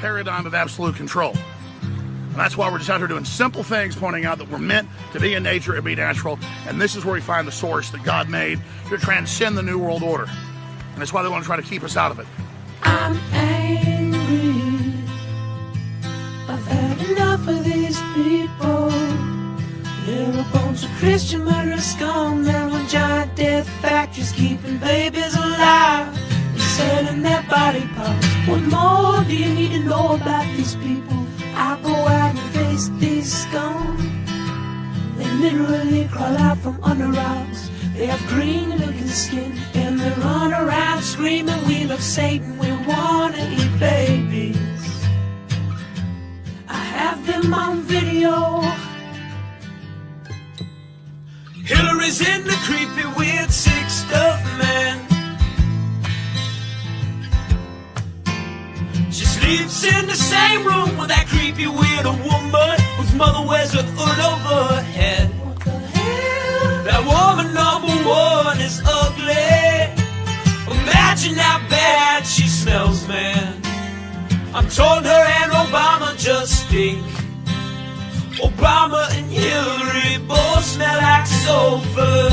paradigm of absolute control. And that's why we're just out here doing simple things, pointing out that we're meant to be in nature and be natural. And this is where we find the source that God made to transcend the New World Order. And that's why they want to try to keep us out of it. I'm angry. I've had enough of these people. They're a bunch of Christian murderers, scum. They're on giant death factories, keeping babies alive and selling their body parts. What more do you need to know about these people? I go out and face these scum. They literally crawl out from under rocks. They have green looking skin and they run around screaming, we love Satan, we wanna eat babies. I have them on video. Hillary's in the creepy weird sick stuff, man. She sleeps in the same room with that creepy weird woman whose mother wears a hood over her head. What the hell? That woman number one is ugly. Imagine how bad she smells, man. I'm told her and Obama just stink. Obama and Hillary both smell like sulfur.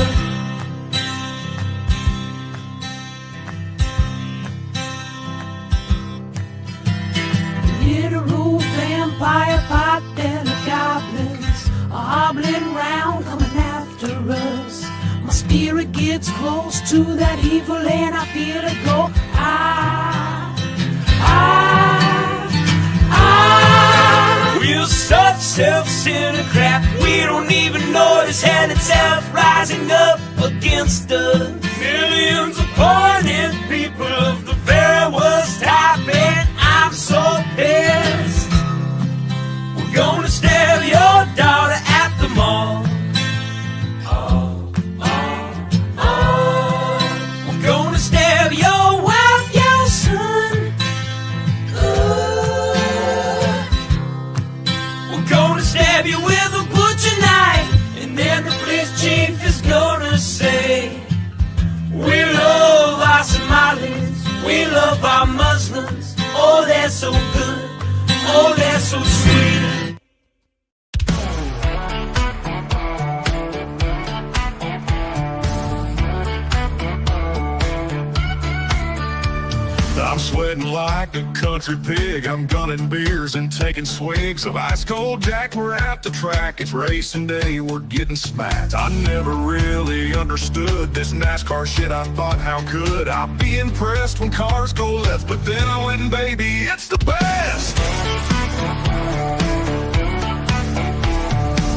Literal vampire pot and the goblins are hobbling round coming after us. My spirit gets close to that evil and I feel it go. We're such self-centered crap. We don't even notice hell itself rising up against us. Millions of pointed people of the very worst type, and I'm so pissed. We're gonna stab your daughter at the mall. We're gonna stab your wife, your son. We're gonna stab you with a butcher knife, and then the police chief is gonna say, we love our Somalis, we love our Muslims. Oh, they're so good, oh, they're so sweet. I'm sweating like a country pig. I'm gunning beers and taking swigs of ice cold Jack. We're at the track, it's racing day, we're getting smacked. I never really understood this NASCAR shit. I thought, how could I be impressed when cars go left? But then I went and baby, it's the best.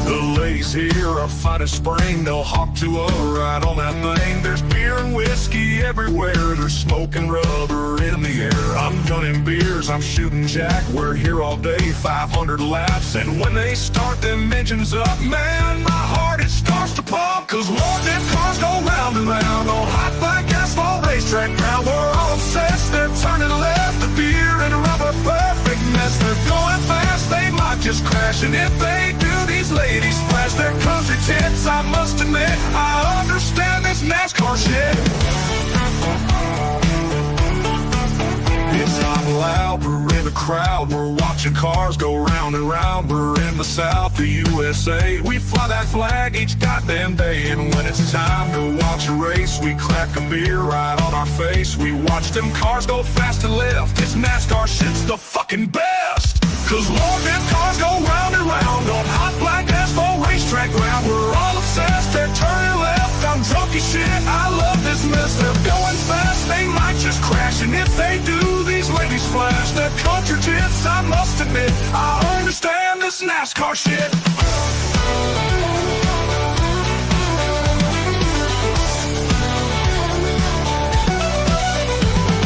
The ladies here are fine as spring. They'll hop to a ride on that thing. There's beer and whiskey everywhere. There's smoking rubber in the air. I'm gunning beers, I'm shooting Jack. We're here all day, 500 laps. And when they start them engines up, man, my heart, it starts to pump. Cause Lord, them cars go round and round on hot black asphalt racetrack ground. We're all obsessed, they're turning left. The beer and rubber, perfect mess. They're going fast, they might just crash. And if they do, these ladies flash their country tits. I must admit, I understand this NASCAR shit. It's not loud, we're in the crowd. We're watching cars go round and round. We're in the South, the USA. We fly that flag each goddamn day. And when it's time to watch a race, we crack a beer right on our face. We watch them cars go fast and left. This NASCAR shit's the fucking best. Cause Lord, them cars go round and round on hot black asphalt racetrack ground. We're all obsessed, they're turning left. I'm drunk as shit, I love this mess. They're going fast, they might just crash. And if they do, these ladies flash their country tits. I must admit, I understand this NASCAR shit.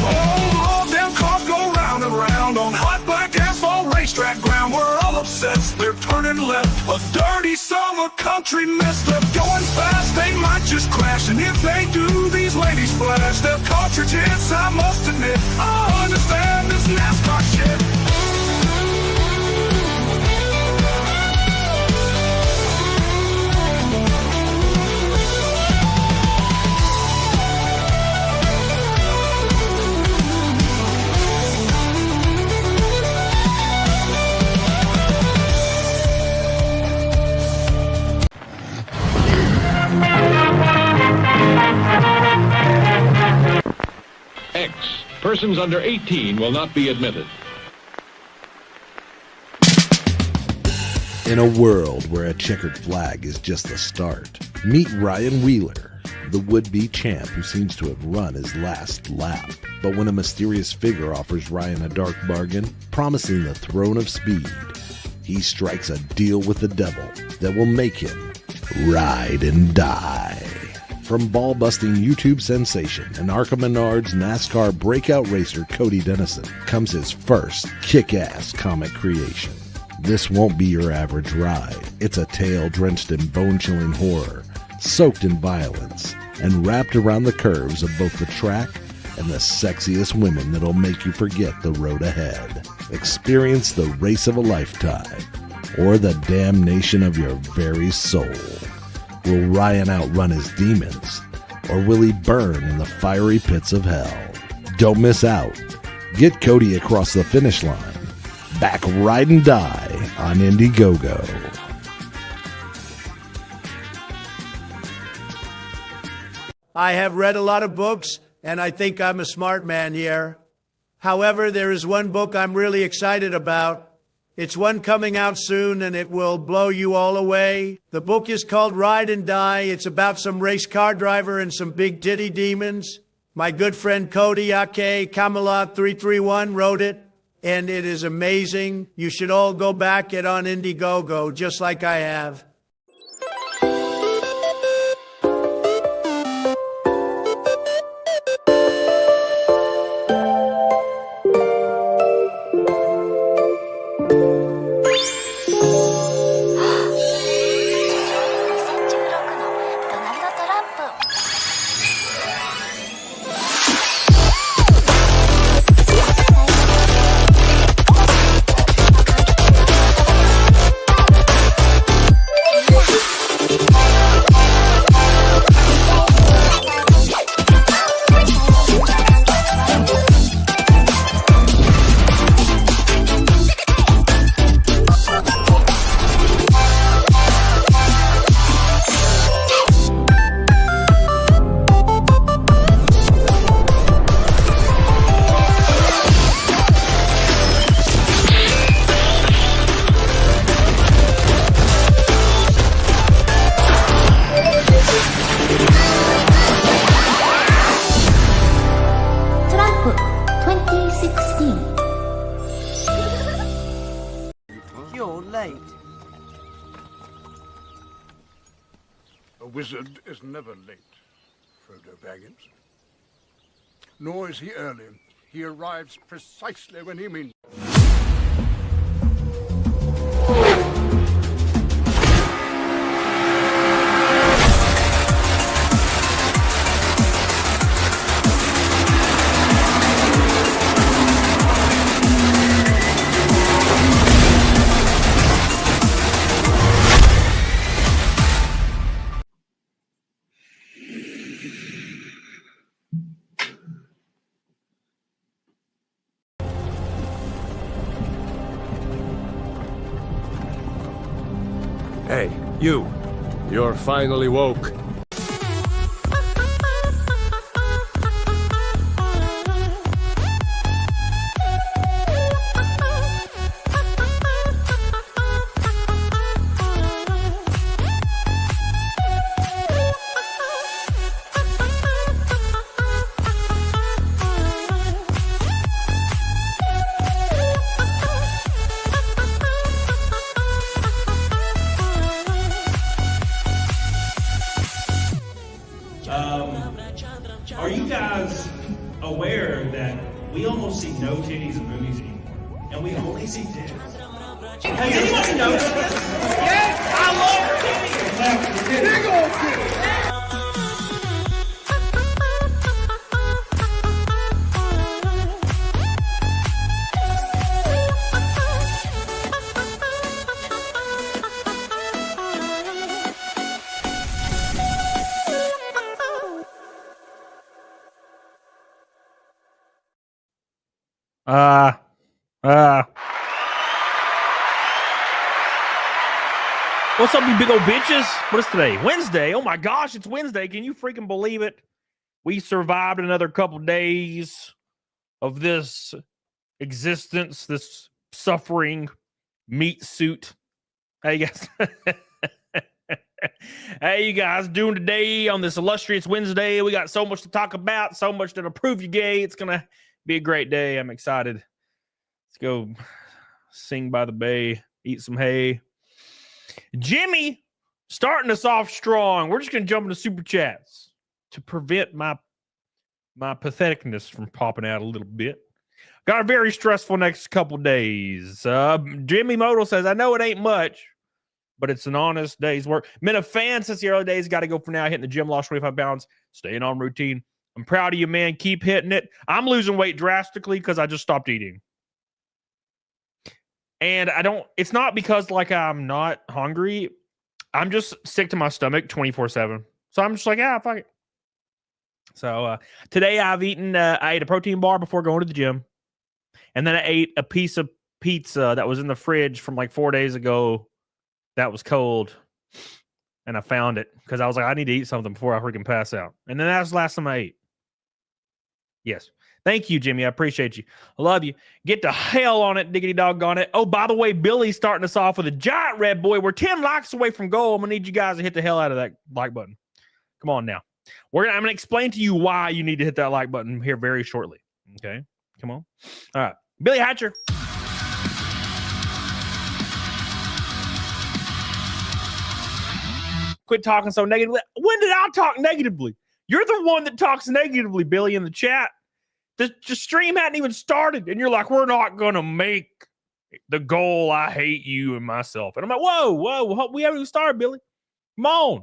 Oh Lord, them cars go round and round on hot black asphalt racetrack ground. We're all obsessed, they're turning left. A dirty summer country mess. They're going fast, they might just crash. And if they do, these ladies flash their country tits. I must admit, I understand this NASCAR shit. Persons under 18 will not be admitted. In a world where a checkered flag is just the start, meet Ryan Wheeler, the would-be champ who seems to have run his last lap. But when a mysterious figure offers Ryan a dark bargain, promising the throne of speed, he strikes a deal with the devil that will make him ride and die. From ball-busting YouTube sensation and Arca Menard's NASCAR breakout racer Cody Dennison comes his first kick-ass comic creation. This won't be your average ride. It's a tale drenched in bone-chilling horror, soaked in violence, and wrapped around the curves of both the track and the sexiest women that'll make you forget the road ahead. Experience the race of a lifetime, or the damnation of your very soul. Will Ryan outrun his demons, or will he burn in the fiery pits of hell? Don't miss out. Get Cody across the finish line. Back Ride and Die on Indiegogo. I have read a lot of books, and I think I'm a smart man here. However, there is one book I'm really excited about. It's one coming out soon, and it will blow you all away. The book is called Ride and Die. It's about some race car driver and some big titty demons. My good friend Cody, aka Camelot331, wrote it, and it is amazing. You should all go back it on Indiegogo, just like I have. A wizard is never late, Frodo Baggins. Nor is he early. He arrives precisely when he means. Hey, you. You're finally woke. Are you guys aware that we almost see no titties in movies anymore? And we only see titties. Has anybody noticed this? Yes, I love titties! Big old titties! What's up, you big old bitches? What is today? Wednesday. Oh my gosh, it's Wednesday. Can you freaking believe it? We survived another couple days of this existence, this suffering meat suit. How you guys? How you guys doing today on this illustrious Wednesday? We got so much to talk about, so much that'll prove you gay. It's gonna be a great day. I'm excited. Let's go sing by the bay, eat some hay. Jimmy starting us off strong. We're just gonna jump into super chats to prevent my patheticness from popping out a little bit. Got a very stressful next couple days. Jimmy Modal says, I know it ain't much, but it's an honest day's work. Been a fan since the early days. Got to go for now. Hitting the gym, lost 25 pounds, staying on routine. I'm proud of you, man. Keep hitting it. I'm losing weight drastically because I just stopped eating. And it's not because like I'm not hungry. I'm just sick to my stomach 24/7. So I'm just like, fuck it. So today I ate a protein bar before going to the gym. And then I ate a piece of pizza that was in the fridge from like 4 days ago that was cold. And I found it because I was like, I need to eat something before I freaking pass out. And then that's the last time I ate. Yes. Thank you, Jimmy. I appreciate you. I love you. Get the hell on it, diggity doggone it. Oh, by the way, Billy's starting us off with a giant red boy. We're 10 likes away from goal. I'm going to need you guys to hit the hell out of that like button. Come on now. I'm going to explain to you why you need to hit that like button here very shortly. Okay? Come on. All right. Billy Hatcher. Quit talking so negatively. When did I talk negatively? You're the one that talks negatively, Billy, in the chat. The stream hadn't even started, and you're like, we're not going to make the goal. I hate you and myself. And I'm like, whoa. We haven't even started, Billy. Come on.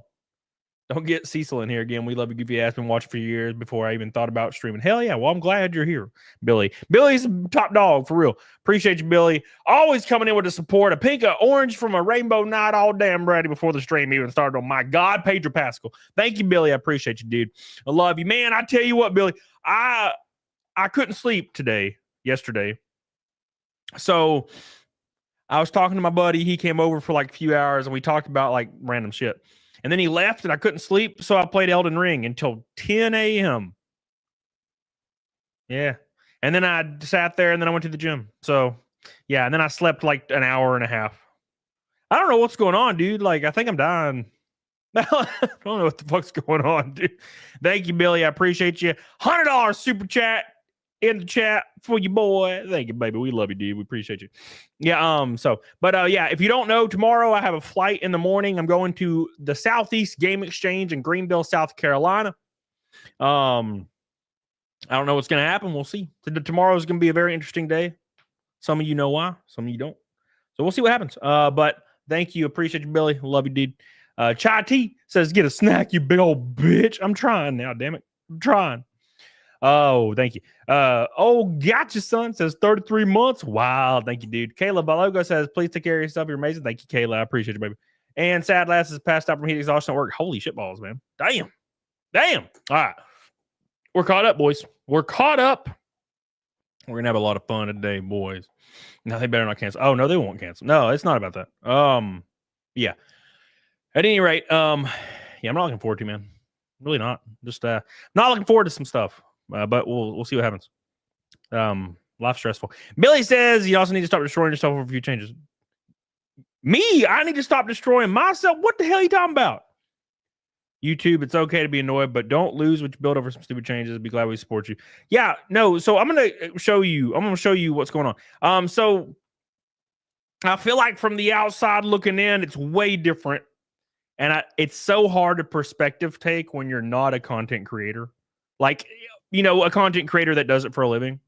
Don't get Cecil in here again. We love you. If you asked, been watching for years before I even thought about streaming. Hell yeah. Well, I'm glad you're here, Billy. Billy's top dog for real. Appreciate you, Billy. Always coming in with the support. A pink, a orange from a rainbow night all damn ready before the stream even started. Oh my God, Pedro Pascal. Thank you, Billy. I appreciate you, dude. I love you, man. I tell you what, Billy, I couldn't sleep yesterday. So I was talking to my buddy. He came over for like a few hours and we talked about like random shit. And then he left and I couldn't sleep. So I played Elden Ring until 10 a.m. Yeah. And then I sat there and then I went to the gym. So yeah. And then I slept like an hour and a half. I don't know what's going on, dude. Like, I think I'm dying. I don't know what the fuck's going on, dude. Thank you, Billy. I appreciate you. $100 super chat in the chat for you, boy. Thank you, baby. We love you, dude. We appreciate you. Yeah. Yeah, if you don't know, tomorrow I have a flight in the morning. I'm going to the Southeast Game Exchange in Greenville, South Carolina. I don't know what's going to happen. We'll see. Tomorrow is going to be a very interesting day. Some of you know why. Some of you don't. So we'll see what happens. But thank you. Appreciate you, Billy. Love you, dude. Chai T says, get a snack, you big old bitch. I'm trying now, damn it. I'm trying. Oh, thank you. Gotcha, son says 33 months. Wow, thank you, dude. Kayla Balogo says, please take care of yourself. You're amazing. Thank you, Kayla. I appreciate you, baby. And Sad Lass is passed out from heat exhaustion at work. Holy shit balls, man. Damn. All right. We're caught up, boys. We're caught up. We're going to have a lot of fun today, boys. No, they better not cancel. Oh, no, they won't cancel. No, it's not about that. Yeah. At any rate, I'm not looking forward to, man. Really not. Just not looking forward to some stuff. But we'll see what happens. Life's stressful. Billy says you also need to stop destroying yourself over a few changes. Me? I need to stop destroying myself? What the hell are you talking about? YouTube, it's okay to be annoyed, but don't lose what you build over some stupid changes. Be glad we support you. Yeah, no. So I'm gonna show you what's going on. So I feel like from the outside looking in, it's way different. And it's so hard to perspective take when you're not a content creator. Like, a content creator that does it for a living.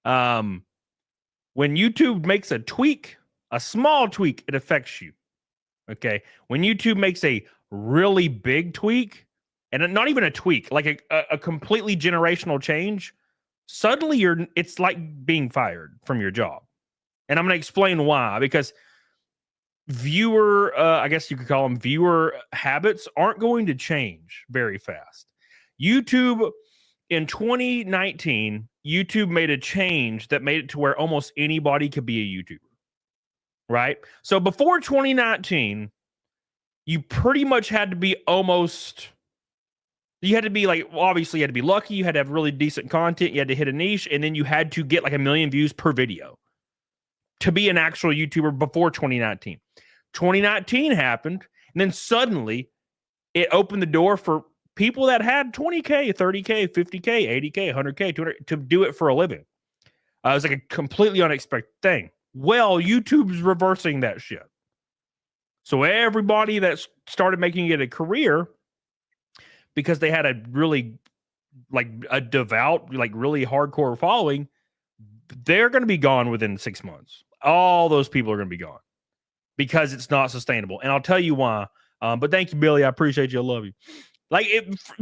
When YouTube makes a tweak, a small tweak, it affects you. Okay. When YouTube makes a really big tweak, and not even a tweak, like a completely generational change, suddenly it's like being fired from your job. And I'm going to explain why, because I guess you could call them viewer habits aren't going to change very fast. YouTube in 2019, YouTube made a change that made it to where almost anybody could be a YouTuber, right? So before 2019, you pretty much had to be You had to be like, obviously, you had to be lucky. You had to have really decent content. You had to hit a niche, and then you had to get like 1 million views per video to be an actual YouTuber before 2019. 2019 happened, and then suddenly it opened the door for people that had 20K, 30K, 50K, 80K, 100K, 200 to do it for a living. It was like a completely unexpected thing. Well, YouTube's reversing that shit. So everybody that started making it a career because they had a really like a devout, like really hardcore following, they're going to be gone within 6 months. All those people are going to be gone because it's not sustainable. And I'll tell you why. But thank you, Billy. I appreciate you. I love you. Like,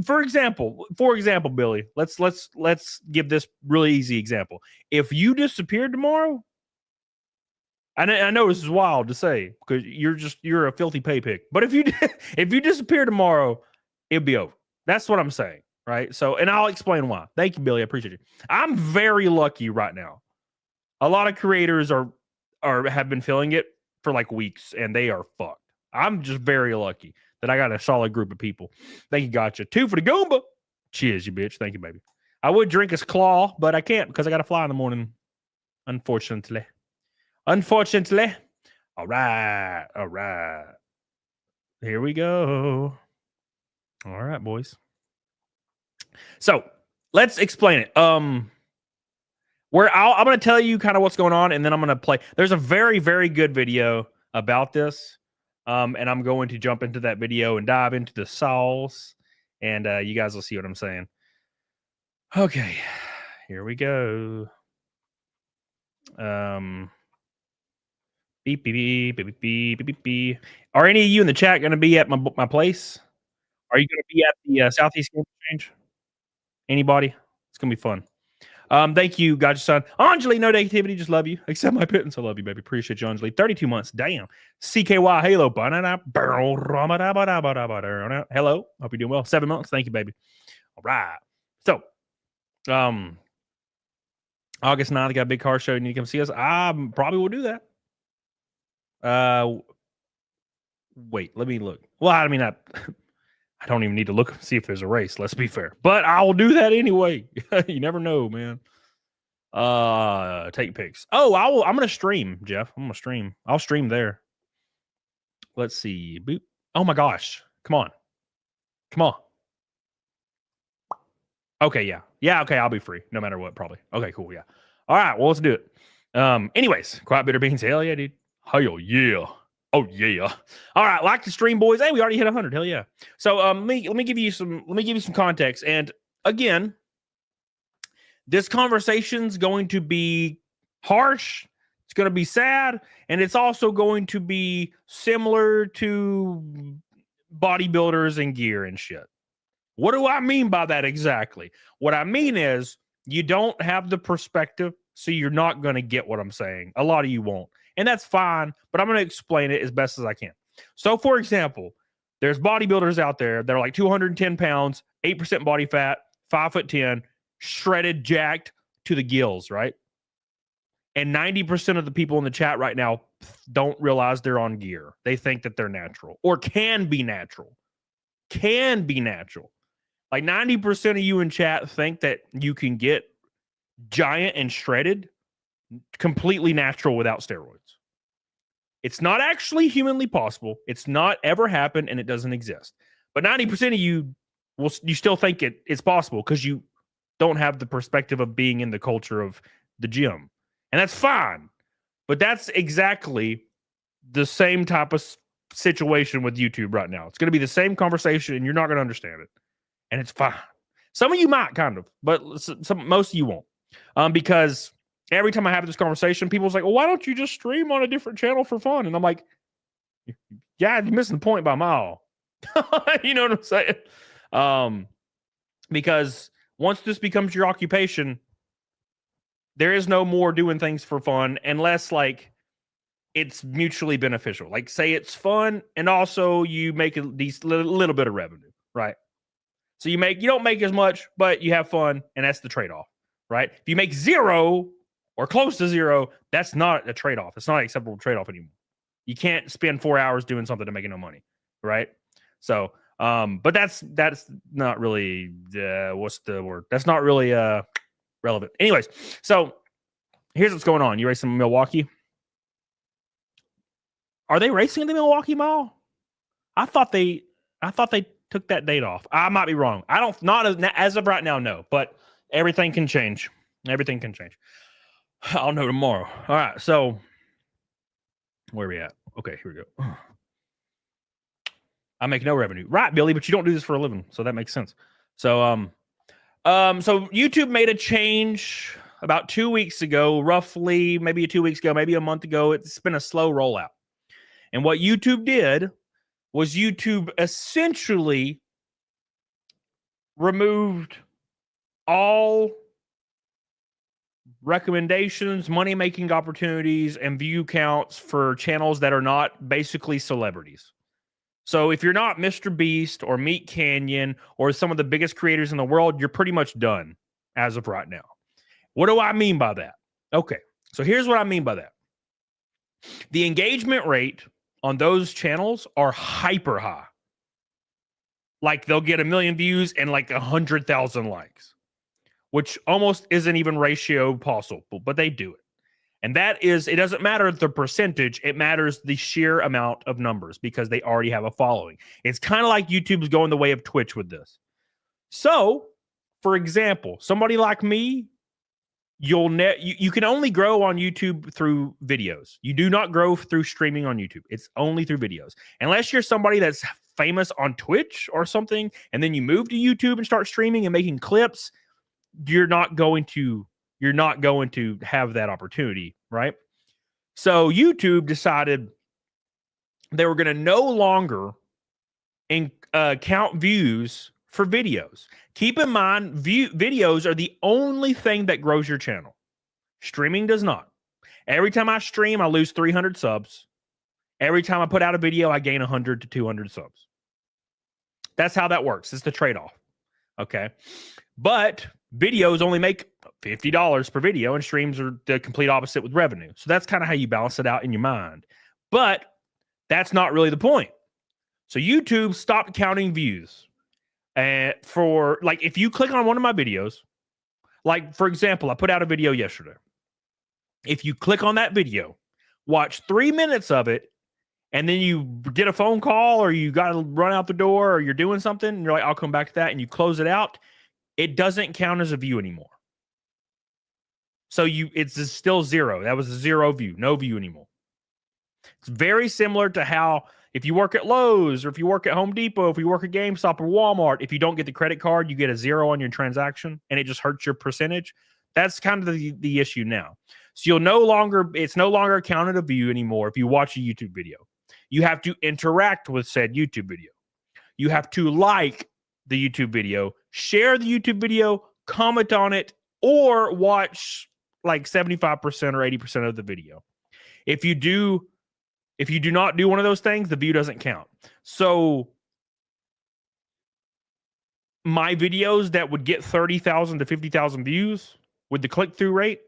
for example, Billy, let's give this really easy example. If you disappeared tomorrow, I know this is wild to say because you're a filthy pay pick. But if you disappear tomorrow, it'll be over. That's what I'm saying, right? So, and I'll explain why. Thank you, Billy. I appreciate you. I'm very lucky right now. A lot of creators have been feeling it for like weeks, and they are fucked. I'm just very lucky that I got a solid group of people. Thank you, gotcha. 2 for the Goomba. Cheers, you bitch. Thank you, baby. I would drink his claw, but I can't because I got to fly in the morning. Unfortunately. All right. Here we go. All right, boys. So let's explain it. I'm going to tell you kind of what's going on, and then I'm going to play. There's a very, very good video about this. And I'm going to jump into that video and dive into the sauce, and you guys will see what I'm saying. Okay, here we go. Beep, beep, beep, beep, beep, beep, beep. Are any of you in the chat going to be at my place? Are you going to be at the Southeast Game Exchange? Anybody? It's going to be fun. Thank you, gotcha, son. Anjali, no negativity, just love you. Accept my pittance, I love you, baby. Appreciate you, Anjali. 32 months, damn. CKY Halo. Hello, hope you're doing well. 7 months, thank you, baby. All right. So, August 9th, I got a big car show. You need to come see us. I probably will do that. Wait, let me look. Well, I mean, I don't even need to look see if there's a race. Let's be fair, but I will do that anyway. You never know, man. Take pics. Oh, I'm gonna stream, Jeff. I'm gonna stream. I'll stream there. Let's see. Boop. Oh my gosh. Come on. Okay, yeah. Okay, I'll be free no matter what. Probably. Okay, cool. Yeah. All right. Well, let's do it. Anyways, Quiet Bitter Beans. Hell yeah, dude. Hell yeah. Oh yeah. All right, like the stream, boys. Hey, we already hit 100. Hell yeah. So let me give you some context. And again, this conversation's going to be harsh. It's going to be sad, and it's also going to be similar to bodybuilders and gear and shit. What do I mean by that exactly? What I mean is you don't have the perspective, so you're not going to get what I'm saying. A lot of you won't. And that's fine, but I'm going to explain it as best as I can. So, for example, there's bodybuilders out there that are like 210 pounds, 8% body fat, 5'10", shredded, jacked to the gills, right? And 90% of the people in the chat right now don't realize they're on gear. They think that they're natural or can be natural. Like 90% of you in chat think that you can get giant and shredded completely natural without steroids. It's not actually humanly possible. It's not ever happened, and it doesn't exist. But 90% of you you still think it's possible because you don't have the perspective of being in the culture of the gym. And that's fine. But that's exactly the same type of situation with YouTube right now. It's going to be the same conversation, and you're not going to understand it. And it's fine. Some of you might, kind of, but most of you won't. Because every time I have this conversation, people's like, well, why don't you just stream on a different channel for fun? And I'm like, yeah, you're missing the point by a mile. You know what I'm saying? Because once this becomes your occupation, there is no more doing things for fun unless like it's mutually beneficial. Like say it's fun and also you make a little bit of revenue, right? So you don't make as much, but you have fun, and that's the trade-off, right? If you make zero or close to zero, that's not a trade-off. It's not an acceptable trade-off anymore. You can't spend 4 hours doing something to make no money, right? So But that's not really what's the word? That's not really relevant. Anyways, so here's what's going on. You racing Milwaukee? Are they racing the Milwaukee Mile? I thought they took that date off. I might be wrong. I don't not as of right now, no. But everything can change. Everything can change. I'll know tomorrow. All right, so where are we at? Okay, here we go. I make no revenue. Right, Billy, but you don't do this for a living, so that makes sense. So so YouTube made a change about 2 weeks ago, roughly, maybe 2 weeks ago, maybe a month ago. It's been a slow rollout. And what YouTube did was YouTube essentially removed all recommendations, money-making opportunities, and view counts for channels that are not basically celebrities. So if you're not Mr. Beast or Meat Canyon or some of the biggest creators in the world, you're pretty much done as of right now. What do I mean by that? Okay, so here's what I mean by that. The engagement rate on those channels are hyper high. Like they'll get 1 million views and like 100,000 likes, which almost isn't even ratio possible, but they do it. And that is, it doesn't matter the percentage, it matters the sheer amount of numbers because they already have a following. It's kind of like YouTube's going the way of Twitch with this. So, for example, somebody like me, you can only grow on YouTube through videos. You do not grow through streaming on YouTube. It's only through videos. Unless you're somebody that's famous on Twitch or something, and then you move to YouTube and start streaming and making clips, you're not going to have that opportunity, right? So YouTube decided they were going to no longer count views for videos. Keep in mind, videos are the only thing that grows your channel. Streaming does not. Every time I stream, I lose 300 subs. Every time I put out a video, I gain 100 to 200 subs. That's how that works. It's the trade-off. Okay. But videos only make $50 per video, and streams are the complete opposite with revenue. So that's kind of how you balance it out in your mind. But that's not really the point. So YouTube stopped counting views. For like, if you click on one of my videos, like for example, I put out a video yesterday. If you click on that video, watch 3 minutes of it, and then you get a phone call or you got to run out the door or you're doing something, and you're like, I'll come back to that, and you close it out, it doesn't count as a view anymore. So it's still zero. That was a 0 view, no view anymore. It's very similar to how if you work at Lowe's or if you work at Home Depot, if you work at GameStop or Walmart, if you don't get the credit card, you get a 0 on your transaction and it just hurts your percentage. That's kind of the issue now. So it's no longer counted a view anymore if you watch a YouTube video. You have to interact with said YouTube video. You have to like the YouTube video, share the YouTube video, comment on it, or watch like 75% or 80% of the video. If you do not do one of those things, the view doesn't count. So my videos that would get 30,000 to 50,000 views with the click-through rate,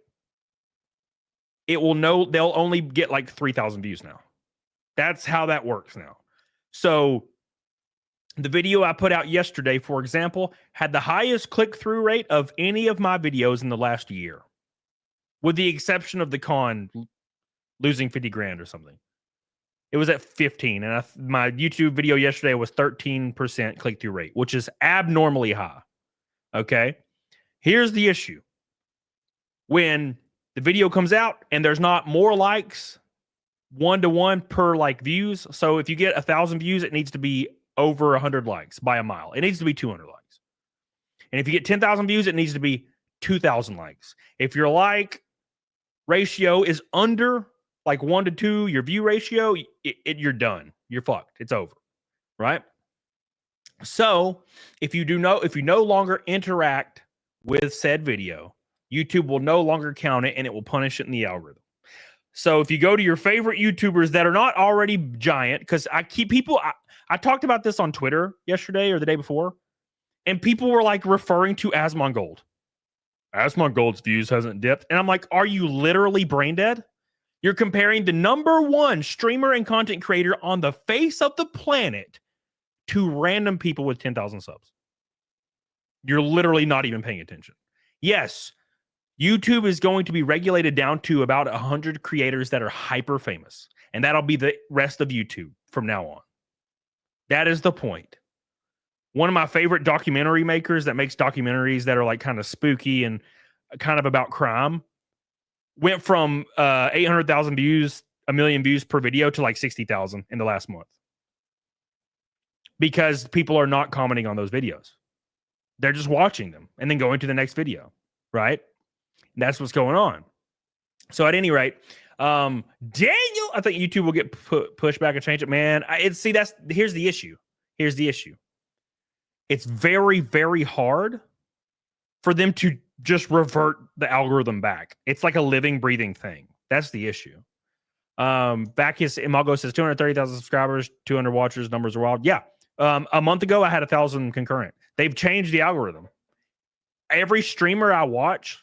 they'll only get like 3,000 views now. That's how that works now. So the video I put out yesterday, for example, had the highest click-through rate of any of my videos in the last year, with the exception of the con losing 50 grand or something. It was at 15, and my YouTube video yesterday was 13% click-through rate, which is abnormally high. Okay? Here's the issue. When the video comes out and there's not more likes 1-to-1 per like views, so if you get 1,000 views, it needs to be over 100 likes by a mile. It needs to be 200 likes. And if you get 10,000 views, it needs to be 2,000 likes. If your like ratio is under like 1 to 2, your view ratio, you're done. You're fucked. It's over. Right? So if you no longer interact with said video, YouTube will no longer count it and it will punish it in the algorithm. So if you go to your favorite YouTubers that are not already giant, because I talked about this on Twitter yesterday or the day before, and people were like referring to Asmongold. Asmongold's views hasn't dipped. And I'm like, are you literally brain dead? You're comparing the #1 streamer and content creator on the face of the planet to random people with 10,000 subs. You're literally not even paying attention. Yes, YouTube is going to be regulated down to about 100 creators that are hyper famous. And that'll be the rest of YouTube from now on. That is the point. One of my favorite documentary makers that makes documentaries that are like kind of spooky and kind of about crime went from 800,000 views, 1 million views per video to like 60,000 in the last month. Because people are not commenting on those videos. They're just watching them and then going to the next video, right? That's what's going on. So at any rate, Daniel, I think YouTube will get pushed back and change it, man. Here's the issue. Here's the issue. It's very, very hard for them to just revert the algorithm back. It's like a living, breathing thing. That's the issue. Imago says 230,000 subscribers, 200 watchers, numbers are wild. Yeah. A month ago, I had 1,000 concurrent. They've changed the algorithm. Every streamer I watch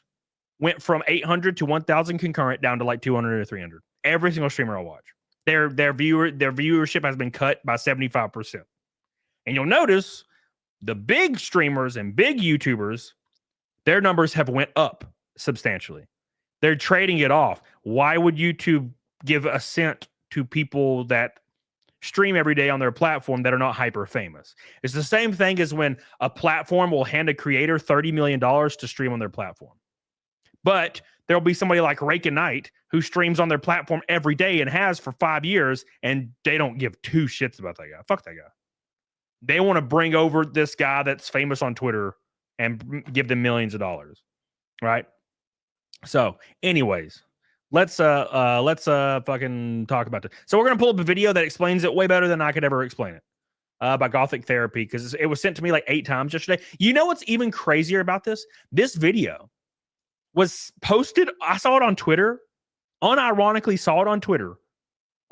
went from 800 to 1,000 concurrent down to like 200 or 300. Every single streamer I watch. Their viewership has been cut by 75%. And you'll notice the big streamers and big YouTubers, their numbers have went up substantially. They're trading it off. Why would YouTube give a cent to people that stream every day on their platform that are not hyper famous? It's the same thing as when a platform will hand a creator $30 million to stream on their platform. But there'll be somebody like Rake and Knight who streams on their platform every day and has for 5 years, and they don't give two shits about that guy. Fuck that guy. They want to bring over this guy that's famous on Twitter and give them millions of dollars, right? So, anyways, let's fucking talk about this. So we're gonna pull up a video that explains it way better than I could ever explain it by Gothic Therapy, because it was sent to me like 8 times yesterday. You know what's even crazier about this? This video was posted. I saw it on Twitter. Unironically saw it on Twitter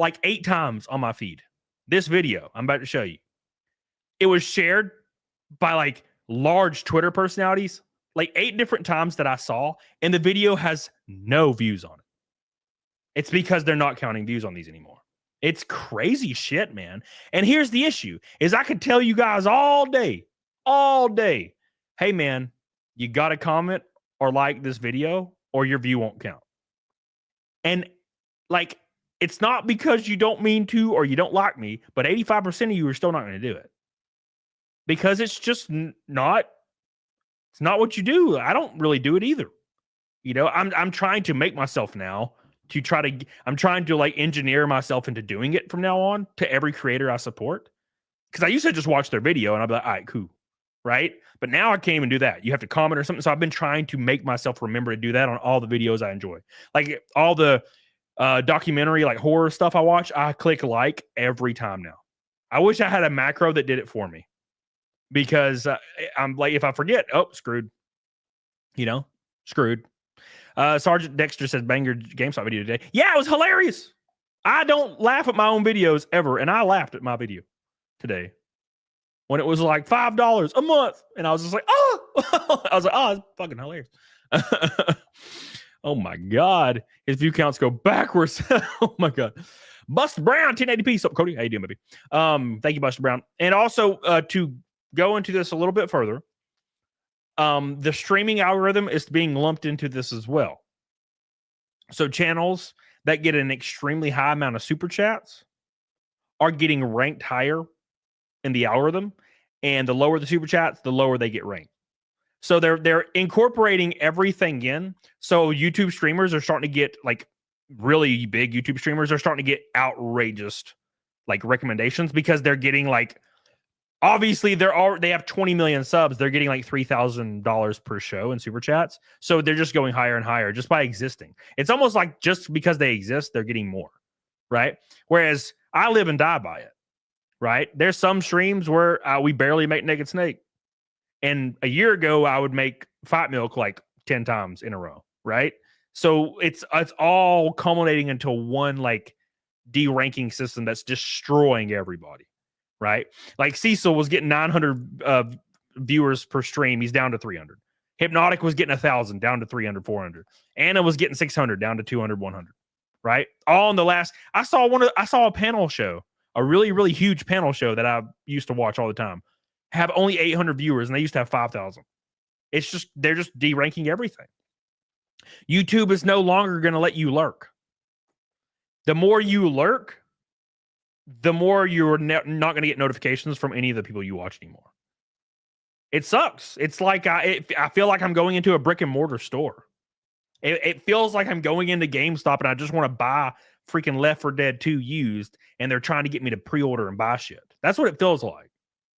like 8 times on my feed. This video I'm about to show you. It was shared by like large Twitter personalities, like 8 different times that I saw, and the video has no views on it. It's because they're not counting views on these anymore. It's crazy shit, man. And here's the issue, is I could tell you guys all day, hey man, you got to comment or like this video or your view won't count. And like, it's not because you don't mean to or you don't like me, but 85% of you are still not going to do it. Because it's just not what you do. I don't really do it either. You know, I'm trying to make myself now I'm trying to like engineer myself into doing it from now on to every creator I support. Because I used to just watch their video and I'd be like, all right, cool. Right? But now I can't even do that. You have to comment or something. So I've been trying to make myself remember to do that on all the videos I enjoy. Like all the documentary, like horror stuff I watch, I click like every time now. I wish I had a macro that did it for me. Because I'm like, if I forget, screwed. You know, screwed. Sergeant Dexter says, banger GameStop video today. Yeah, it was hilarious. I don't laugh at my own videos ever. And I laughed at my video today when it was like $5 a month. And I was just like, I was like, it's fucking hilarious. Oh my God. His view counts go backwards. Oh my God. Buster Brown, 1080p. So, Cody, how you doing, baby? Thank you, Buster Brown. And also to go into this a little bit further, the streaming algorithm is being lumped into this as well. So channels that get an extremely high amount of super chats are getting ranked higher in the algorithm, and the lower the super chats, the lower they get ranked. So they're incorporating everything in. So YouTube streamers are starting to get like really big YouTube streamers are starting to get outrageous like recommendations because they're getting like, obviously they have 20 million subs. They're getting like $3,000 per show in super chats. So they're just going higher and higher just by existing. It's almost like just because they exist, they're getting more, right? Whereas I live and die by it, right? There's some streams where we barely make Naked Snake. And a year ago, I would make Fight Milk like 10 times in a row, right? So it's all culminating into one like de-ranking system that's destroying everybody, right? Like Cecil was getting 900 viewers per stream. He's down to 300. Hypnotic was getting 1,000 down to 300, 400. Anna was getting 600 down to 200, 100, right? All in the last, I saw a panel show a really, really huge panel show that I used to watch all the time, have only 800 viewers, and they used to have 5,000. It's just, they're just deranking everything. YouTube is no longer going to let you lurk. The more you lurk, the more you're not going to get notifications from any of the people you watch anymore. It sucks. It's like I feel like I'm going into a brick and mortar store. It feels like I'm going into GameStop and I just want to buy freaking Left 4 Dead 2 used, and they're trying to get me to pre-order and buy shit. That's what it feels like.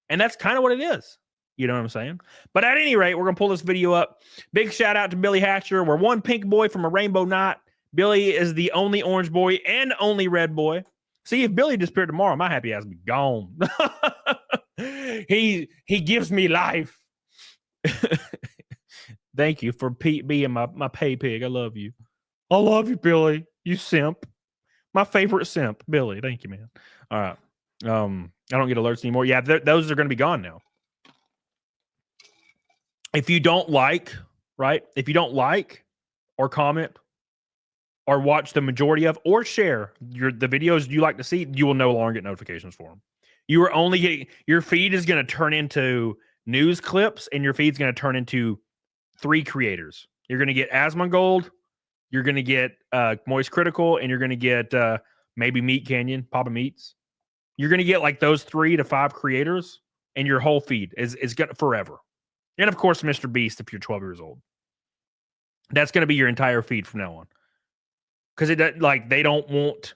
And that's kind of what it is. You know what I'm saying? But at any rate, we're going to pull this video up. Big shout out to Billy Hatcher. We're one pink boy from a rainbow knot. Billy is the only orange boy and only red boy. See, if Billy disappeared tomorrow, my happy ass would be gone. He gives me life. Thank you for being my pay pig. I love you. I love you, Billy. You simp. My favorite simp, Billy. Thank you, man. All right. I don't get alerts anymore. Yeah, those are going to be gone now. If you don't like, right? If you don't like or comment or watch the majority of or share the videos you like to see, you will no longer get notifications for them. You are only getting, your feed is going to turn into news clips, and your feed's going to turn into 3 creators. You're going to get Asmongold, you're going to get Moist Critical, and you're going to get maybe Meat Canyon, Papa Meats. You're going to get like those 3 to 5 creators, and your whole feed is going to forever. And of course, Mr. Beast, if you're 12 years old. That's going to be your entire feed from now on. Because they don't want,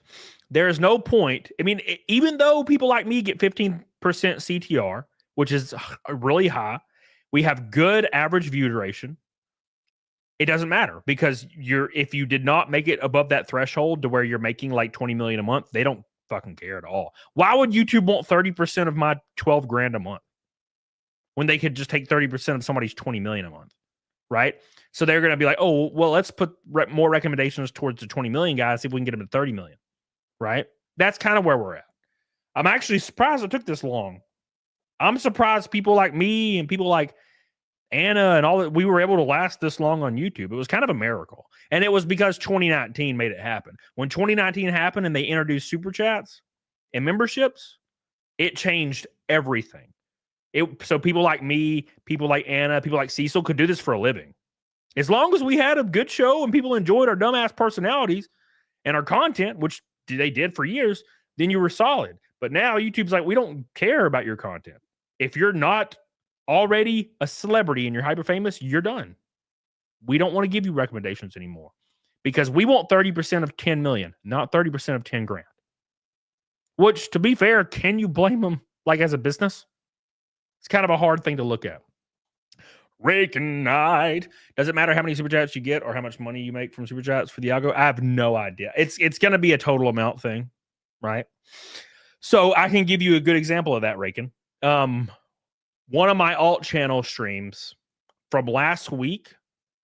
there is no point. I mean, even though people like me get 15% CTR, which is really high, we have good average view duration. It doesn't matter, because if you did not make it above that threshold to where you're making like 20 million a month, they don't fucking care at all. Why would YouTube want 30% of my 12 grand a month when they could just take 30% of somebody's 20 million a month? Right? So they're going to be like, oh, well, let's put more recommendations towards the 20 million guys, see if we can get them to 30 million. Right? That's kind of where we're at. I'm actually surprised it took this long. I'm surprised people like me and people like Anna and all that, we were able to last this long on YouTube. It was kind of a miracle. And it was because 2019 made it happen. When 2019 happened and they introduced super chats and memberships, it changed everything. So people like me, people like Anna, people like Cecil could do this for a living. As long as we had a good show and people enjoyed our dumbass personalities and our content, which they did for years, then you were solid. But now YouTube's like, we don't care about your content. If you're not already a celebrity and you're hyper famous, you're done. We don't want to give you recommendations anymore, because we want 30% of 10 million, not 30% of 10 grand. Which, to be fair, can you blame them like as a business? It's kind of a hard thing to look at. Raking night. Does it matter how many super chats you get or how much money you make from super chats for the algo? I have no idea. It's going to be a total amount thing, right? So I can give you a good example of that, Raken. One of my alt channel streams from last week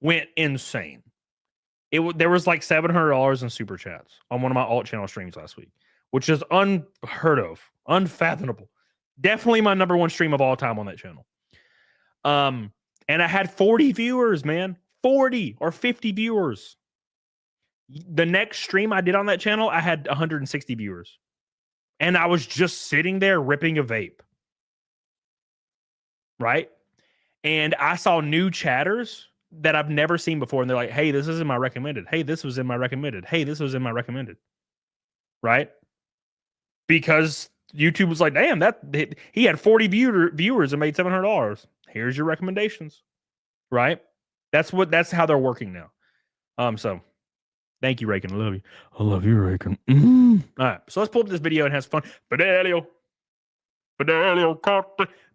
went insane. There was like $700 in super chats on one of my alt channel streams last week, which is unheard of, unfathomable. Definitely my number one stream of all time on that channel. And I had 40 viewers, man. 40 or 50 viewers. The next stream I did on that channel, I had 160 viewers. And I was just sitting there ripping a vape. Right? And I saw new chatters that I've never seen before. And they're like, hey, this is in my recommended. Hey, this was in my recommended. Hey, this was in my recommended. Right? Because YouTube was like, damn, he had 40 viewers and made $700. Here's your recommendations. Right? That's how they're working now. So thank you, Raken. I love you. I love you, Raken. All right. So let's pull up this video and have some fun. Fidelio.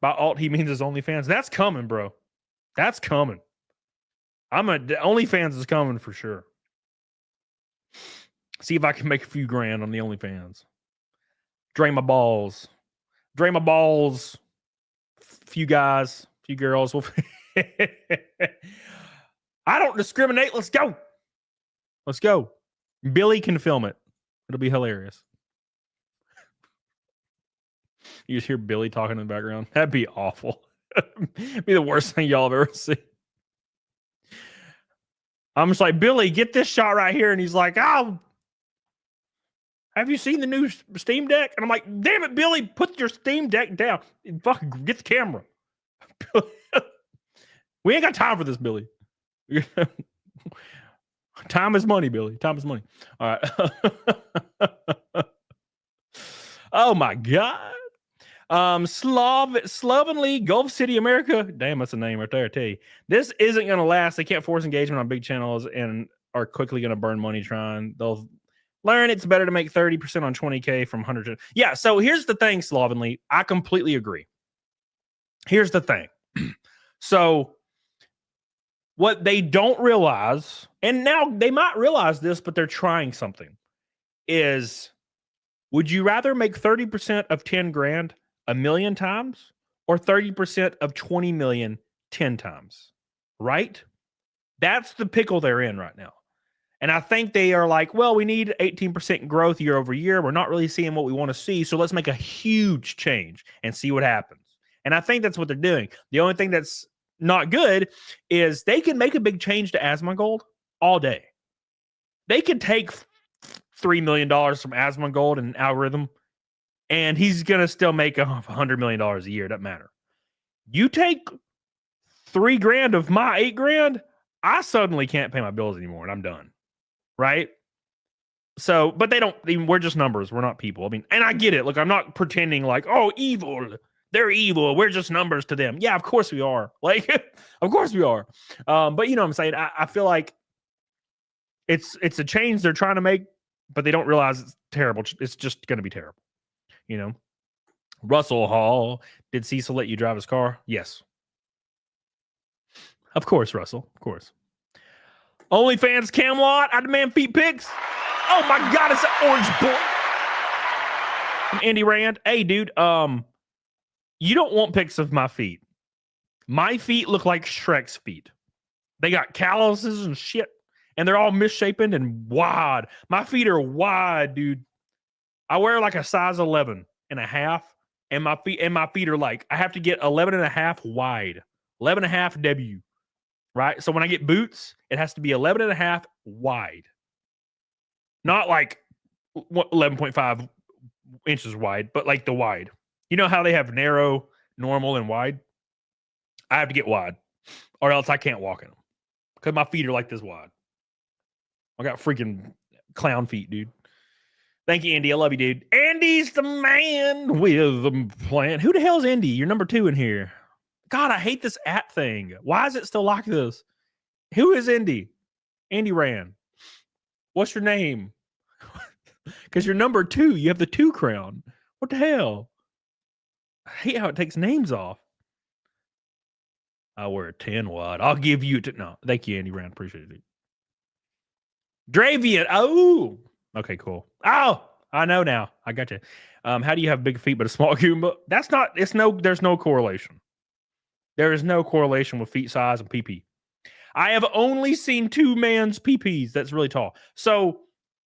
By alt, he means his OnlyFans. That's coming, bro. That's coming. The OnlyFans is coming for sure. See if I can make a few grand on the OnlyFans. Drain my balls. Few guys, few girls. I don't discriminate. Let's go. Billy can film it. It'll be hilarious. You just hear Billy talking in the background. That'd be awful. Be the worst thing y'all have ever seen. I'm just like, Billy, get this shot right here. And he's like, oh, have you seen the new Steam Deck? And I'm like, damn it, Billy, put your Steam Deck down. Fucking get the camera. We ain't got time for this, Billy. Time is money, Billy. Time is money. All right. Oh my God. Slovenly Gulf City, America. Damn, that's a name right there. I tell you, this isn't going to last. They can't force engagement on big channels and are quickly going to burn money trying. They'll learn it's better to make 30% on 20K from 100. Yeah. So here's the thing, Slovenly. I completely agree. Here's the thing. So what they don't realize, and now they might realize this, but they're trying something, is would you rather make 30% of 10 grand a million times or 30% of 20 million 10 times? Right? That's the pickle they're in right now. And I think they are like, well, we need 18% growth year over year. We're not really seeing what we want to see. So let's make a huge change and see what happens. And I think that's what they're doing. The only thing that's not good is they can make a big change to Asmongold all day. They could take $3 million from Asmongold and an algorithm, and he's going to still make $100 million a year. Doesn't matter. You take $3 grand of my $8 grand, I suddenly can't pay my bills anymore, and I'm done. Right? So, but they don't, we're just numbers. We're not people. I mean, and I get it. Look, I'm not pretending like, oh, evil. They're evil. We're just numbers to them. Yeah, of course we are. Like, of course we are. But you know what I'm saying? I feel like it's a change they're trying to make, but they don't realize it's terrible. It's just going to be terrible. You know? Russell Hall, did Cecil let you drive his car? Yes. Of course, Russell. Of course. OnlyFans Camelot, I demand feet pics. Oh my God, it's an orange boy. From Andy Rand. Hey, dude, you don't want pics of my feet. My feet look like Shrek's feet. They got calluses and shit, and they're all misshapen and wide. My feet are wide, dude. I wear like a size 11 and a half, and my feet are like, I have to get 11 and a half wide, 11 and a half W. Right? So when I get boots, it has to be 11 and a half wide. Not like 11.5 inches wide, but like the wide. You know how they have narrow, normal, and wide? I have to get wide, or else I can't walk in them because my feet are like this wide. I got freaking clown feet, dude. Thank you, Andy. I love you, dude. Andy's the man with the plan. Who the hell's Andy? You're number 2 in here. God, I hate this @ thing. Why is it still like this? Who is Indy? Andy Rand. What's your name? Because you're number 2. You have the 2 crown. What the hell? I hate how it takes names off. I wear a 10 wide. I'll give you no. Thank you, Andy Rand. Appreciate it. Dravian. Oh. Okay, cool. Oh, I know now. I got you. How do you have big feet but a small Goomba? That's not, there's no correlation. There is no correlation with feet size and PP. I have only seen 2 man's PPs that's really tall. So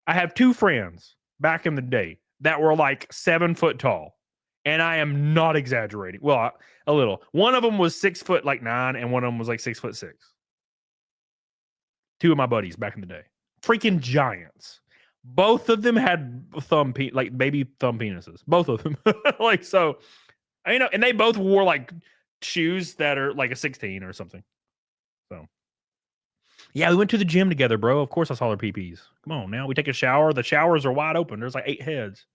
I have 2 friends back in the day that were like 7 foot tall. And I am not exaggerating. Well, a little. One of them was 6 foot like 9, and one of them was like 6'6". 2 of my buddies back in the day. Freaking giants. Both of them had like baby thumb penises. Both of them. Like, so, you know, and they both wore like shoes that are like a 16 or something. So yeah, we went to the gym together, bro. Of course I saw their PPs. Come on now. We take a shower. The showers are wide open. There's like 8 heads.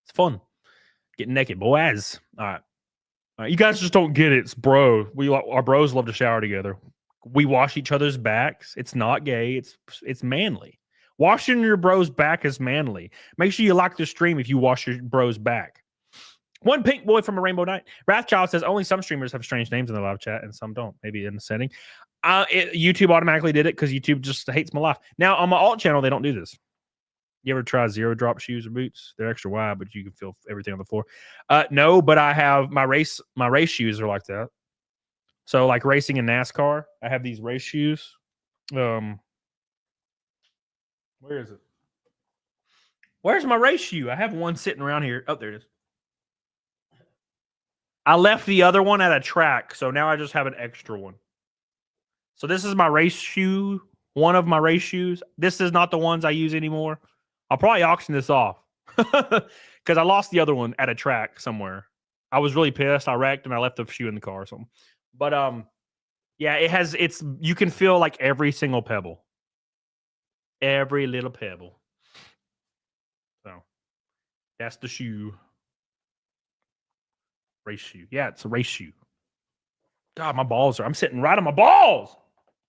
It's fun. Getting naked, boys. All right. You guys just don't get it. It's bro. Our bros love to shower together. We wash each other's backs. It's not gay. It's manly. Washing your bro's back is manly. Make sure you like the stream if you wash your bro's back. One pink boy from a rainbow night. Wrathchild says only some streamers have strange names in the live chat and some don't. Maybe in the setting. YouTube automatically did it because YouTube just hates my life. Now on my alt channel, they don't do this. You ever try 0 drop shoes or boots? They're extra wide, but you can feel everything on the floor. No, but I have my race shoes are like that. So like racing in NASCAR, I have these race shoes. Where is it? Where's my race shoe? I have one sitting around here. Oh, there it is. I left the other one at a track, so now I just have an extra one. So this is my race shoe, one of my race shoes. This is not the ones I use anymore. I'll probably auction this off because I lost the other one at a track somewhere. I was really pissed. I wrecked and I left the shoe in the car or something. But yeah, you can feel like every single pebble, every little pebble. So that's the shoe. Race shoe. Yeah, it's a race shoe. God, my balls I'm sitting right on my balls.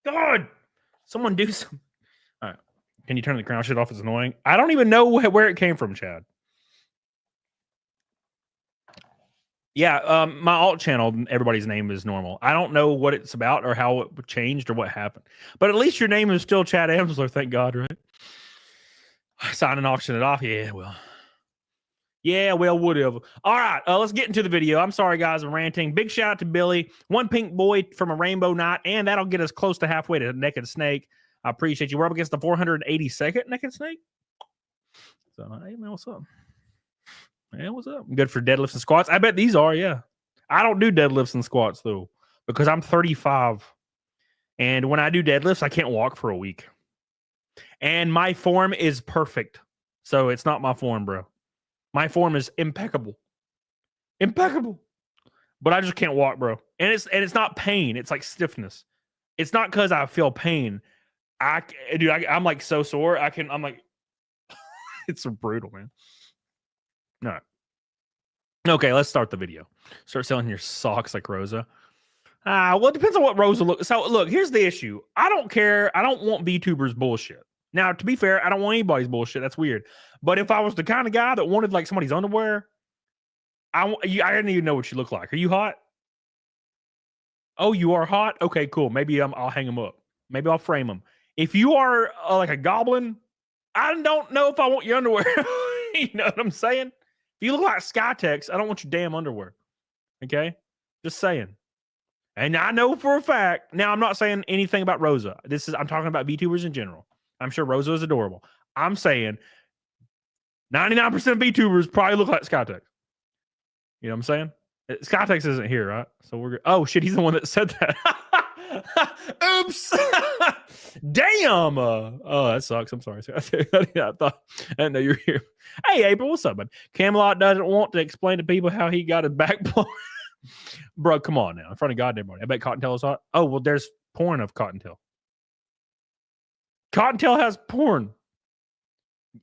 God, someone do something. All right. Can you turn the crown shit off? It's annoying. I don't even know where it came from, Chad. Yeah, my alt channel, everybody's name is normal. I don't know what it's about or how it changed or what happened. But at least your name is still Chad Amsler, thank God, right? Sign and auction it off. Yeah, well. Yeah, well, whatever. All right, let's get into the video. I'm sorry, guys, I'm ranting. Big shout out to Billy. One pink boy from a rainbow night, and that'll get us close to halfway to Naked Snake. I appreciate you. We're up against the 482nd Naked Snake. So, hey, man, what's up? Yeah, what's up? Good for deadlifts and squats. I bet these are, yeah. I don't do deadlifts and squats, though, because I'm 35. And when I do deadlifts, I can't walk for a week. And my form is perfect. So it's not my form, bro. My form is impeccable. Impeccable. But I just can't walk, bro. And it's not pain. It's like stiffness. It's not because I feel pain. I'm like so sore. I'm like, it's so brutal, man. All right. Okay, let's start the video. Start selling your socks like Rosa. Well, it depends on what Rosa looks. So look, here's the issue. I don't care. I don't want VTubers bullshit. Now, to be fair, I don't want anybody's bullshit. That's weird. But if I was the kind of guy that wanted like somebody's underwear, I didn't even know what you look like. Are you hot? Oh, you are hot? Okay, cool. Maybe I'll hang them up. Maybe I'll frame them. If you are like a goblin, I don't know if I want your underwear. You know what I'm saying? If you look like Skytex, I don't want your damn underwear. Okay? Just saying. And I know for a fact, now I'm not saying anything about Rosa. I'm talking about VTubers in general. I'm sure Rosa is adorable. I'm saying 99% of VTubers probably look like Skytex. You know what I'm saying? Skytex isn't here, right? So we're good. Oh shit, he's the one that said that. Oops. Damn. Oh, that sucks. I'm sorry. I didn't know you were here. Hey, April, what's up, man? Camelot doesn't want to explain to people how he got his back blown. Bro, come on now. In front of God and everybody. I bet Cottontail is hot. Oh, well, there's porn of Cottontail. Cottontail has porn.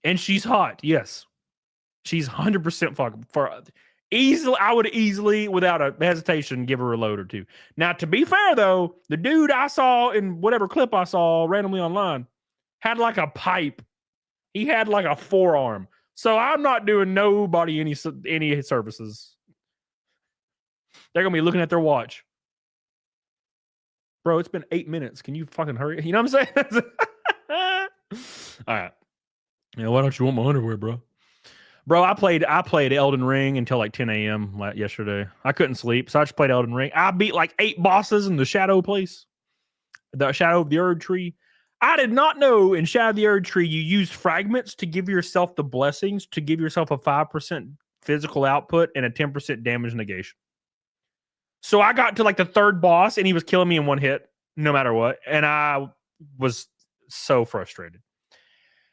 And she's hot. Yes. She's 100% fucking for easily. I would easily, without a hesitation, give her a load or two. Now, to be fair, though, the dude I saw in whatever clip I saw randomly online had like a pipe. He had like a forearm. So I'm not doing nobody any services. They're going to be looking at their watch. Bro, it's been 8 minutes. Can you fucking hurry? You know what I'm saying? All right. Yeah, why don't you want my underwear, bro? Bro, I played Elden Ring until like 10 a.m. yesterday. I couldn't sleep, so I just played Elden Ring. I beat like 8 bosses in the Shadow place. The Shadow of the Erd Tree. I did not know in Shadow of the Erd Tree you use fragments to give yourself the blessings, to give yourself a 5% physical output and a 10% damage negation. So I got to like the 3rd boss and he was killing me in one hit, no matter what. And I was so frustrated.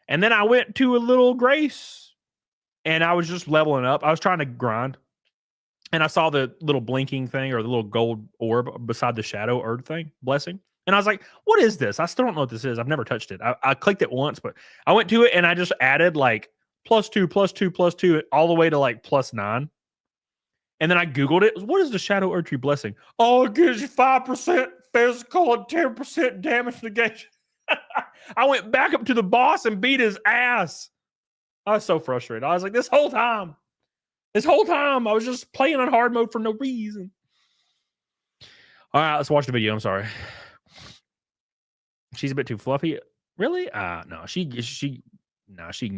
And then I went to a little Grace and I was just leveling up. I was trying to grind. And I saw the little blinking thing or the little gold orb beside the Shadow Erd thing, blessing. And I was like, what is this? I still don't know what this is. I've never touched it. I clicked it once, but I went to it and I just added like +2, +2, +2, all the way to like +9. And then I Googled it. What is the Shadow Erd Tree blessing? Oh, it gives you 5% physical and 10% damage negation. I went back up to the boss and beat his ass. I was so frustrated. I was like, this whole time, I was just playing on hard mode for no reason. All right, let's watch the video. I'm sorry. She's a bit too fluffy. Really? No, she can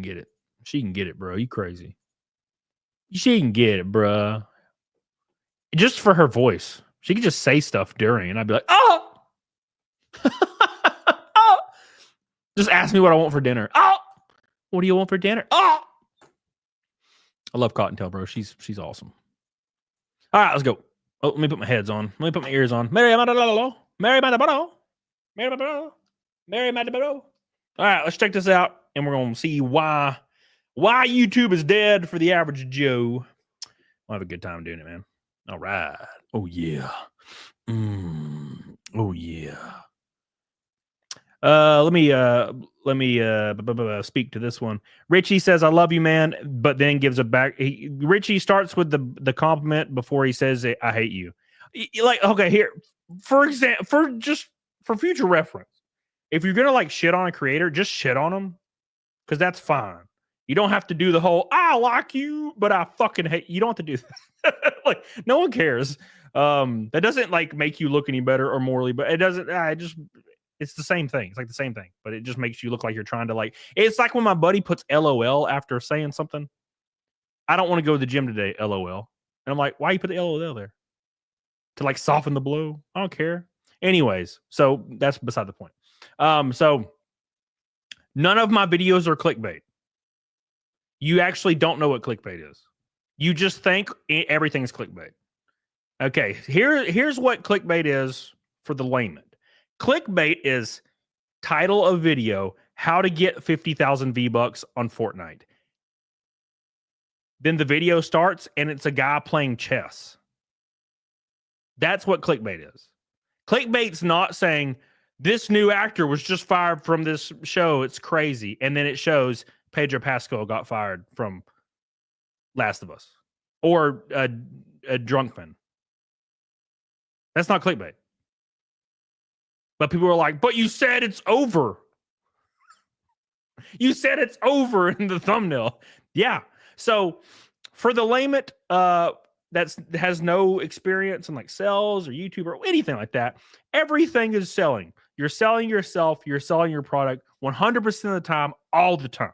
get it. She can get it, bro. You crazy. She can get it, bro. Just for her voice. She could just say stuff during, and I'd be like, oh! Oh! Just ask me what I want for dinner. Oh! What do you want for dinner? Oh! I love Cottontail, bro. She's awesome. All right, let's go. Oh, let me put my heads on. Let me put my ears on. Mary Madalolo. Mary Madalolo. Mary Madalolo. Mary Madalolo. All right, let's check this out, and we're going to see why Why YouTube is dead for the average Joe. We'll have a good time doing it, man. All right. Oh, yeah. Oh, yeah. Let me speak to this one. Richie says, "I love you, man," but then gives a back. Richie starts with the compliment before he says, "I hate you." Like, okay, here, for example, for future reference, if you're gonna like shit on a creator, just shit on them, because that's fine. You don't have to do the whole "I like you, but I fucking hate." You don't have to do that. Like, no one cares. That doesn't like make you look any better or morally, but it doesn't. It's the same thing. It's like the same thing, but it just makes you look like you're trying to like. It's like when my buddy puts LOL after saying something. I don't want to go to the gym today, LOL. And I'm like, why you put the LOL there? To like soften the blow? I don't care. Anyways, so that's beside the point. So none of my videos are clickbait. You actually don't know what clickbait is. You just think everything is clickbait. Okay, here's what clickbait is for the layman. Clickbait is title of video, how to get 50,000 V-Bucks on Fortnite. Then the video starts and it's a guy playing chess. That's what clickbait is. Clickbait's not saying this new actor was just fired from this show. It's crazy. And then it shows Pedro Pascal got fired from Last of Us or a Drunkman. That's not clickbait. But people are like, but you said it's over. You said it's over in the thumbnail. Yeah. So for the layman that has no experience in like sales or YouTube or anything like that, everything is selling. You're selling yourself. You're selling your product 100% of the time, all the time.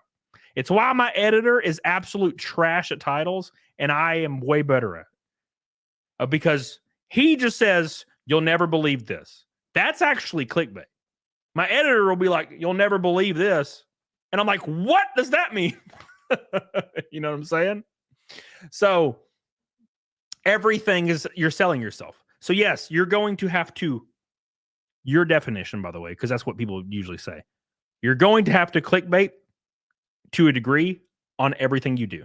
It's why my editor is absolute trash at titles and I am way better at it. Because he just says, you'll never believe this. That's actually clickbait. My editor will be like, you'll never believe this. And I'm like, what does that mean? You know what I'm saying? So everything is, you're selling yourself. So yes, you're going to have to, your definition, by the way, because that's what people usually say. You're going to have to clickbait to a degree on everything you do.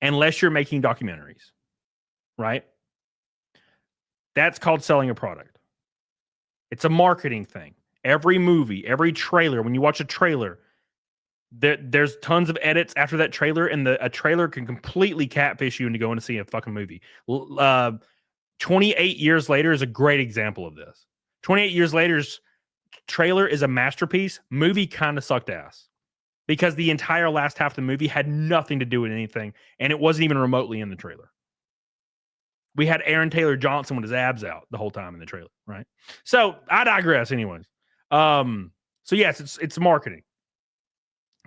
Unless you're making documentaries, right? That's called selling a product. It's a marketing thing. Every movie, every trailer, when you watch a trailer, there's tons of edits after that trailer, and a trailer can completely catfish you into going to see a fucking movie. 28 Years Later is a great example of this. 28 Years Later's trailer is a masterpiece. Movie kind of sucked ass because the entire last half of the movie had nothing to do with anything, and it wasn't even remotely in the trailer. We had Aaron Taylor Johnson with his abs out the whole time in the trailer, right? So I digress anyways. So yes, it's marketing.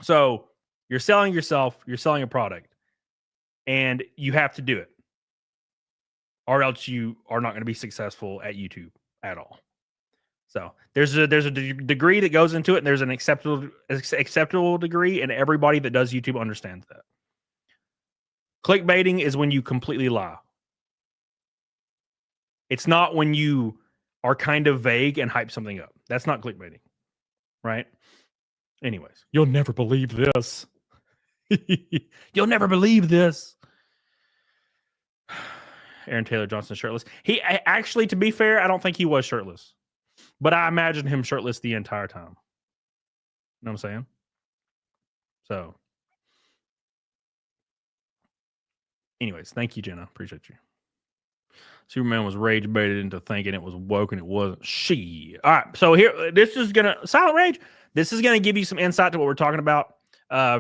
So you're selling yourself, you're selling a product, and you have to do it. Or else you are not going to be successful at YouTube at all. So there's a degree that goes into it, and there's an acceptable degree, and everybody that does YouTube understands that. Clickbaiting is when you completely lie. It's not when you are kind of vague and hype something up. That's not clickbaiting, right? Anyways, you'll never believe this. You'll never believe this. Aaron Taylor Johnson shirtless. He actually, to be fair, I don't think he was shirtless, but I imagine him shirtless the entire time. You know what I'm saying? So, anyways, thank you, Jenna. Appreciate you. Superman was rage baited into thinking it was woke and it wasn't. She. All right. So here, this is going to, Silent Rage, this is going to give you some insight to what we're talking about.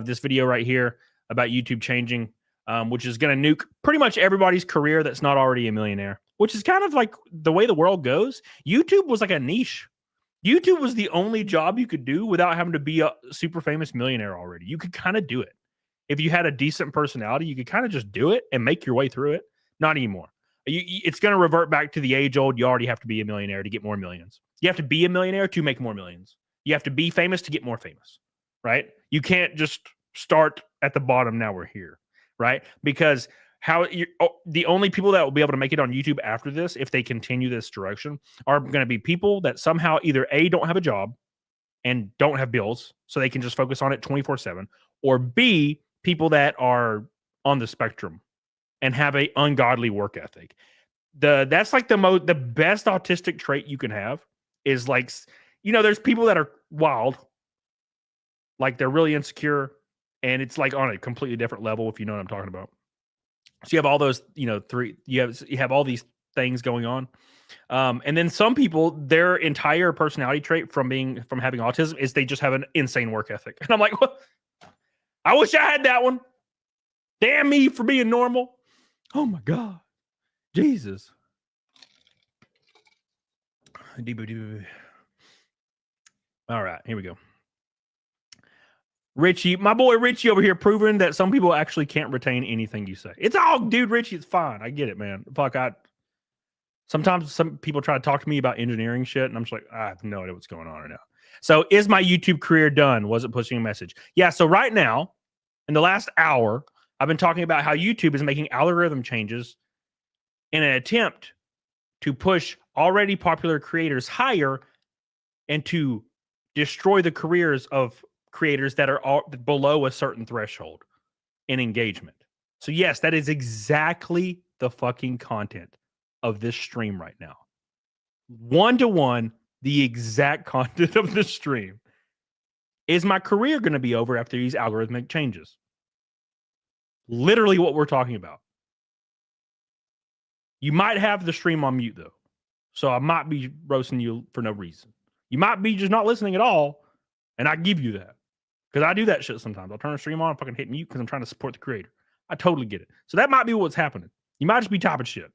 This video right here about YouTube changing, which is going to nuke pretty much everybody's career that's not already a millionaire, which is kind of like the way the world goes. YouTube was like a niche. YouTube was the only job you could do without having to be a super famous millionaire already. You could kind of do it. If you had a decent personality, you could kind of just do it and make your way through it. Not anymore. It's going to revert back to the age old. You already have to be a millionaire to get more millions. You have to be a millionaire to make more millions. You have to be famous to get more famous, right? You can't just start at the bottom. Now we're here, right? Because the only people that will be able to make it on YouTube after this, if they continue this direction, are going to be people that somehow either A, don't have a job and don't have bills, so they can just focus on it 24/7, or B, people that are on the spectrum and have a ungodly work ethic. That's like the best autistic trait you can have is like, there's people that are wild, like they're really insecure, and it's like on a completely different level, if you know what I'm talking about. So you have all those, you have all these things going on. And then some people, their entire personality trait from having autism is they just have an insane work ethic. And I'm like, what? I wish I had that one. Damn me for being normal. Oh my God. Jesus. All right, here we go. Richie, my boy Richie over here proving that some people actually can't retain anything you say. It's all, dude, Richie, it's fine. I get it, man. Fuck, sometimes some people try to talk to me about engineering shit, and I'm just like, I have no idea what's going on right now. So is my YouTube career done? Was it pushing a message? Yeah, so right now, in the last hour, I've been talking about how YouTube is making algorithm changes in an attempt to push already popular creators higher and to destroy the careers of creators that are below a certain threshold in engagement. So yes, that is exactly the fucking content of this stream right now. 1-to-1, the exact content of the stream. Is my career going to be over after these algorithmic changes? Literally what we're talking about. You might have the stream on mute though. So I might be roasting you for no reason. You might be just not listening at all. And I give you that. Because I do that shit sometimes. I'll turn the stream on and fucking hit mute because I'm trying to support the creator. I totally get it. So that might be what's happening. You might just be typing shit.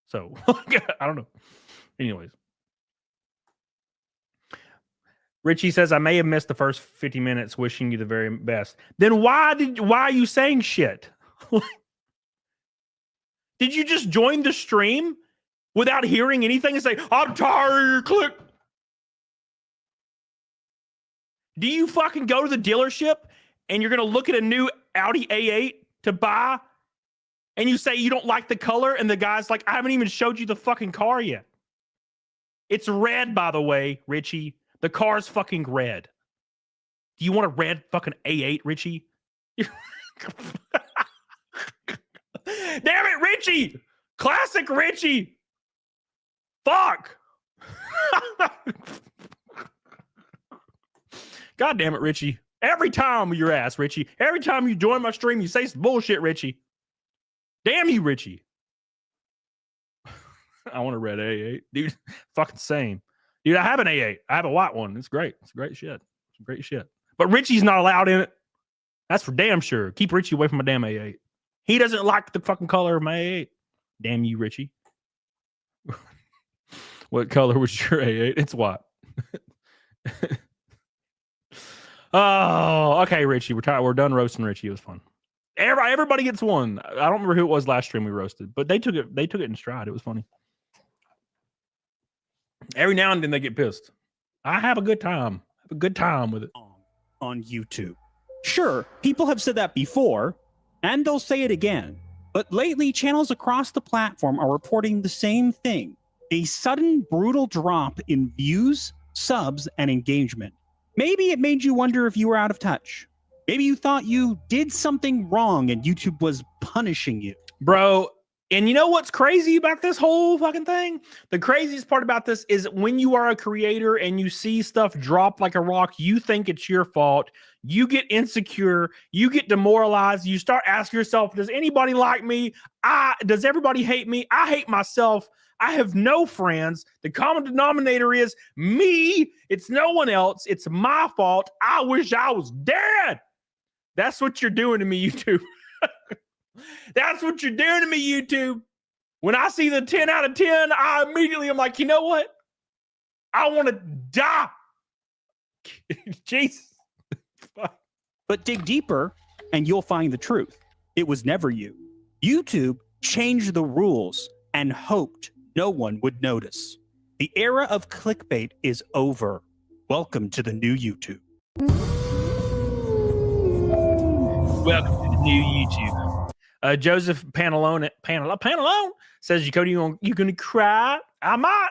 So, I don't know. Anyways. Richie says, I may have missed the first 50 minutes wishing you the very best. Then why are you saying shit? Did you just join the stream without hearing anything and say, I'm tired of your click? Do you fucking go to the dealership and you're going to look at a new Audi A8 to buy and you say you don't like the color and the guy's like, I haven't even showed you the fucking car yet. It's red, by the way, Richie. The car's fucking red. Do you want a red fucking A8, Richie? Damn it, Richie! Classic Richie! Fuck! God damn it, Richie. Every time your ass, Richie. Every time you join my stream, you say some bullshit, Richie. Damn you, Richie. I want a red A8. Dude, fucking same. Dude, I have an A8. I have a white one. It's great. It's great shit. It's great shit. But Richie's not allowed in it. That's for damn sure. Keep Richie away from my damn A8. He doesn't like the fucking color of my A8. Damn you, Richie. What color was your A8? It's white. Oh, okay, Richie. We're done roasting Richie. It was fun. Everybody gets one. I don't remember who it was last stream we roasted, but they took it in stride. It was funny. Every now and then they get pissed. I have a good time. I have a good time with it. On YouTube. Sure, people have said that before, and they'll say it again. But lately, channels across the platform are reporting the same thing. A sudden, brutal drop in views, subs, and engagement. Maybe it made you wonder if you were out of touch. Maybe you thought you did something wrong and YouTube was punishing you. Bro, and you know what's crazy about this whole fucking thing? The craziest part about this is when you are a creator and you see stuff drop like a rock, you think it's your fault. You get insecure. You get demoralized. You start asking yourself, does anybody like me? Does everybody hate me? I hate myself. I have no friends. The common denominator is me. It's no one else. It's my fault. I wish I was dead. That's what you're doing to me, YouTube. That's what you're doing to me, YouTube. When I see the 10 out of 10, I immediately am like, you know what? I want to die. Jesus. But dig deeper and you'll find the truth. It was never you. YouTube changed the rules and hoped no one would notice. The era of clickbait is over. Welcome to the new YouTube. Welcome to the new YouTube. Joseph Pantalone says, Cody, you gonna cry? I might.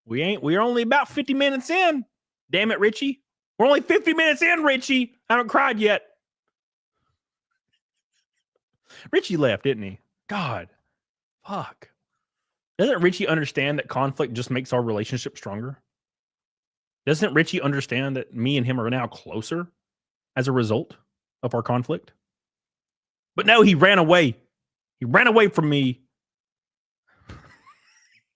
We're only about 50 minutes in. Damn it, Richie. We're only 50 minutes in, Richie. I haven't cried yet. Richie left, didn't he? God. Fuck. Doesn't Richie understand that conflict just makes our relationship stronger? Doesn't Richie understand that me and him are now closer as a result of our conflict? But no, he ran away. He ran away from me.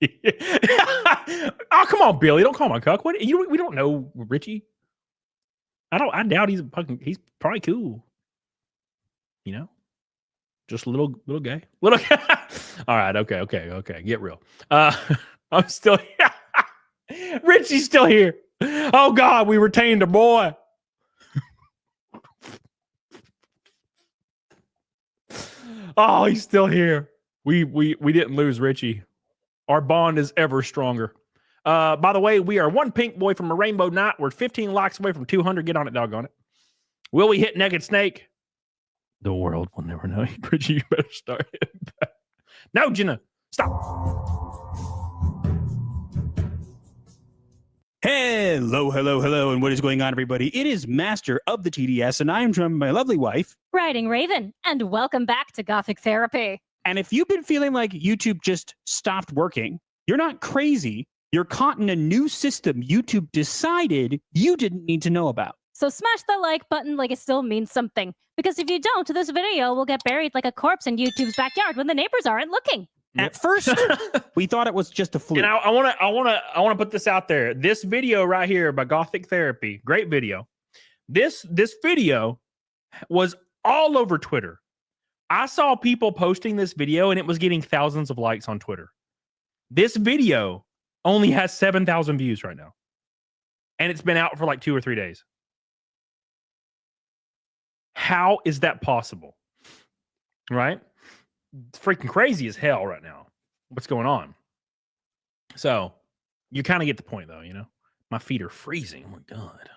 Oh, come on, Billy. Don't call him a cuck. What? We don't know Richie. I doubt he's probably cool. You know? Just a little gay. Little All right, okay. Get real. I'm still here. Richie's still here. Oh God, we retained a boy. Oh, he's still here. We didn't lose Richie. Our bond is ever stronger. By the way, we are one pink boy from a rainbow night. We're 15 likes away from 200. Get on it, doggone it. Will we hit Naked Snake? The world will never know. Richie, you better start hitting back. No, Jenna, stop. Hello, and what is going on, everybody? It is Master of the TDS, and I am joined by my lovely wife, Riding Raven, and welcome back to Gothic Therapy. And if you've been feeling like YouTube just stopped working, you're not crazy. You're caught in a new system YouTube decided you didn't need to know about. So smash that like button like it still means something. Because if you don't, this video will get buried like a corpse in YouTube's backyard when the neighbors aren't looking. At first, we thought it was just a fluke. And I want to put this out there. This video right here by Gothic Therapy, great video. This video was all over Twitter. I saw people posting this video and it was getting thousands of likes on Twitter. This video only has 7,000 views right now. And it's been out for like 2 or 3 days. How is that possible? Right? It's freaking crazy as hell right now. What's going on? So, you kind of get the point though, you know? My feet are freezing. Oh my God.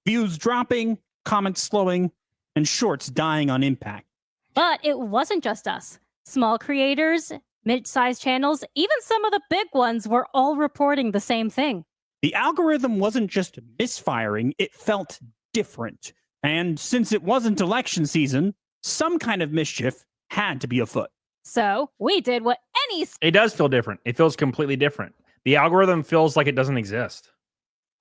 Views dropping, comments slowing, and shorts dying on impact. But it wasn't just us. Small creators, mid-sized channels, even some of the big ones were all reporting the same thing. The algorithm wasn't just misfiring, it felt different. And since it wasn't election season, some kind of mischief had to be afoot. So we did what any... It does feel different. It feels completely different. The algorithm feels like it doesn't exist,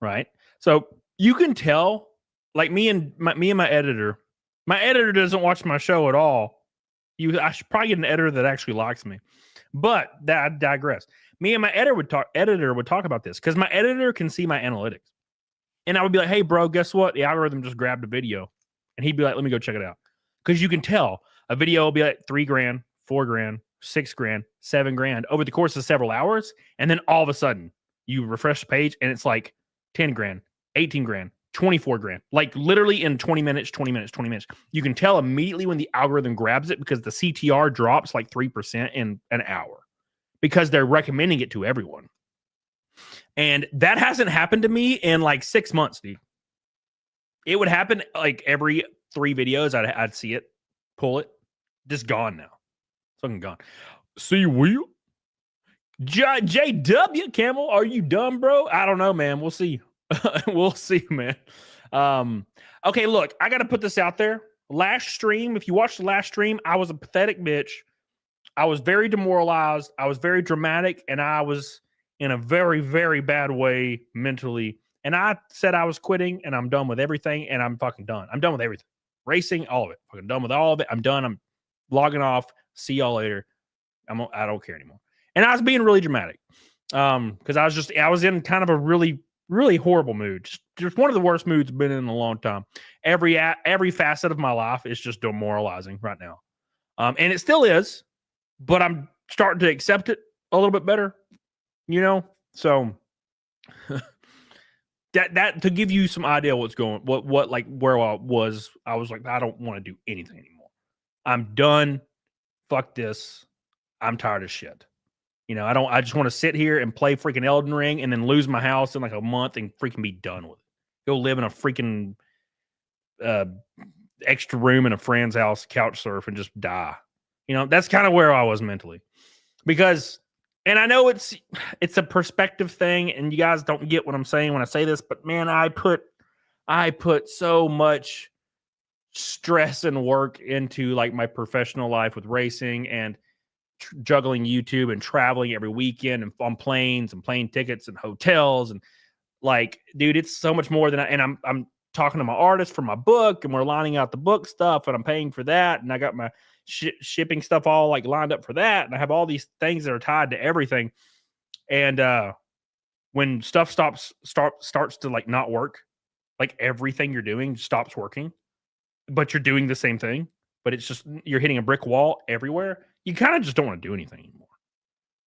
right? So you can tell, like me and my editor. My editor doesn't watch my show at all. I should probably get an editor that actually likes me. But that I digress. Me and my editor would talk about this because my editor can see my analytics. And I would be like, hey, bro, guess what? The algorithm just grabbed a video. And he'd be like, let me go check it out. Because you can tell a video will be like $3,000, $4,000, $6,000, $7,000 over the course of several hours. And then all of a sudden you refresh the page and it's like $10,000, $18,000, $24,000. Like literally in 20 minutes. You can tell immediately when the algorithm grabs it because the CTR drops like 3% in an hour because they're recommending it to everyone. And that hasn't happened to me in like 6 months, dude. It would happen like every 3 videos. I'd see it, pull it, just gone now. It's fucking gone. See, Will? JW, Camel, are you done, bro? I don't know, man. We'll see. We'll see, man. Okay, look, I got to put this out there. Last stream, if you watched the last stream, I was a pathetic bitch. I was very demoralized. I was very dramatic, and I was in a very, very bad way mentally. And I said I was quitting, and I'm done with everything, and I'm fucking done. I'm done with everything. Racing, all of it. Fucking done with all of it. I'm done. I'm logging off. See y'all later. I don't care anymore. And I was being really dramatic because I was in kind of a really, really horrible mood. Just one of the worst moods I've been in a long time. Every facet of my life is just demoralizing right now. And it still is, but I'm starting to accept it a little bit better, you know? So that to give you some idea what's going, what like where I was like, I don't want to do anything anymore. I'm done. Fuck this. I'm tired of shit. You know, I just want to sit here and play freaking Elden Ring and then lose my house in like a month and freaking be done with it. Go live in a freaking extra room in a friend's house, couch surf, and just die. You know, that's kind of where I was mentally. Because, and I know it's a perspective thing, and you guys don't get what I'm saying when I say this, but man, I put I put so much stress and work into like my professional life with racing and juggling YouTube and traveling every weekend and on planes and plane tickets and hotels and like, dude, it's so much more than I'm talking to my artist for my book and we're lining out the book stuff and I'm paying for that and I got my shipping stuff all like lined up for that and I have all these things that are tied to everything. And when stuff starts to like not work, like everything you're doing stops working, but you're doing the same thing, but it's just you're hitting a brick wall everywhere. You kind of just don't want to do anything anymore.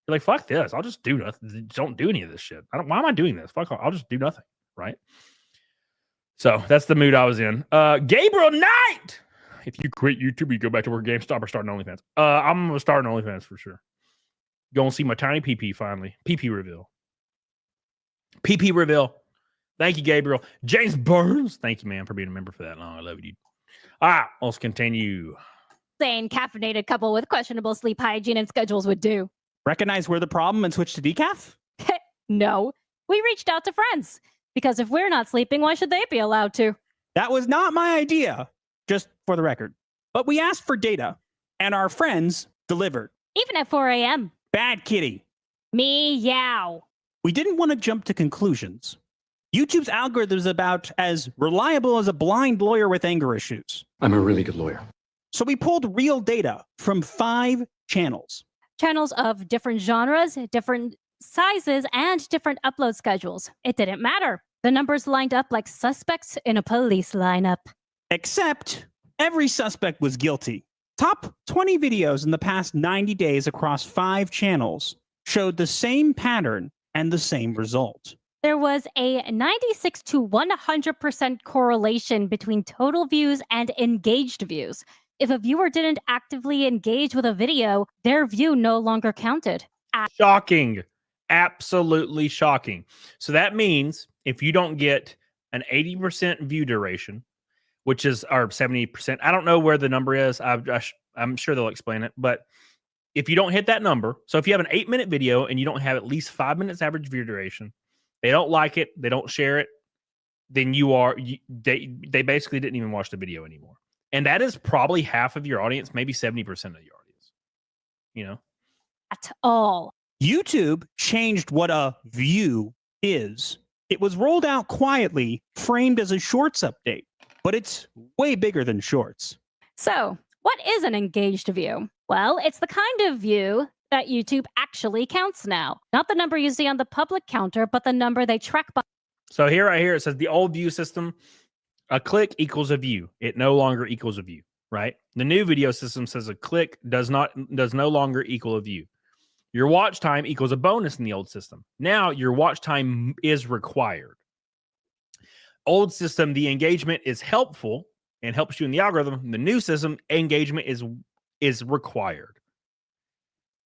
You're like, fuck this. I'll just do nothing. Don't do any of this shit. Why am I doing this? Fuck, I'll just do nothing. Right. So that's the mood I was in. Gabriel Knight. If you quit YouTube, you go back to work GameStop or start an OnlyFans. I'm gonna start an OnlyFans for sure. Go and see my tiny PP finally. PP reveal. PP reveal. Thank you, Gabriel. James Burns. Thank you, man, for being a member for that long. I love you, dude. All right, let's continue. Sane caffeinated couple with questionable sleep hygiene and schedules would do. Recognize we're the problem and switch to decaf? No, we reached out to friends because if we're not sleeping, why should they be allowed to? That was not my idea, just for the record. But we asked for data, and our friends delivered. Even at 4 a.m. Bad kitty. Meow. We didn't want to jump to conclusions. YouTube's algorithm is about as reliable as a blind lawyer with anger issues. I'm a really good lawyer. So we pulled real data from 5 channels. Channels of different genres, different sizes, and different upload schedules. It didn't matter. The numbers lined up like suspects in a police lineup. Except every suspect was guilty. Top 20 videos in the past 90 days across 5 channels showed the same pattern and the same result. There was a 96 to 100% correlation between total views and engaged views. If a viewer didn't actively engage with a video, their view no longer counted. Shocking. Absolutely shocking. So that means if you don't get an 80% view duration, which is our 70%, I don't know where the number is. I'm sure they'll explain it. But if you don't hit that number, so if you have an 8-minute video and you don't have at least 5 minutes average view duration, they don't like it, they don't share it, then they basically didn't even watch the video anymore. And that is probably half of your audience, maybe 70% of your audience. You know? At all. YouTube changed what a view is. It was rolled out quietly, framed as a Shorts update, but it's way bigger than Shorts. So, what is an engaged view? Well, it's the kind of view that YouTube actually counts now. Not the number you see on the public counter, but the number they track by. So here, right here, it says the old view system, a click equals a view. It no longer equals a view, right? The new video system says a click does no longer equal a view. Your watch time equals a bonus in the old system. Now your watch time is required. Old system, the engagement is helpful and helps you in the algorithm. The new system, engagement is required.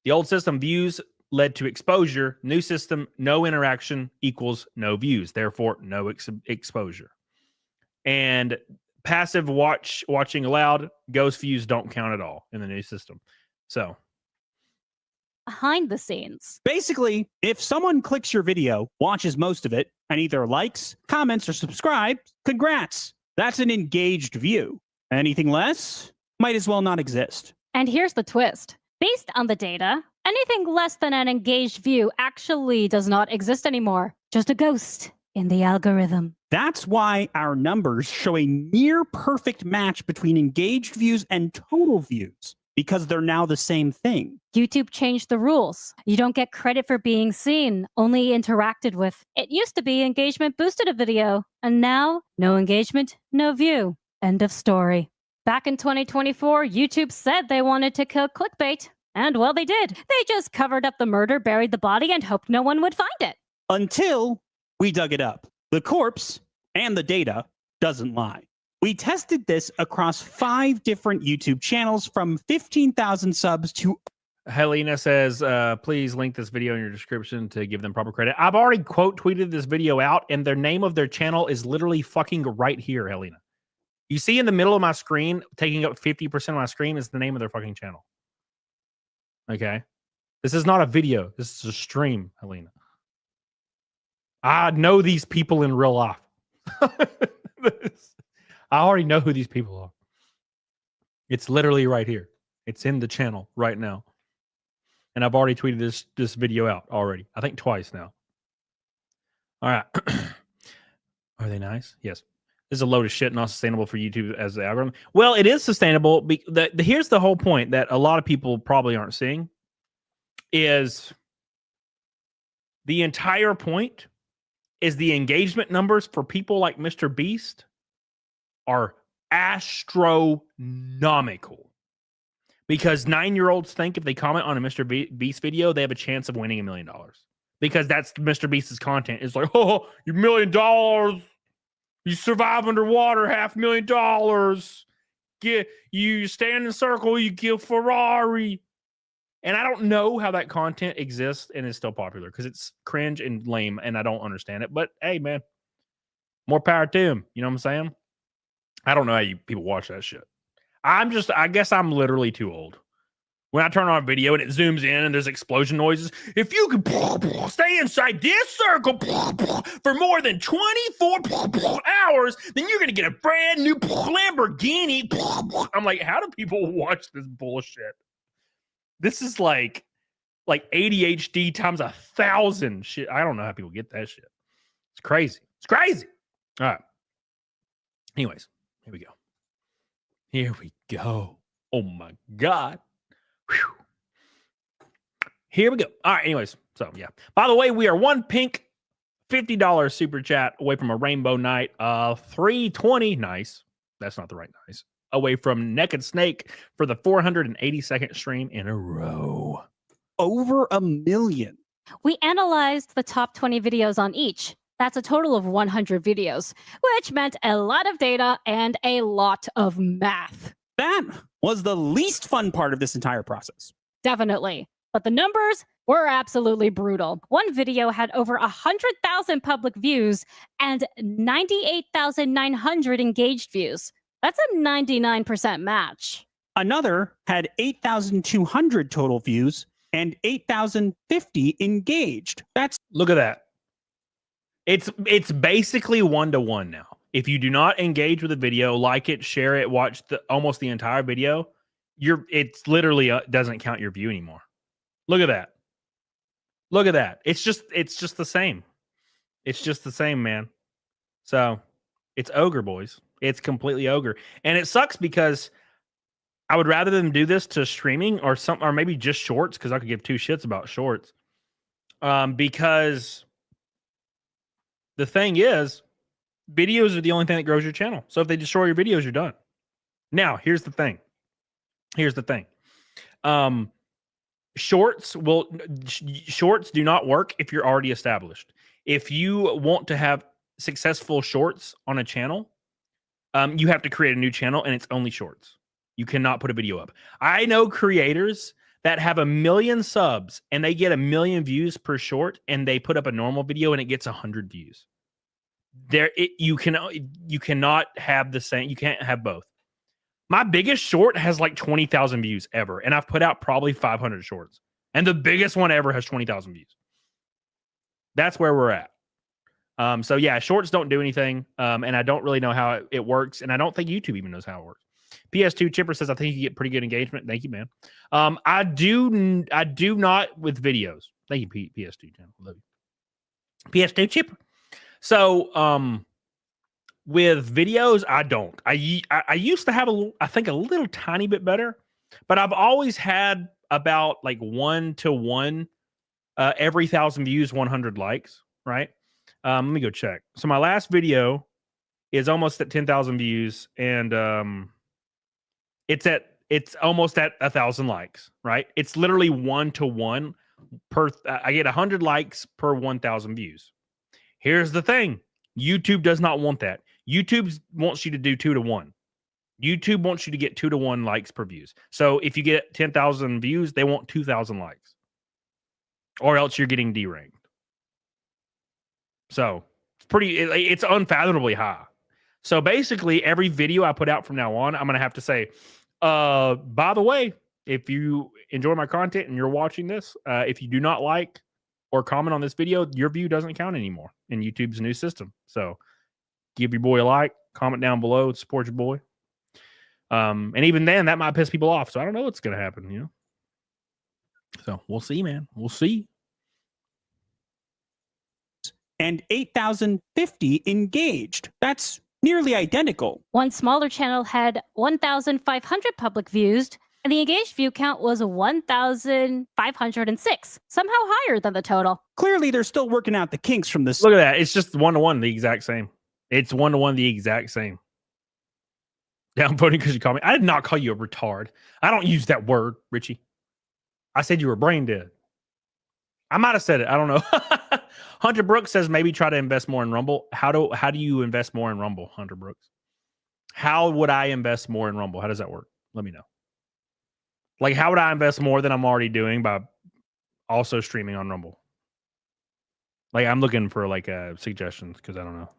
The old system, views led to exposure. New system, no interaction equals no views. Therefore, no exposure. And passive watching allowed. Ghost views don't count at all in the new system. So behind the scenes. Basically, if someone clicks your video, watches most of it, and either likes, comments, or subscribes, congrats. That's an engaged view. Anything less might as well not exist. And here's the twist. Based on the data, anything less than an engaged view actually does not exist anymore. Just a ghost in the algorithm. That's why our numbers show a near perfect match between engaged views and total views, because they're now the same thing. YouTube changed the rules. You don't get credit for being seen, only interacted with. It used to be engagement boosted a video, and now no engagement, no view. End of story. Back in 2024, YouTube said they wanted to kill clickbait. And well, they did. They just covered up the murder, buried the body, and hoped no one would find it. Until we dug it up. The corpse and the data doesn't lie. We tested this across 5 different YouTube channels from 15,000 subs to... Helena says, please link this video in your description to give them proper credit. I've already quote tweeted this video out, and their name of their channel is literally fucking right here, Helena. You see in the middle of my screen, taking up 50% of my screen is the name of their fucking channel. Okay? This is not a video. This is a stream, Helena. I know these people in real life. I already know who these people are. It's literally right here. It's in the channel right now. And I've already tweeted this video out already. I think twice now. All right. Are they nice? Yes. This is a load of shit, not sustainable for YouTube as the algorithm. Well, it is sustainable. Here's the whole point that a lot of people probably aren't seeing is the entire point is the engagement numbers for people like Mr. Beast are astronomical. Because 9-year-olds think if they comment on a Mr. Beast video, they have a chance of winning $1 million. Because that's Mr. Beast's content. It's like, oh, you $1 million. You survive underwater, $500,000. You stand in a circle, you kill Ferrari. And I don't know how that content exists and is still popular because it's cringe and lame and I don't understand it. But hey, man, more power to him. You know what I'm saying? I don't know how you people watch that shit. I guess I'm literally too old. When I turn on a video and it zooms in and there's explosion noises, if you can stay inside this circle for more than 24 hours, then you're going to get a brand new Lamborghini. I'm like, how do people watch this bullshit? This is like ADHD times 1,000 shit. I don't know how people get that shit. It's crazy. It's crazy. All right. Anyways, here we go. Here we go. Oh my God. Whew. Here we go. All right. Anyways, so yeah. By the way, we are one pink $50 super chat away from a rainbow night. 320. Nice. That's not the right nice. Away from Naked Snake for the 482nd stream in a row. Over 1 million. We analyzed the top 20 videos on each. That's a total of 100 videos, which meant a lot of data and a lot of math. That was the least fun part of this entire process. Definitely. But the numbers were absolutely brutal. One video had over 100,000 public views and 98,900 engaged views. That's a 99% match. Another had 8,200 total views and 8,050 engaged. Look at that. It's basically 1-to-1 now. If you do not engage with the video, like it, share it, watch almost the entire video, it's literally doesn't count your view anymore. Look at that. Look at that. It's just the same. It's just the same, man. So it's ogre, boys. It's completely ogre. And it sucks because I would rather them do this to streaming or maybe just shorts, because I could give two shits about shorts. Because the thing is, videos are the only thing that grows your channel. So if they destroy your videos, you're done. Now, here's the thing. Shorts do not work if you're already established. If you want to have successful shorts on a channel, you have to create a new channel and it's only shorts. You cannot put a video up. I know creators that have 1 million subs and they get 1 million views per short and they put up a normal video and it gets 100 views. You cannot have the same. You can't have both. My biggest short has like 20,000 views ever, and I've put out probably 500 shorts, and the biggest one ever has 20,000 views. That's where we're at. So yeah, shorts don't do anything, and I don't really know how it works, and I don't think YouTube even knows how it works. PS2 Chipper says I think you get pretty good engagement. Thank you, man. I do not with videos. Thank you, PS2 channel. Love you. PS2 Chipper. So, with videos, I don't. I used to have a little tiny bit better, but I've always had about like 1-to-1 every 1,000 views, 100 likes, right? Let me go check. So my last video is almost at 10,000 views, and it's almost at 1,000 likes, right? It's literally 1-to-1 per. I get 100 likes per 1,000 views. Here's the thing. YouTube does not want that. YouTube wants you to do 2-to-1. YouTube wants you to get 2-to-1 likes per views. So if you get 10,000 views, they want 2,000 likes. Or else you're getting D-ranked. So it's unfathomably high. So basically, every video I put out from now on, I'm going to have to say, by the way, if you enjoy my content and you're watching this, if you do not like or comment on this video, your view doesn't count anymore in YouTube's new system. So give your boy a like, Comment down below. Support your boy. And even then, that might piss people off. So I don't know what's going to happen, you know? So we'll see, man. We'll see. And 8,050 engaged. That's nearly identical. One smaller channel had 1,500 public views, and the engaged view count was 1,506, somehow higher than the total. Clearly, they're still working out the kinks from this. Look at that. It's just 1-to-1, the exact same. It's 1-to-1, the exact same. Downvoting because you call me. I did not call you a retard. I don't use that word, Richie. I said you were brain dead. I might have said it. I don't know. Hunter Brooks says maybe try to invest more in Rumble. How do you invest more in Rumble, Hunter Brooks? How would I invest more in Rumble? How does that work? Let me know. Like, how would I invest more than I'm already doing by also streaming on Rumble? Like, I'm looking for like suggestions because I don't know.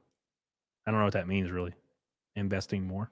I don't know what that means really. Investing more.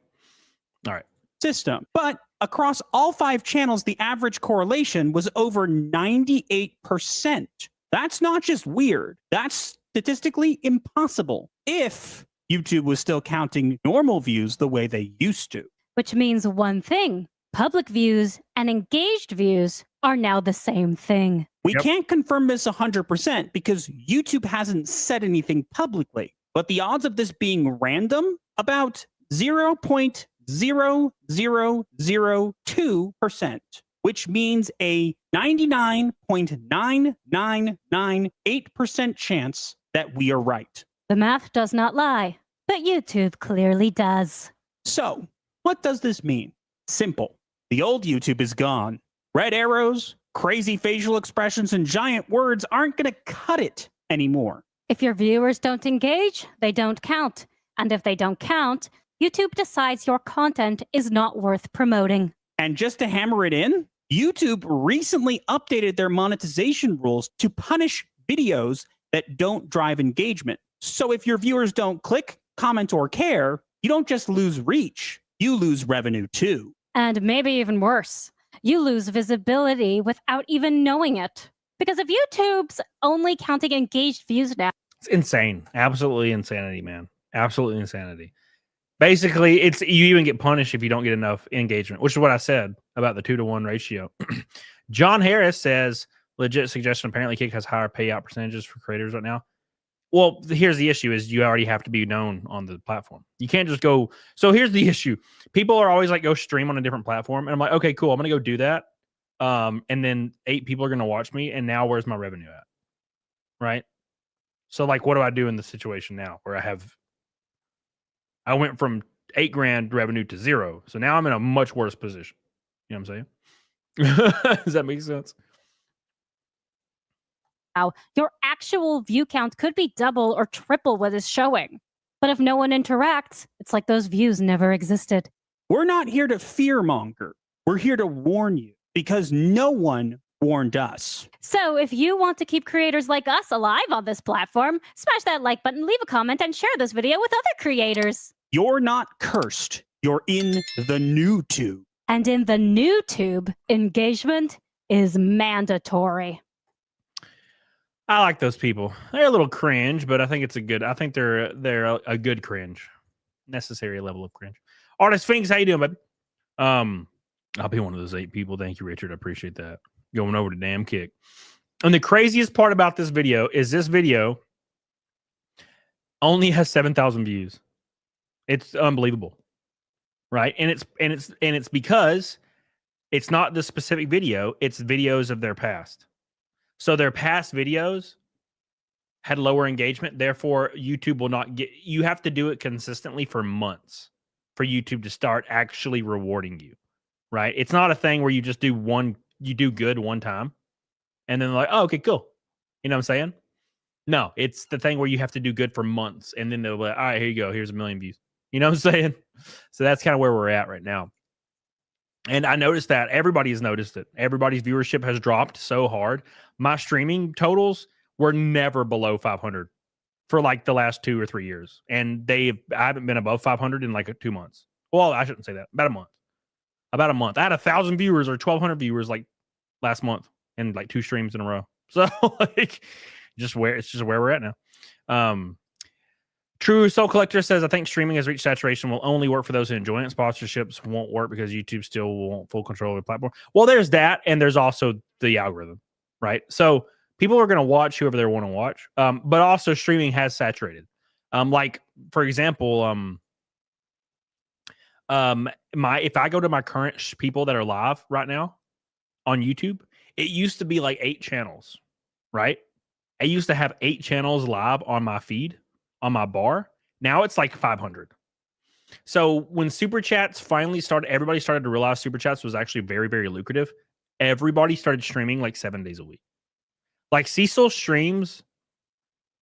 All right. System. But across all 5 channels, the average correlation was over 98%. That's not just weird. That's statistically impossible if YouTube was still counting normal views the way they used to. Which means one thing. Public views and engaged views are now the same thing. We can't confirm this 100% because YouTube hasn't said anything publicly. But the odds of this being random, about 0.00002%, which means a 99.9998% chance that we are right. The math does not lie, but YouTube clearly does. So, what does this mean? Simple. The old YouTube is gone. Red arrows, crazy facial expressions, and giant words aren't going to cut it anymore. If your viewers don't engage, they don't count. And if they don't count, YouTube decides your content is not worth promoting. And just to hammer it in, YouTube recently updated their monetization rules to punish videos that don't drive engagement. So if your viewers don't click, comment, or care, you don't just lose reach, you lose revenue too. And maybe even worse, you lose visibility without even knowing it. Because if YouTube's only counting engaged views now, it's insane. Absolutely insanity, man. Absolutely insanity. Basically, it's you even get punished if you don't get enough engagement, which is what I said about the 2-to-1 ratio. John Harris says, legit suggestion, apparently Kick has higher payout percentages for creators right now. Well, here's the issue is you already have to be known on the platform. You can't just go. So here's the issue. People are always like, go stream on a different platform. And I'm like, okay, cool. I'm going to go do that. And then 8 people are going to watch me. And now where's my revenue at? Right. So like, what do I do in the situation now where I went from $8,000 revenue to 0. So now I'm in a much worse position. You know what I'm saying? Does that make sense? your actual view count could be double or triple what is showing. But if no one interacts, it's like those views never existed. We're not here to fearmonger. We're here to warn you because no one warned us. So if you want to keep creators like us alive on this platform, smash that like button, leave a comment, and share this video with other creators. You're not cursed. You're in the new tube. And in the new tube, engagement is mandatory. I like those people. They're a little cringe, but I think they're a good cringe. Necessary level of cringe. Artist Finks, how you doing, baby? I'll be one of those 8 people. Thank you, Richard. I appreciate that. Going over to damn Kick. And the craziest part about this video is this video only has 7,000 views. It's unbelievable. Right? And it's because it's not the specific video, it's videos of their past. So their past videos had lower engagement. Therefore, YouTube will not get, you have to do it consistently for months for YouTube to start actually rewarding you, right? It's not a thing where you just do good one time and then like, oh, okay, cool. You know what I'm saying? No, it's the thing where you have to do good for months and then they'll be like, all right, here you go. Here's 1 million views. You know what I'm saying? So that's kind of where we're at right now. And I noticed that everybody's noticed it. Everybody's viewership has dropped so hard. My streaming totals were never below 500 for like the last 2 or 3 years. And I haven't been above 500 in like 2 months. Well, I shouldn't say that. About a month. I had 1,000 viewers or 1,200 viewers like last month and like 2 streams in a row. So like it's just where we're at now. True Soul Collector says, I think streaming has reached saturation, will only work for those who enjoy it. Sponsorships won't work because YouTube still won't full control of the platform. Well, there's that, and there's also the algorithm, right? So people are going to watch whoever they want to watch, but also streaming has saturated. Like, for example, if I go to my current people that are live right now on YouTube, it used to be like 8 channels, right? I used to have 8 channels live on my feed, on my bar. Now it's like 500. So when super chats finally started, everybody started to realize super chats was actually very, very lucrative. Everybody started streaming like 7 days a week. Like Cecil streams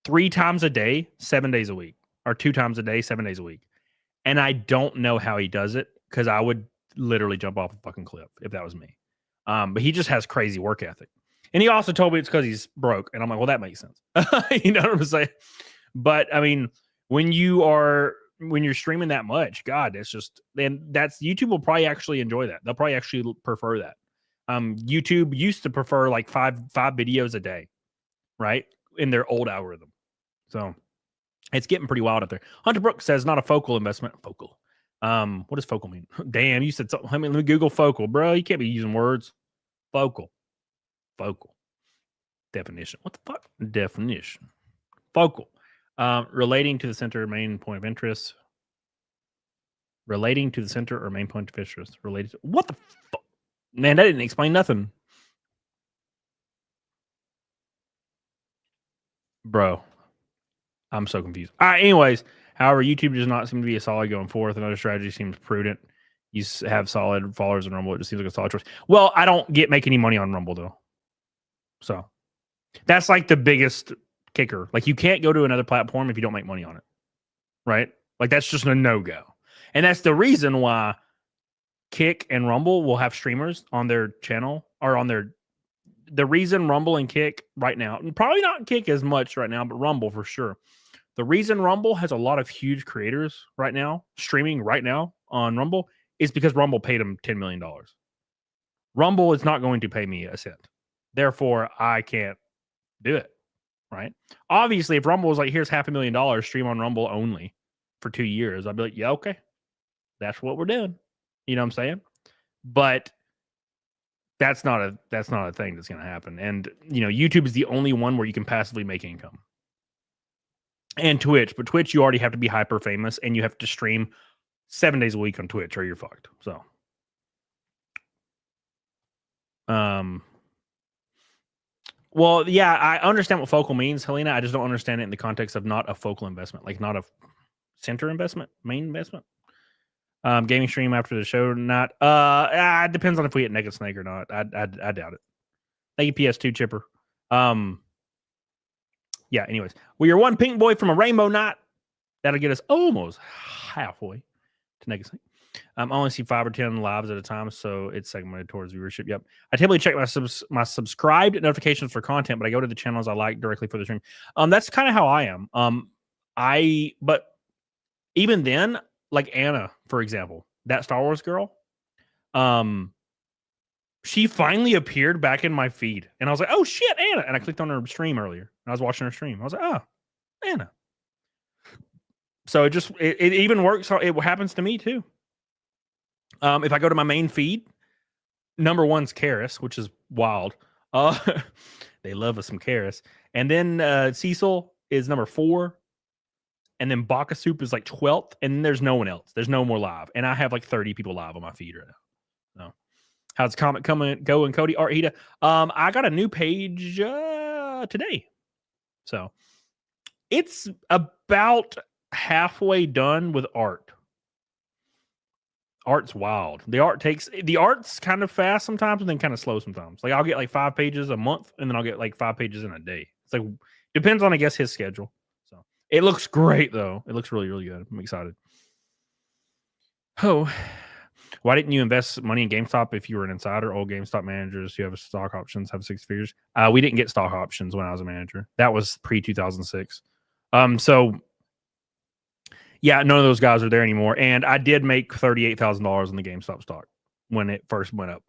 3 times a day, 7 days a week, or 2 times a day, 7 days a week. And I don't know how he does it, because I would literally jump off a fucking cliff if that was me. But he just has crazy work ethic. And he also told me it's because he's broke. And I'm like, well, that makes sense. You know what I'm saying? But I mean, when you're streaming that much, God, it's just, then that's, YouTube will probably actually enjoy that. They'll probably actually prefer that. YouTube used to prefer like five videos a day, right? In their old algorithm. So it's getting pretty wild out there. Hunter Brooks says, not a focal investment. Focal. What does focal mean? Damn, you said something. I mean, let me Google focal, bro. You can't be using words. Focal. Definition. What the fuck? Definition. Focal. Relating to the center, main point of interest. Relating to the center or main point of interest. Related to, what the fuck? Man, that didn't explain nothing. Bro, I'm so confused. Anyways, however, YouTube does not seem to be a solid going forth. Another strategy seems prudent. You have solid followers in Rumble. It just seems like a solid choice. Well, I don't make any money on Rumble, though. So that's like the biggest kicker. Like, you can't go to another platform if you don't make money on it. Right? Like, that's just a no-go. And that's the reason why Kick and Rumble will have streamers on their channel, or on their... The reason Rumble and Kick right now, and probably not Kick as much right now, but Rumble for sure. The reason Rumble has a lot of huge creators right now, streaming right now on Rumble, is because Rumble paid them $10 million. Rumble is not going to pay me a cent. Therefore, I can't do it, right? Obviously, if Rumble was like, here's $500,000, stream on Rumble only for 2 years, I'd be like, yeah, okay. That's what we're doing. You know what I'm saying? But that's not a thing that's going to happen. And, you know, YouTube is the only one where you can passively make income. And Twitch, but Twitch, you already have to be hyper famous, and you have to stream 7 days a week on Twitch, or you're fucked. So, well, yeah, I understand what focal means, Helena. I just don't understand it in the context of not a focal investment, like not a center investment, main investment. Gaming stream after the show or not? It depends on if we hit Naked Snake or not. I doubt it. Thank you, PS2 Chipper. Yeah, anyways. Well, you're one pink boy from a rainbow knot. That'll get us almost halfway to Naked Snake. I only see 5 or 10 lives at a time, so it's segmented towards viewership. Yep. I typically check my subscribed notifications for content, but I go to the channels I like directly for the stream. That's kind of how I am. But even then, like Anna, for example, that Star Wars girl, she finally appeared back in my feed, and I was like, "Oh shit, Anna!" And I clicked on her stream earlier, and I was watching her stream. I was like, "Oh, Anna." So it even works. It happens to me too. If I go to my main feed, number one's Karis, which is wild. They love us some Karis, and then Cecil is number 4. And then Baka Soup is like 12th, and there's no one else. There's no more live, and I have like 30 people live on my feed right now. So, how's Comet going, Cody? Art Hita. I got a new page today, so it's about halfway done with art. Art's wild. The art's kind of fast sometimes, and then kind of slow sometimes. Like, I'll get like 5 pages a month, and then I'll get like 5 pages in a day. It's like, depends on, I guess, his schedule. It looks great, though. It looks really, really good. I'm excited. Oh, why didn't you invest money in GameStop if you were an insider? Old GameStop managers who have stock options have 6 figures. We didn't get stock options when I was a manager. That was pre-2006. So, yeah, none of those guys are there anymore. And I did make $38,000 in the GameStop stock when it first went up.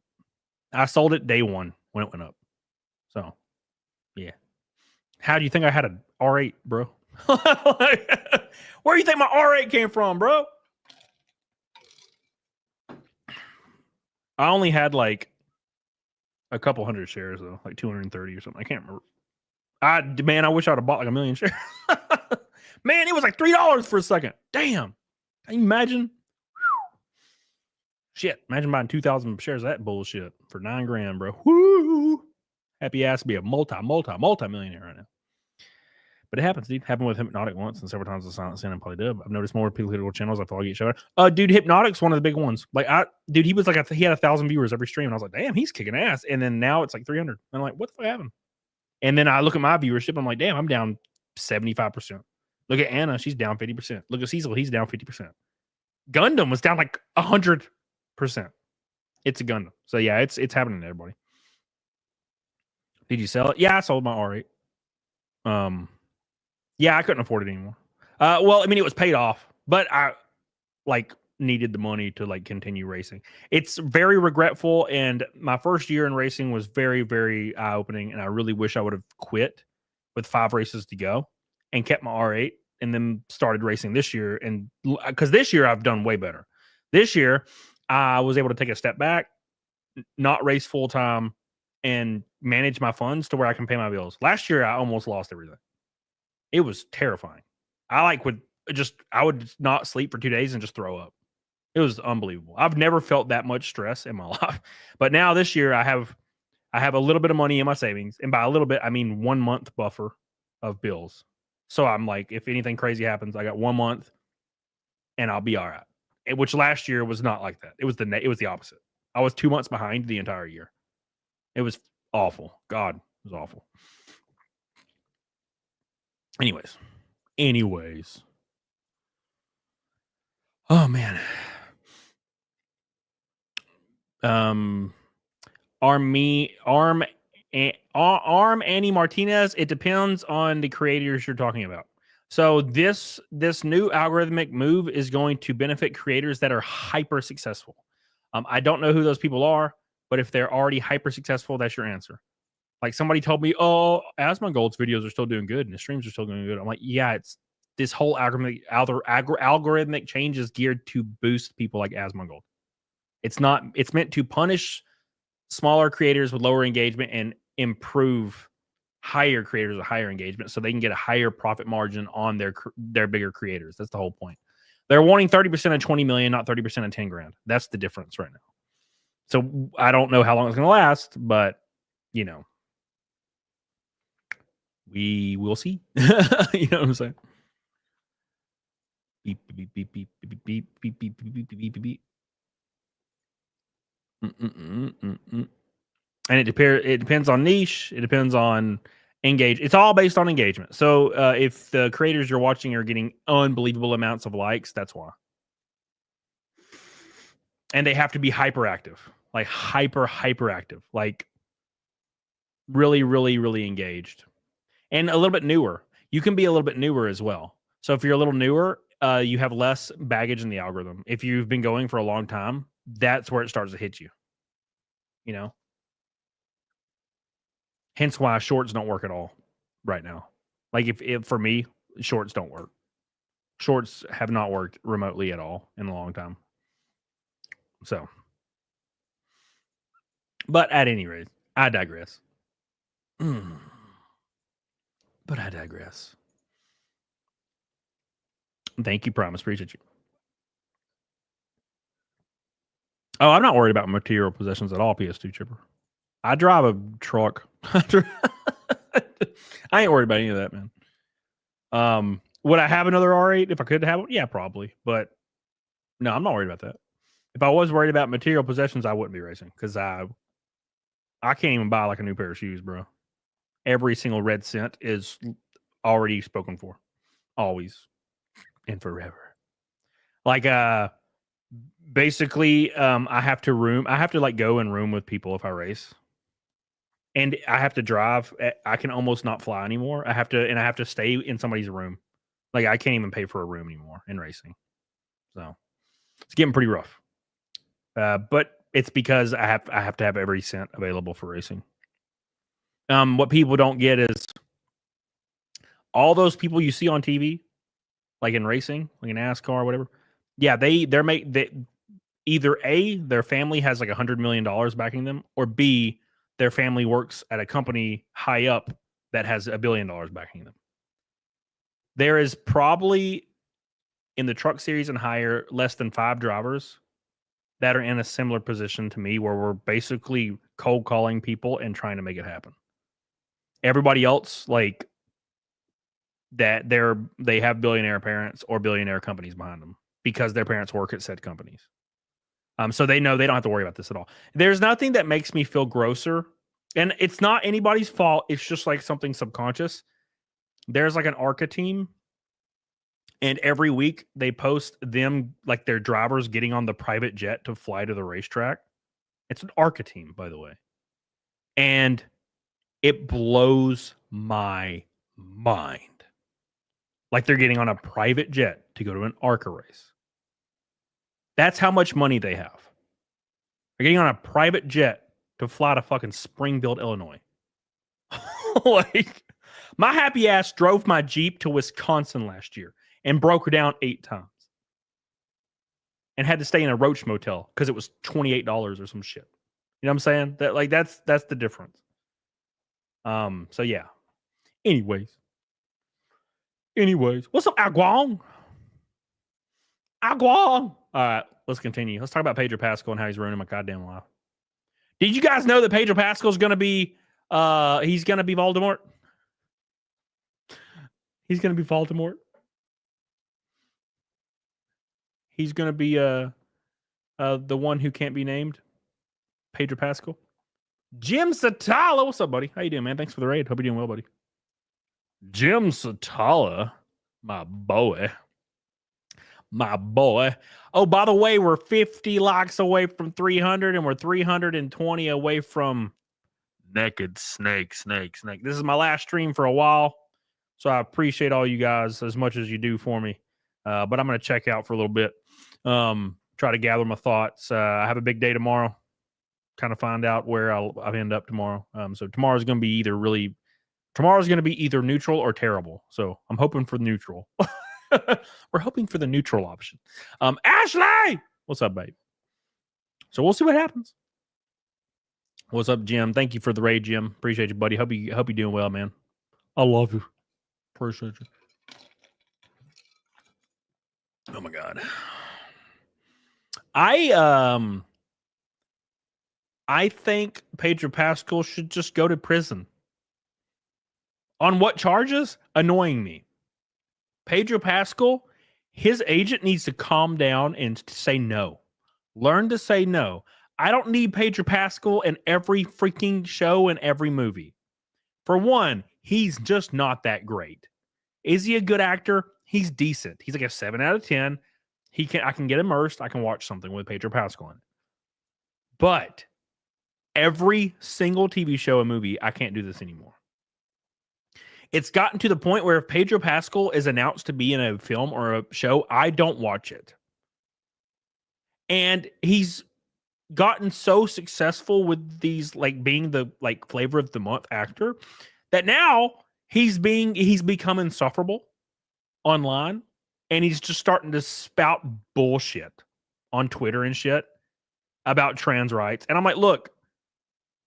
I sold it day one when it went up. So, yeah. How do you think I had an R8, bro? Where do you think my R8 came from, bro? I only had like a couple hundred shares though, like 230 or something. I can't remember. I wish I'd have bought like 1 million shares. Man, it was like $3 for a second. Damn. Can you imagine? Shit. Imagine buying 2,000 shares of that bullshit for $9,000, bro. Woo! Happy ass to be a multi-millionaire right now. But it happens, dude. Happened with Hypnotic once and several times with Silent Sin and Polydub. I've noticed more political channels. I thought I get showed out. Dude, Hypnotic's one of the big ones. Like, he was like, he had 1,000 viewers every stream. And I was like, damn, he's kicking ass. And then now it's like 300. And I'm like, what the fuck happened? And then I look at my viewership. I'm like, damn, I'm down 75%. Look at Anna. She's down 50%. Look at Cecil. He's down 50%. Gundam was down like 100%. It's a Gundam. So yeah, it's happening to everybody. Did you sell it? Yeah, I sold my R8. Yeah, I couldn't afford it anymore. Well, I mean, it was paid off, but I like needed the money to like continue racing. It's very regretful, and my first year in racing was very, very eye-opening, and I really wish I would have quit with 5 races to go and kept my R8 and then started racing this year. And because this year I've done way better. This year I was able to take a step back, not race full time, and manage my funds to where I can pay my bills. Last year I almost lost everything. It was terrifying. I would not sleep for 2 days and just throw up. It was unbelievable. I've never felt that much stress in my life. But now this year I have a little bit of money in my savings. And by a little bit, I mean 1 month buffer of bills. So I'm like, if anything crazy happens, I got 1 month and I'll be all right. Which last year was not like that. It was the opposite. I was 2 months behind the entire year. It was awful. God, it was awful. Anyways. Oh man. Arm Annie Martinez. It depends on the creators you're talking about. So this new algorithmic move is going to benefit creators that are hyper successful. I don't know who those people are, but if they're already hyper successful, that's your answer. Like somebody told me, oh, Asmongold's videos are still doing good and his streams are still doing good. I'm like, yeah, it's this whole algorithmic change is geared to boost people like Asmongold. It's meant to punish smaller creators with lower engagement and improve higher creators with higher engagement so they can get a higher profit margin on their bigger creators. That's the whole point. They're wanting 30% of 20 million, not 30% of 10 grand. That's the difference right now. So I don't know how long it's going to last, but you know, we will see. You know what I'm saying? Beep, beep, beep, beep, beep, beep, beep, beep, beep, beep, beep, beep. And it depends on niche. It depends on engage. It's all based on engagement. So if the creators you're watching are getting unbelievable amounts of likes, that's why. And they have to be hyperactive, like hyperactive, like really, really, really engaged. And a little bit newer. You can be a little bit newer as well. So if you're a little newer, you have less baggage in the algorithm. If you've been going for a long time, that's where it starts to hit you. You know? Hence why shorts don't work at all right now. Like if for me, shorts don't work. Shorts have not worked remotely at all in a long time. So, but at any rate, I digress. But I digress. Thank you, Promise. Appreciate you. Oh, I'm not worried about material possessions at all, PS2 Chipper. I drive a truck. I ain't worried about any of that, man. Would I have another R8 if I could have one? Yeah, probably. But no, I'm not worried about that. If I was worried about material possessions, I wouldn't be racing because I can't even buy like a new pair of shoes, bro. Every single red cent is already spoken for. Always and forever. Like basically I have to like go and room with people if I race. And I have to drive. I can almost not fly anymore. I have to stay in somebody's room. Like I can't even pay for a room anymore in racing. So it's getting pretty rough. But it's because I have to have every cent available for racing. What people don't get is all those people you see on TV, like in racing, like in NASCAR or whatever. Yeah, either A, their family has like $100 million backing them, or B, their family works at a company high up that has $1 billion backing them. There is probably in the truck series and higher less than 5 drivers that are in a similar position to me where we're basically cold calling people and trying to make it happen. Everybody else, like that, they have billionaire parents or billionaire companies behind them because their parents work at said companies. So they know they don't have to worry about this at all. There's nothing that makes me feel grosser, and it's not anybody's fault. It's just like something subconscious. There's like an ARCA team, and every week they post them, like their drivers getting on the private jet to fly to the racetrack. It's an ARCA team, by the way. And it blows my mind. Like they're getting on a private jet to go to an ARCA race. That's how much money they have. They're getting on a private jet to fly to fucking Springfield, Illinois. Like, my happy ass drove my Jeep to Wisconsin last year and broke her down 8 times. And had to stay in a Roach motel because it was $28 or some shit. You know what I'm saying? That's the difference. So yeah. Anyways, what's up, Aguang? All right, let's continue. Let's talk about Pedro Pascal and how he's ruining my goddamn life. Did you guys know that Pedro Pascal is going to be he's going to be Voldemort? He's going to be Voldemort. He's going to be the one who can't be named. Pedro Pascal. Jim Satala, what's up, buddy? How you doing, man? Thanks for the raid. Hope you're doing well, buddy. Jim Satala, my boy. My boy. Oh, by the way, we're 50 likes away from 300, and we're 320 away from Naked Snake. This is my last stream for a while, so I appreciate all you guys as much as you do for me. But I'm going to check out for a little bit. Try to gather my thoughts. I have a big day tomorrow. Kind of find out where I'll end up tomorrow. So tomorrow's going to be either neutral or terrible. So I'm hoping for neutral. We're hoping for the neutral option. Ashley, what's up, babe? So we'll see what happens. What's up, Jim? Thank you for the raid, Jim. Appreciate you, buddy. Hope you're doing well, man. I love you. Appreciate you. Oh my God. I think Pedro Pascal should just go to prison. On what charges? Annoying me. Pedro Pascal, his agent needs to calm down and say no. Learn to say no. I don't need Pedro Pascal in every freaking show and every movie. For one, he's just not that great. Is he a good actor? He's decent. He's like a 7 out of 10. I can get immersed. I can watch something with Pedro Pascal in it. But every single TV show and movie, I can't do this anymore. It's gotten to the point where if Pedro Pascal is announced to be in a film or a show, I don't watch it. And he's gotten so successful with these, like being the like flavor of the month actor, that now he's become insufferable online, and he's just starting to spout bullshit on Twitter and shit about trans rights. And I'm like, look,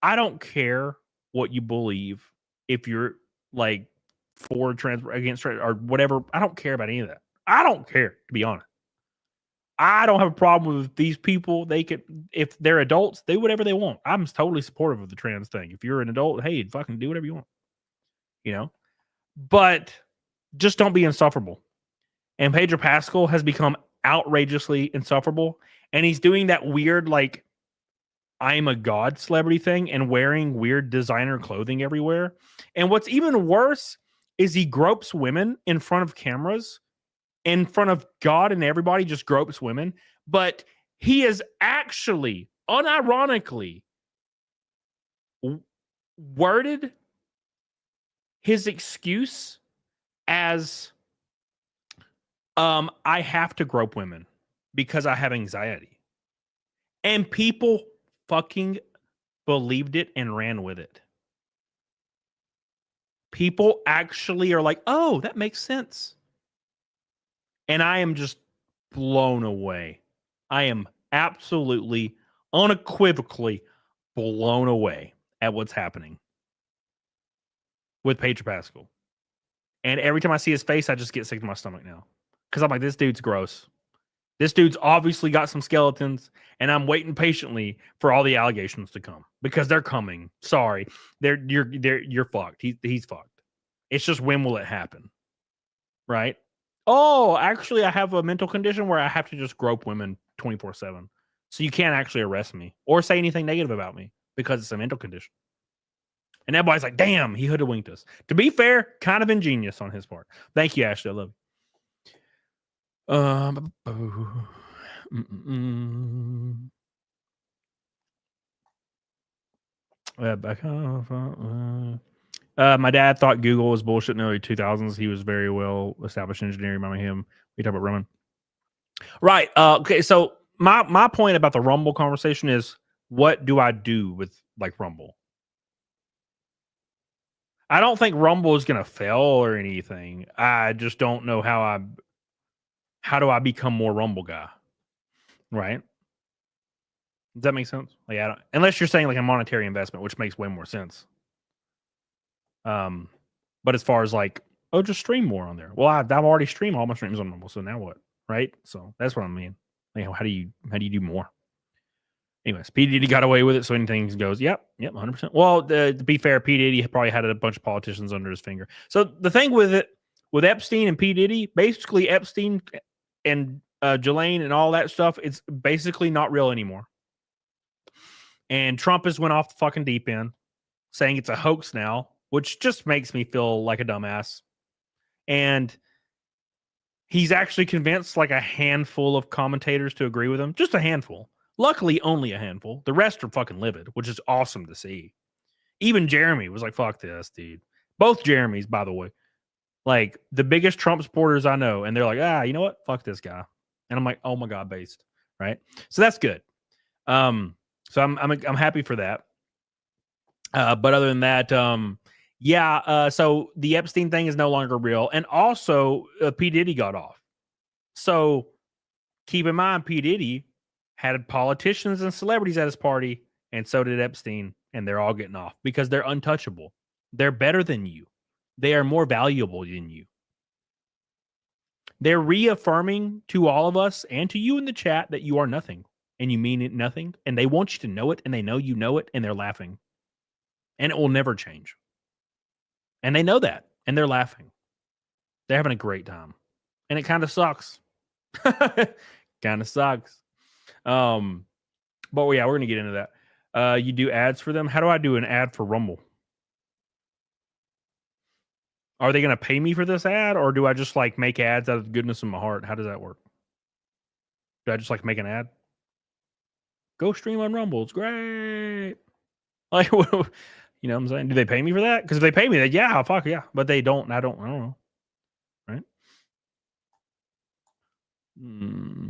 I don't care what you believe. If you're like for trans, against trans, or whatever, I don't care about any of that. I don't care, to be honest. I don't have a problem with these people. They could, if they're adults, do whatever they want. I'm totally supportive of the trans thing. If you're an adult, hey, fucking do whatever you want. You know? But just don't be insufferable. And Pedro Pascal has become outrageously insufferable. And he's doing that weird, like, I'm a god celebrity thing and wearing weird designer clothing everywhere. And what's even worse is he gropes women in front of cameras, in front of God, and everybody just gropes women. But he is actually, unironically, worded his excuse as, I have to grope women because I have anxiety. And people fucking believed it and ran with it. People actually are like, oh, that makes sense. And I am just blown away. I am absolutely, unequivocally blown away at what's happening with Pedro Pascal. And every time I see his face, I just get sick to my stomach now. Because I'm like, this dude's gross. This dude's obviously got some skeletons, and I'm waiting patiently for all the allegations to come because they're coming. Sorry, you're fucked. He's fucked. It's just when will it happen, right? Oh, actually, I have a mental condition where I have to just grope women 24/7, so you can't actually arrest me or say anything negative about me because it's a mental condition. And everybody's like, "Damn, he hoodwinked us." To be fair, kind of ingenious on his part. Thank you, Ashley. I love you. My dad thought Google was bullshit in the early 2000s. He was very well established engineer. Remember him? We talk about Roman. Right. Okay. So my point about the Rumble conversation is, what do I do with like Rumble? I don't think Rumble is going to fail or anything. I just don't know how do I become more Rumble guy? Right? Does that make sense? Like, unless you're saying like a monetary investment, which makes way more sense. But as far as like, oh, just stream more on there. Well, I've already streamed all my streams on Rumble, so now what? Right? So that's what I mean. Like, how do you do more? Anyways, P. Diddy got away with it, so anything goes. Yep, 100%. Well, to be fair, P. Diddy probably had a bunch of politicians under his finger. So the thing with it, with Epstein and P. Diddy, basically Epstein and Ghislaine and all that stuff, it's basically not real anymore. And Trump has went off the fucking deep end, saying it's a hoax now, which just makes me feel like a dumbass. And he's actually convinced like a handful of commentators to agree with him. Just a handful. Luckily, only a handful. The rest are fucking livid, which is awesome to see. Even Jeremy was like, fuck this, dude. Both Jeremys, by the way. Like, the biggest Trump supporters I know. And they're like, you know what? Fuck this guy. And I'm like, oh my God, based. Right? So that's good. So I'm happy for that. But other than that, so the Epstein thing is no longer real. And also, P. Diddy got off. So keep in mind, P. Diddy had politicians and celebrities at his party, and so did Epstein, and they're all getting off because they're untouchable. They're better than you. They are more valuable than you. They're reaffirming to all of us and to you in the chat that you are nothing, and you mean it nothing, and they want you to know it, and they know you know it, and they're laughing. And it will never change. And they know that, and they're laughing. They're having a great time. And it kind of sucks. Kind of sucks. But yeah, we're going to get into that. You do ads for them? How do I do an ad for Rumble? Are they going to pay me for this ad, or do I just like make ads out of the goodness of my heart? How does that work? Do I just like make an ad? Go stream on Rumble. It's great. Like, you know what I'm saying? Do they pay me for that? Because if they pay me, then yeah, fuck yeah. But they don't. I don't know. Right?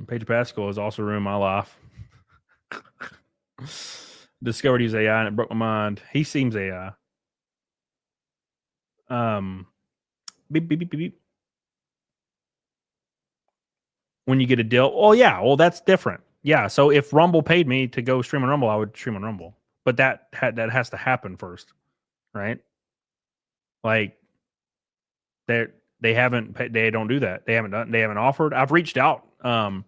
Pedro Pascal has also ruined my life. Discovered he was AI and it broke my mind. He seems AI. Beep, beep, beep, beep, beep. When you get a deal, oh yeah, well that's different. Yeah, so if Rumble paid me to go stream on Rumble, I would stream on Rumble. But that has to happen first, right? Like they don't do that. They haven't offered. I've reached out, like,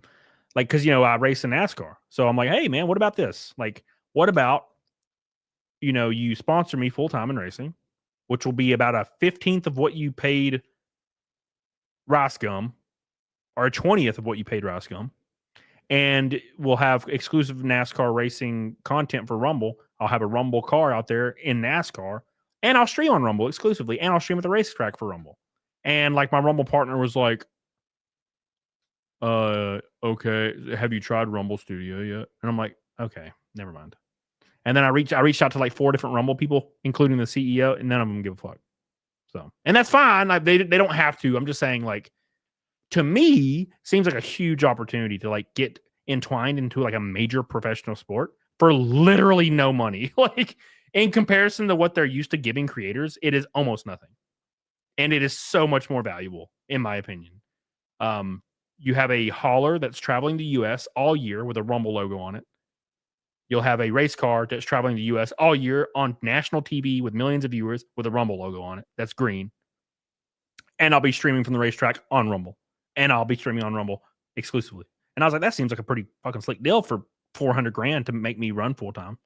because I race in NASCAR, so I'm like, hey man, what about this? Like, what about you sponsor me full time in racing, which will be about a 15th of what you paid Rice Gum, or a 20th of what you paid Rice Gum. And we'll have exclusive NASCAR racing content for Rumble. I'll have a Rumble car out there in NASCAR, and I'll stream on Rumble exclusively, and I'll stream at the racetrack for Rumble. And like my Rumble partner was like, okay, have you tried Rumble Studio yet? And I'm like, okay, never mind. And then I reached out to like 4 different Rumble people, including the CEO, and none of them give a fuck. So, and that's fine. Like, they don't have to. I'm just saying, like, to me, seems like a huge opportunity to like get entwined into like a major professional sport for literally no money. Like, in comparison to what they're used to giving creators, it is almost nothing. and it is so much more valuable, in my opinion. You have a hauler that's traveling the U.S. all year with a Rumble logo on it. You'll have a race car that's traveling the U.S. all year on national TV with millions of viewers with a Rumble logo on it. That's green. And I'll be streaming from the racetrack on Rumble. And I'll be streaming on Rumble exclusively. And I was like, that seems like a pretty fucking slick deal for $400,000 to make me run full time.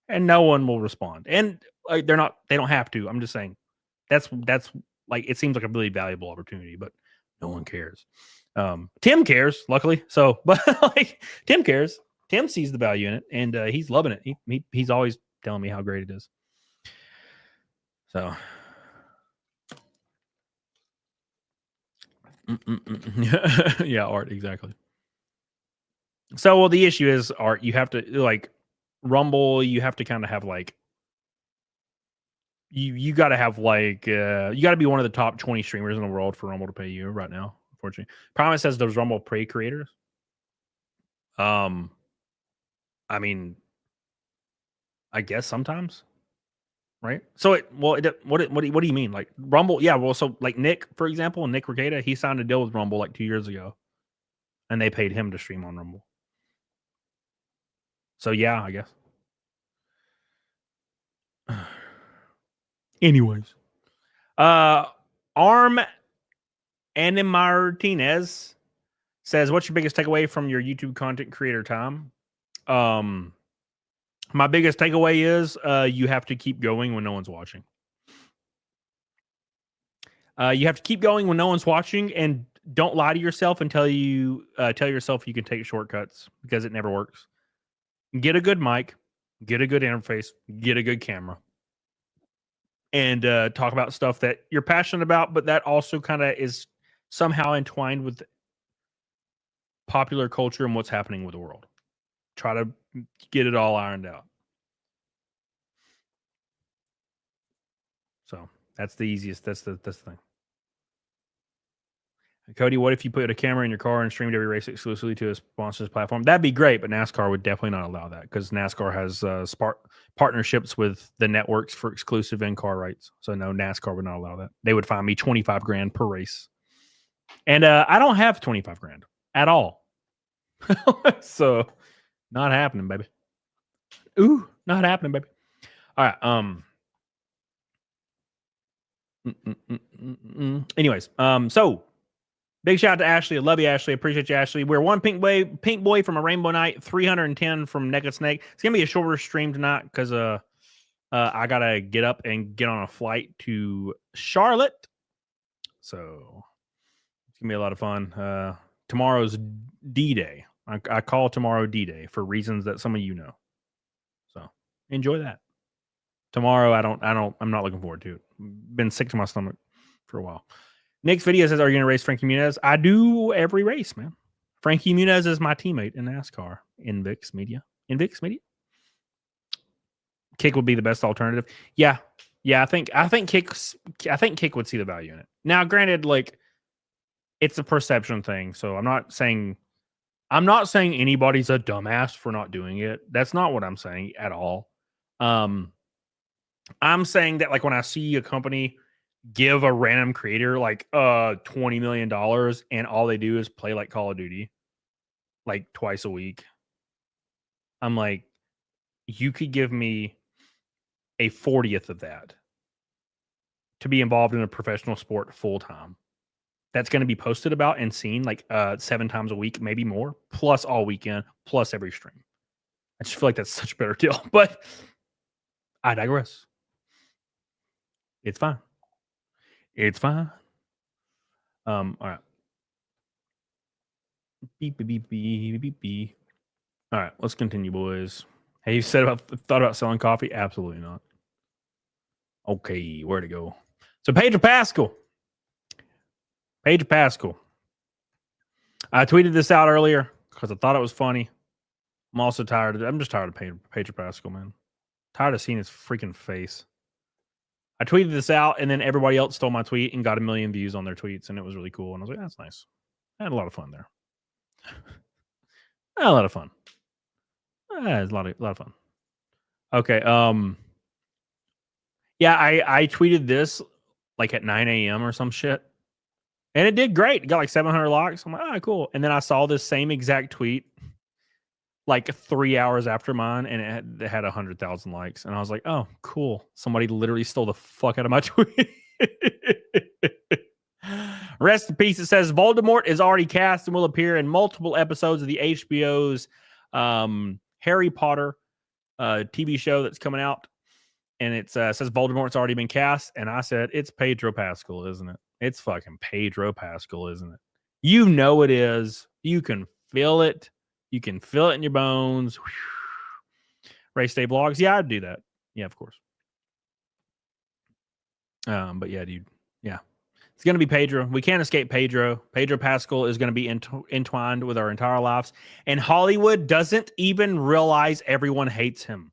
And no one will respond. And they don't have to. I'm just saying that's like, it seems like a really valuable opportunity, but no one cares. Tim cares, luckily. So, but like Tim cares. Tim sees the value in it, and he's loving it. He's always telling me how great it is. So, yeah, Art, exactly. So, well, the issue is, Art, you have to like Rumble. You have to kind of have like you got to have like you got to be one of the top 20 streamers in the world for Rumble to pay you right now. Unfortunately, Promise says those Rumble Prey creators. I mean, I guess sometimes, right? So what do you mean? Like Rumble? Yeah, well, so like Nick, for example, Nick Regatta, he signed a deal with Rumble like 2 years ago, and they paid him to stream on Rumble. So yeah, I guess. Anyways, Arm Anna Martinez says, "What's your biggest takeaway from your YouTube content creator time?" My biggest takeaway is you have to keep going when no one's watching. You have to keep going when no one's watching, and don't lie to yourself and tell yourself you can take shortcuts, because it never works. Get a good mic, get a good interface, get a good camera, and talk about stuff that you're passionate about, but that also kind of is somehow entwined with popular culture and what's happening with the world. Try to get it all ironed out. So that's the easiest. That's the thing. Cody, what if you put a camera in your car and streamed every race exclusively to a sponsor's platform? That'd be great, but NASCAR would definitely not allow that, because NASCAR has partnerships with the networks for exclusive in-car rights. So no, NASCAR would not allow that. They would fine me $25,000 per race, and I don't have $25,000 at all. So not happening, baby. Ooh, not happening, baby. All right. Anyways, so big shout out to Ashley. I love you, Ashley. Appreciate you, Ashley. We're one pink boy from a rainbow night, 310 from Naked Snake. It's gonna be a shorter stream tonight because I gotta get up and get on a flight to Charlotte. So it's gonna be a lot of fun. Tomorrow's D-Day. I call tomorrow D-Day for reasons that some of you know. So enjoy that. Tomorrow, I'm not looking forward to it. Been sick to my stomach for a while. Nick's video says, "Are you going to race Frankie Muniz?" I do every race, man. Frankie Muniz is my teammate in NASCAR. Invix Media. Kick would be the best alternative. Yeah. I think Kick would see the value in it. Now, granted, like it's a perception thing, so I'm not saying anybody's a dumbass for not doing it. That's not what I'm saying at all. I'm saying that like when I see a company give a random creator like $20 million and all they do is play like Call of Duty like twice a week, I'm like, you could give me a 40th of that to be involved in a professional sport full time. That's going to be posted about and seen like 7 times a week, maybe more, plus all weekend, plus every stream. I just feel like that's such a better deal, but I digress. It's fine. All right. Beep, beep, beep, beep, beep, beep. All right, let's continue, boys. Have you thought about selling coffee? Absolutely not. Okay, where to go? So Pedro Pascal. I tweeted this out earlier because I thought it was funny. I'm just tired of Pedro Pascal, man. Tired of seeing his freaking face. I tweeted this out, and then everybody else stole my tweet and got 1 million views on their tweets, and it was really cool. And I was like, that's nice. I had a lot of fun there. I had a lot of fun. It was a lot of fun. Okay. Yeah, I tweeted this like at 9 a.m. or some shit. And it did great. It got like 700 likes. I'm like, oh, cool. And then I saw this same exact tweet like 3 hours after mine, and it had 100,000 likes. And I was like, oh, cool. Somebody literally stole the fuck out of my tweet. Rest in peace. It says Voldemort is already cast and will appear in multiple episodes of the HBO's Harry Potter TV show that's coming out. And it says Voldemort's already been cast. And I said, it's Pedro Pascal, isn't it? It's fucking Pedro Pascal, isn't it? You know it is. You can feel it. You can feel it in your bones. Race Day Vlogs. Yeah, I'd do that. Yeah, of course. But yeah, dude. Yeah. It's going to be Pedro. We can't escape Pedro. Pedro Pascal is going to be entwined with our entire lives. And Hollywood doesn't even realize everyone hates him.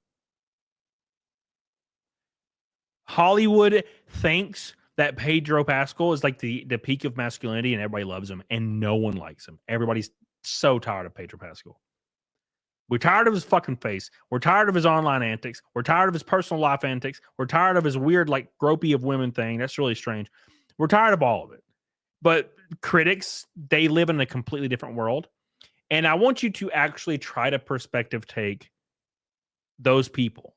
Hollywood thinks that Pedro Pascal is like the peak of masculinity and everybody loves him, and no one likes him. Everybody's so tired of Pedro Pascal. We're tired of his fucking face. We're tired of his online antics. We're tired of his personal life antics. We're tired of his weird, like, gropey of women thing. That's really strange. We're tired of all of it. But critics, they live in a completely different world. And I want you to actually try to perspective take those people.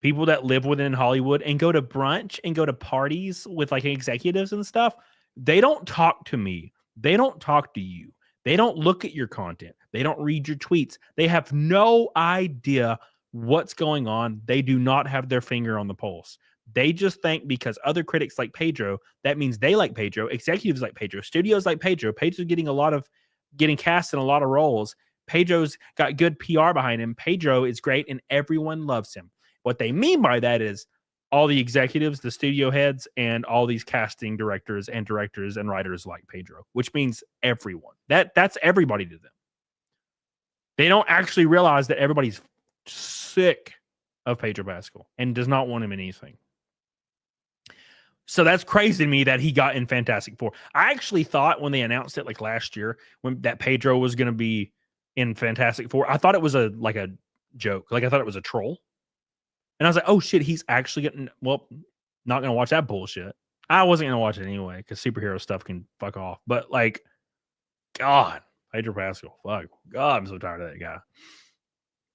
People that live within Hollywood and go to brunch and go to parties with like executives and stuff. They don't talk to me. They don't talk to you. They don't look at your content. They don't read your tweets. They have no idea what's going on. They do not have their finger on the pulse. They just think because other critics like Pedro, that means they like Pedro, executives like Pedro, studios like Pedro. Pedro's getting cast in a lot of roles. Pedro's got good PR behind him. Pedro is great and everyone loves him. What they mean by that is all the executives, the studio heads, and all these casting directors and writers like Pedro, which means everyone. That's everybody to them. They don't actually realize that everybody's sick of Pedro Pascal and does not want him in anything. So that's crazy to me that he got in Fantastic Four. I actually thought when they announced it like last year, when that Pedro was going to be in Fantastic Four, I thought it was a joke. Like I thought it was a troll. And I was like, oh shit, he's actually getting, well, not going to watch that bullshit. I wasn't going to watch it anyway because superhero stuff can fuck off. But like, God, Pedro Pascal, fuck. God, I'm so tired of that guy.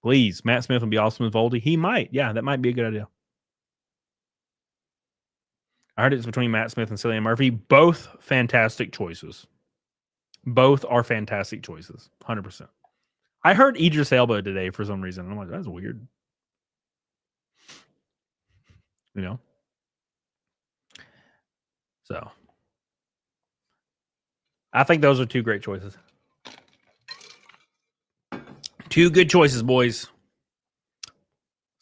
Please, Matt Smith will be awesome as Voldy. He might. Yeah, that might be a good idea. I heard it's between Matt Smith and Cillian Murphy. Both fantastic choices. Both are fantastic choices. 100%. I heard Idris Elba today for some reason. I'm like, that's weird. You know? So, I think those are two great choices. Two good choices, boys.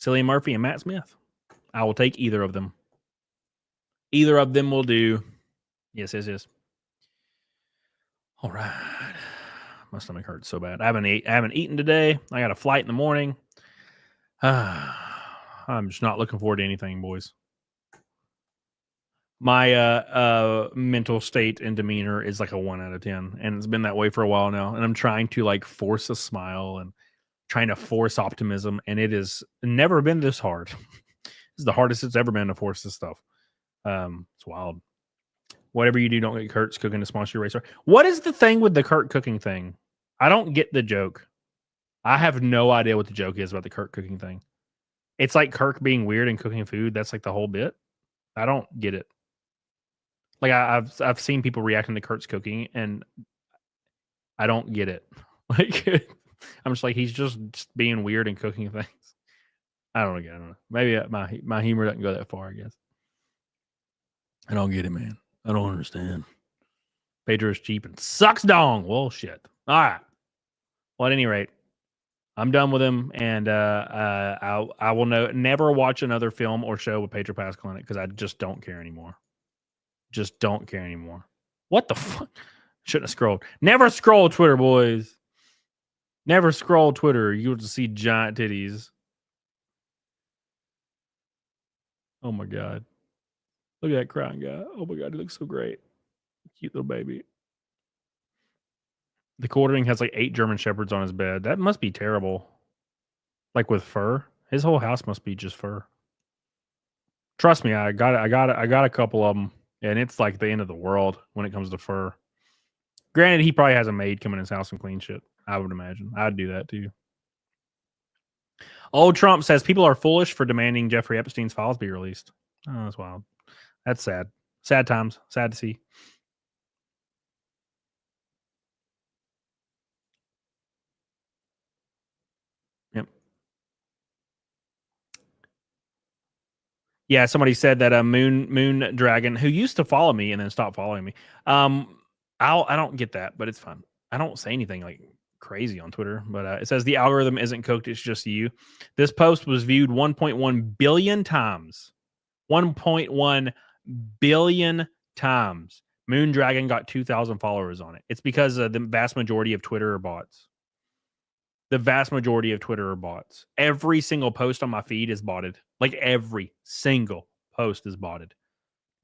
Cillian Murphy and Matt Smith. I will take either of them. Either of them will do. Yes. All right. My stomach hurts so bad. I haven't eaten today. I got a flight in the morning. I'm just not looking forward to anything, boys. My mental state and demeanor is like a 1 out of 10, and it's been that way for a while now. And I'm trying to like force a smile and trying to force optimism, and it has never been this hard. This is the hardest it's ever been to force this stuff. It's wild. Whatever you do, don't get Kurt's cooking to sponsor your racer. What is the thing with the Kurt cooking thing? I don't get the joke. I have no idea what the joke is about the Kurt cooking thing. It's like Kirk being weird and cooking food. That's like the whole bit. I don't get it. Like I've seen people reacting to Kurt's cooking, and I don't get it. Like I'm just like, he's just being weird and cooking things. I don't know. Maybe my humor doesn't go that far, I guess. I don't get it, man. I don't understand. Pedro's cheap and sucks dong. Well, shit. All right. Well, at any rate, I'm done with him, and I will never watch another film or show with Pedro Pascal in it because I just don't care anymore. Just don't care anymore. What the fuck? Shouldn't have scrolled. Never scroll Twitter, boys. Never scroll Twitter. You'll just see giant titties. Oh my God. Look at that crying guy. Oh my God, he looks so great. Cute little baby. The quartering has like 8 German Shepherds on his bed. That must be terrible. Like with fur. His whole house must be just fur. Trust me, I got a couple of them. And it's like the end of the world when it comes to fur. Granted, he probably has a maid come in his house and clean shit. I would imagine. I'd do that too. Old Trump says people are foolish for demanding Jeffrey Epstein's files be released. Oh, that's wild. That's sad. Sad times. Sad to see. Yep. Yeah, somebody said that a moon dragon who used to follow me and then stopped following me. I don't get that, but it's fun. I don't say anything like crazy on Twitter, but it says the algorithm isn't cooked. It's just you. This post was viewed 1.1 billion times. 1.1 billion times. Moon Dragon got 2,000 followers on it. It's because the vast majority of Twitter are bots. The vast majority of Twitter are bots. Every single post on my feed is botted. Like every single post is botted.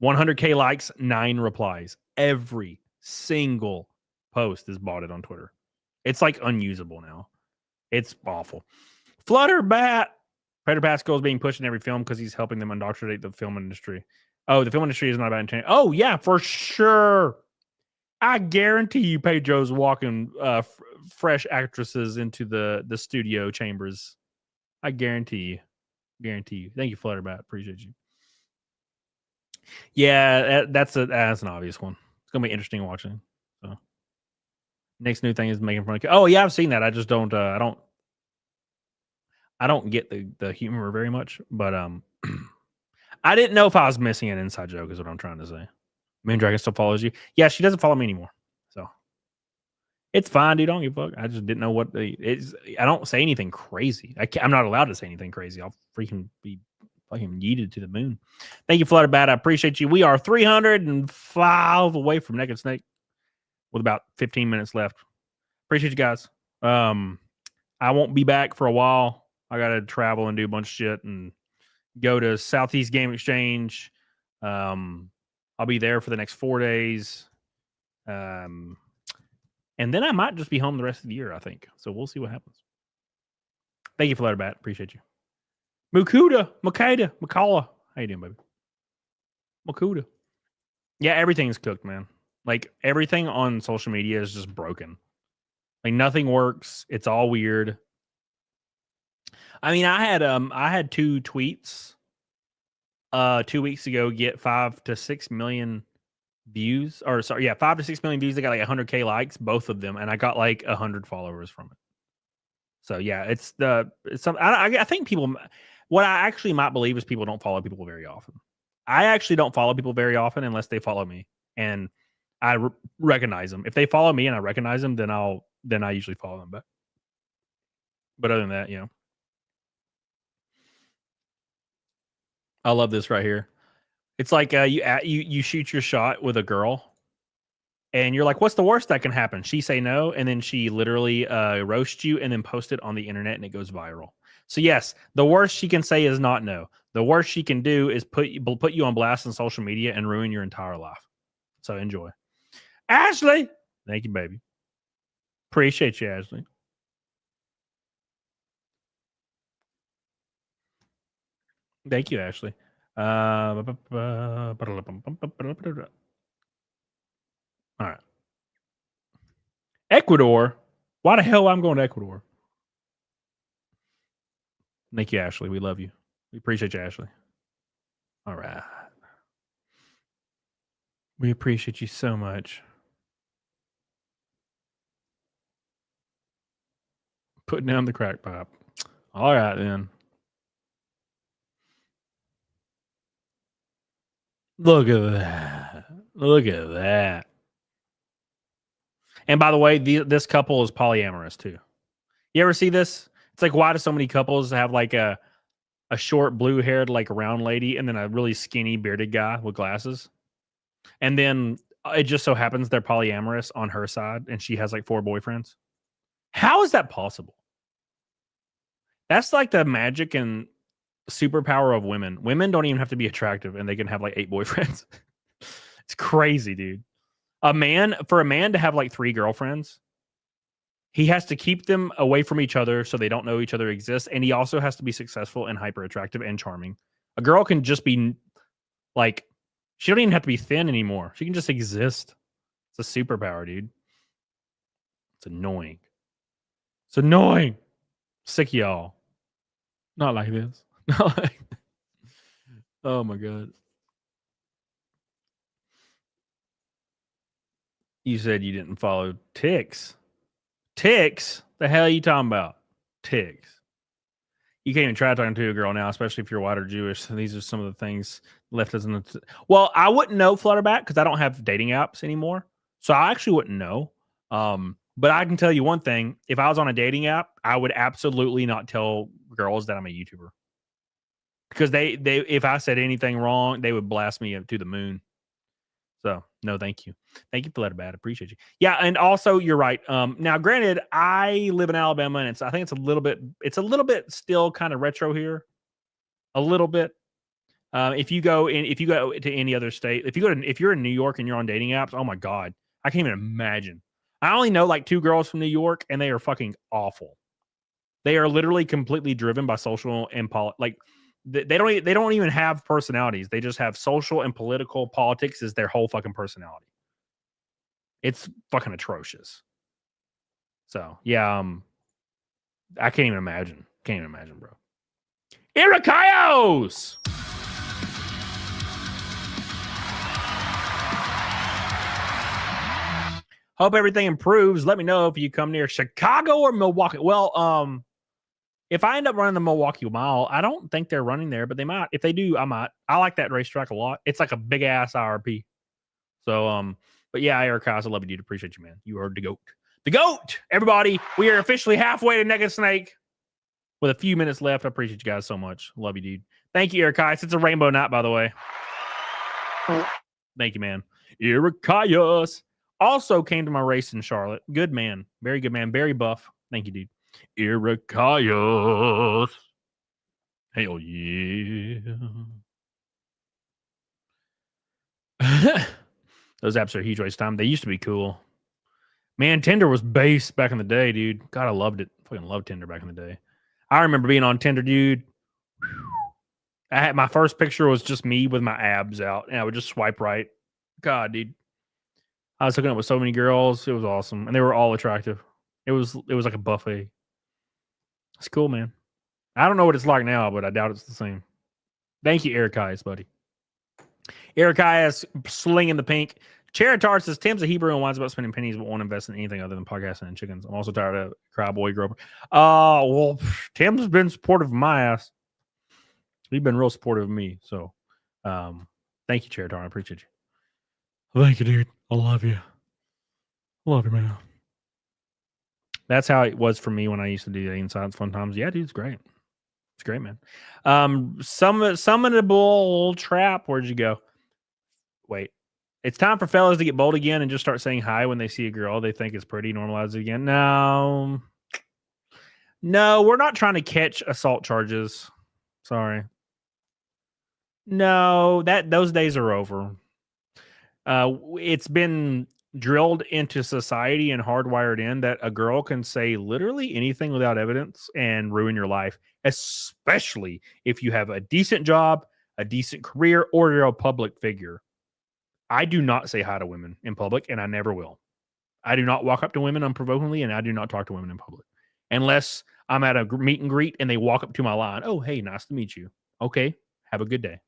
100K likes, 9 replies. Every single post is botted on Twitter. It's like unusable now. It's awful. Flutterbat. Pedro Pascal is being pushed in every film because he's helping them indoctrinate the film industry. Oh, the film industry is not about entertainment. Oh, yeah, for sure. I guarantee you Pedro's walking fresh actresses into the studio chambers. I guarantee you. Guarantee you. Thank you, Flutterbat. Appreciate you. Yeah, that's an obvious one. It's gonna be interesting watching. So next new thing is making fun of. Oh yeah, I've seen that. I just don't. I don't get the humor very much. But I didn't know if I was missing an inside joke. Is what I'm trying to say. Moon Dragon still follows you. Yeah, she doesn't follow me anymore. So it's fine, dude. I don't give a fuck. I just didn't know what it's. I don't say anything crazy. I'm not allowed to say anything crazy. I'll freaking be fucking yeeted to the moon. Thank you, Flutterbat. I appreciate you. We are 305 away from Naked Snake with about 15 minutes left. Appreciate you guys. I won't be back for a while. I got to travel and do a bunch of shit and go to Southeast Game Exchange. I'll be there for the next 4 days. And then I might just be home the rest of the year, I think. So we'll see what happens. Thank you, Flutterbat. Appreciate you. Makala. How you doing, baby? Makuda. Yeah, everything's cooked, man. Like everything on social media is just broken. Like nothing works. It's all weird. I mean, I had 2 tweets 2 weeks ago get 5 to 6 million views. Or sorry, yeah, 5 to 6 million views. They got like 100K likes, both of them, and I got like 100 followers from it. So yeah, it's some. I think people. What I actually might believe is people don't follow people very often. I actually don't follow people very often unless they follow me and I recognize them. If they follow me and I recognize them, then I usually follow them back. But other than that, you know, I love this right here. It's like you shoot your shot with a girl, and you're like, "What's the worst that can happen?" She say no, and then she literally roast you, and then post it on the internet, and it goes viral. So yes, the worst she can say is not no. The worst she can do is put you on blast on social media and ruin your entire life. So enjoy. Ashley, thank you, baby. Appreciate you, Ashley. Thank you, Ashley. All right. Ecuador. Why the hell I'm going to Ecuador? Thank you, Ashley. We love you. We appreciate you, Ashley. All right. We appreciate you so much. Putting down the crack pipe. All right, then. Look at that. Look at that. And by the way, this couple is polyamorous too. You ever see this? It's like, why do so many couples have like a short blue-haired, like round lady, and then a really skinny bearded guy with glasses? And then it just so happens they're polyamorous on her side, and she has like 4 boyfriends. How is that possible? That's like the magic and superpower of women. Women don't even have to be attractive, and they can have like 8 boyfriends. It's crazy, dude. For a man to have like 3 girlfriends, he has to keep them away from each other so they don't know each other exists, and he also has to be successful and hyper attractive and charming. A girl can just be like She don't even have to be thin anymore. She can just exist. It's a superpower, dude. It's annoying. It's annoying. Sick of y'all. Not like this. Not like this. Oh my god. You said you didn't follow ticks. Ticks? The hell are you talking about? Ticks. You can't even try talking to a girl now, especially if you're white or Jewish. So these are some of the things left as an. Well, I wouldn't know Flutterback because I don't have dating apps anymore. So I actually wouldn't know. But I can tell you one thing. If I was on a dating app, I would absolutely not tell girls that I'm a YouTuber. Because they if I said anything wrong, they would blast me to the moon. So no, thank you. Thank you for letting bad. Appreciate you. Yeah, and also you're right. Now, granted, I live in Alabama, and I think it's a little bit still kind of retro here. A little bit. If you go to any other state, if you're in New York and you're on dating apps, oh my god, I can't even imagine. I only know like 2 girls from New York, and they are fucking awful. They are literally completely driven by social and like. They don't even have personalities. They just have social and political politics as their whole fucking personality. It's fucking atrocious. So yeah, I can't even imagine. Can't even imagine, bro. Irikaios! Hope everything improves. Let me know if you come near Chicago or Milwaukee. Well, if I end up running the Milwaukee Mile, I don't think they're running there, but they might. If they do, I might. I like that racetrack a lot. It's like a big ass IRP. So, but yeah, Eric, I love you, dude. Appreciate you, man. You are the GOAT. The GOAT! Everybody, we are officially halfway to Naked Snake with a few minutes left. I appreciate you guys so much. Love you, dude. Thank you, Eric. It's a rainbow night, by the way. Thank you, man. Ericaius also came to my race in Charlotte. Good man. Very good man. Very buff. Thank you, dude. Ericaius. Hell yeah. Those apps are a huge waste of time. They used to be cool. Man, Tinder was base back in the day, dude. God, I loved it. Fucking loved Tinder back in the day. I remember being on Tinder, dude. I had my first picture was just me with my abs out, and I would just swipe right. God, dude. I was hooking up with so many girls. It was awesome. And they were all attractive. It was like a buffet. It's cool, man. I don't know what it's like now, but I doubt it's the same. Thank you, Ericaius, buddy. Ericaius slinging the pink. Cheritar says, Tim's a Hebrew and whines about spending pennies but won't invest in anything other than podcasting and chickens. I'm also tired of Cryboy Groper. Well, Tim's been supportive of my ass. He's been real supportive of me. So thank you, Cheritar. I appreciate you. Thank you, dude. I love you. Love you, man. That's how it was for me when I used to do dating science fun times. Yeah, dude, it's great. It's great, man. Summonable trap. Where'd you go? Wait. It's time for fellas to get bold again and just start saying hi when they see a girl they think is pretty. Normalize it again. No, we're not trying to catch assault charges. Sorry. No, those days are over. It's been drilled into society and hardwired in that a girl can say literally anything without evidence and ruin your life, especially if you have a decent job, a decent career, or you're a public figure. I do not say hi to women in public, and I never will. I do not walk up to women unprovokingly, and I do not talk to women in public. Unless I'm at a meet and greet and they walk up to my line. Oh, hey, nice to meet you. Okay, have a good day.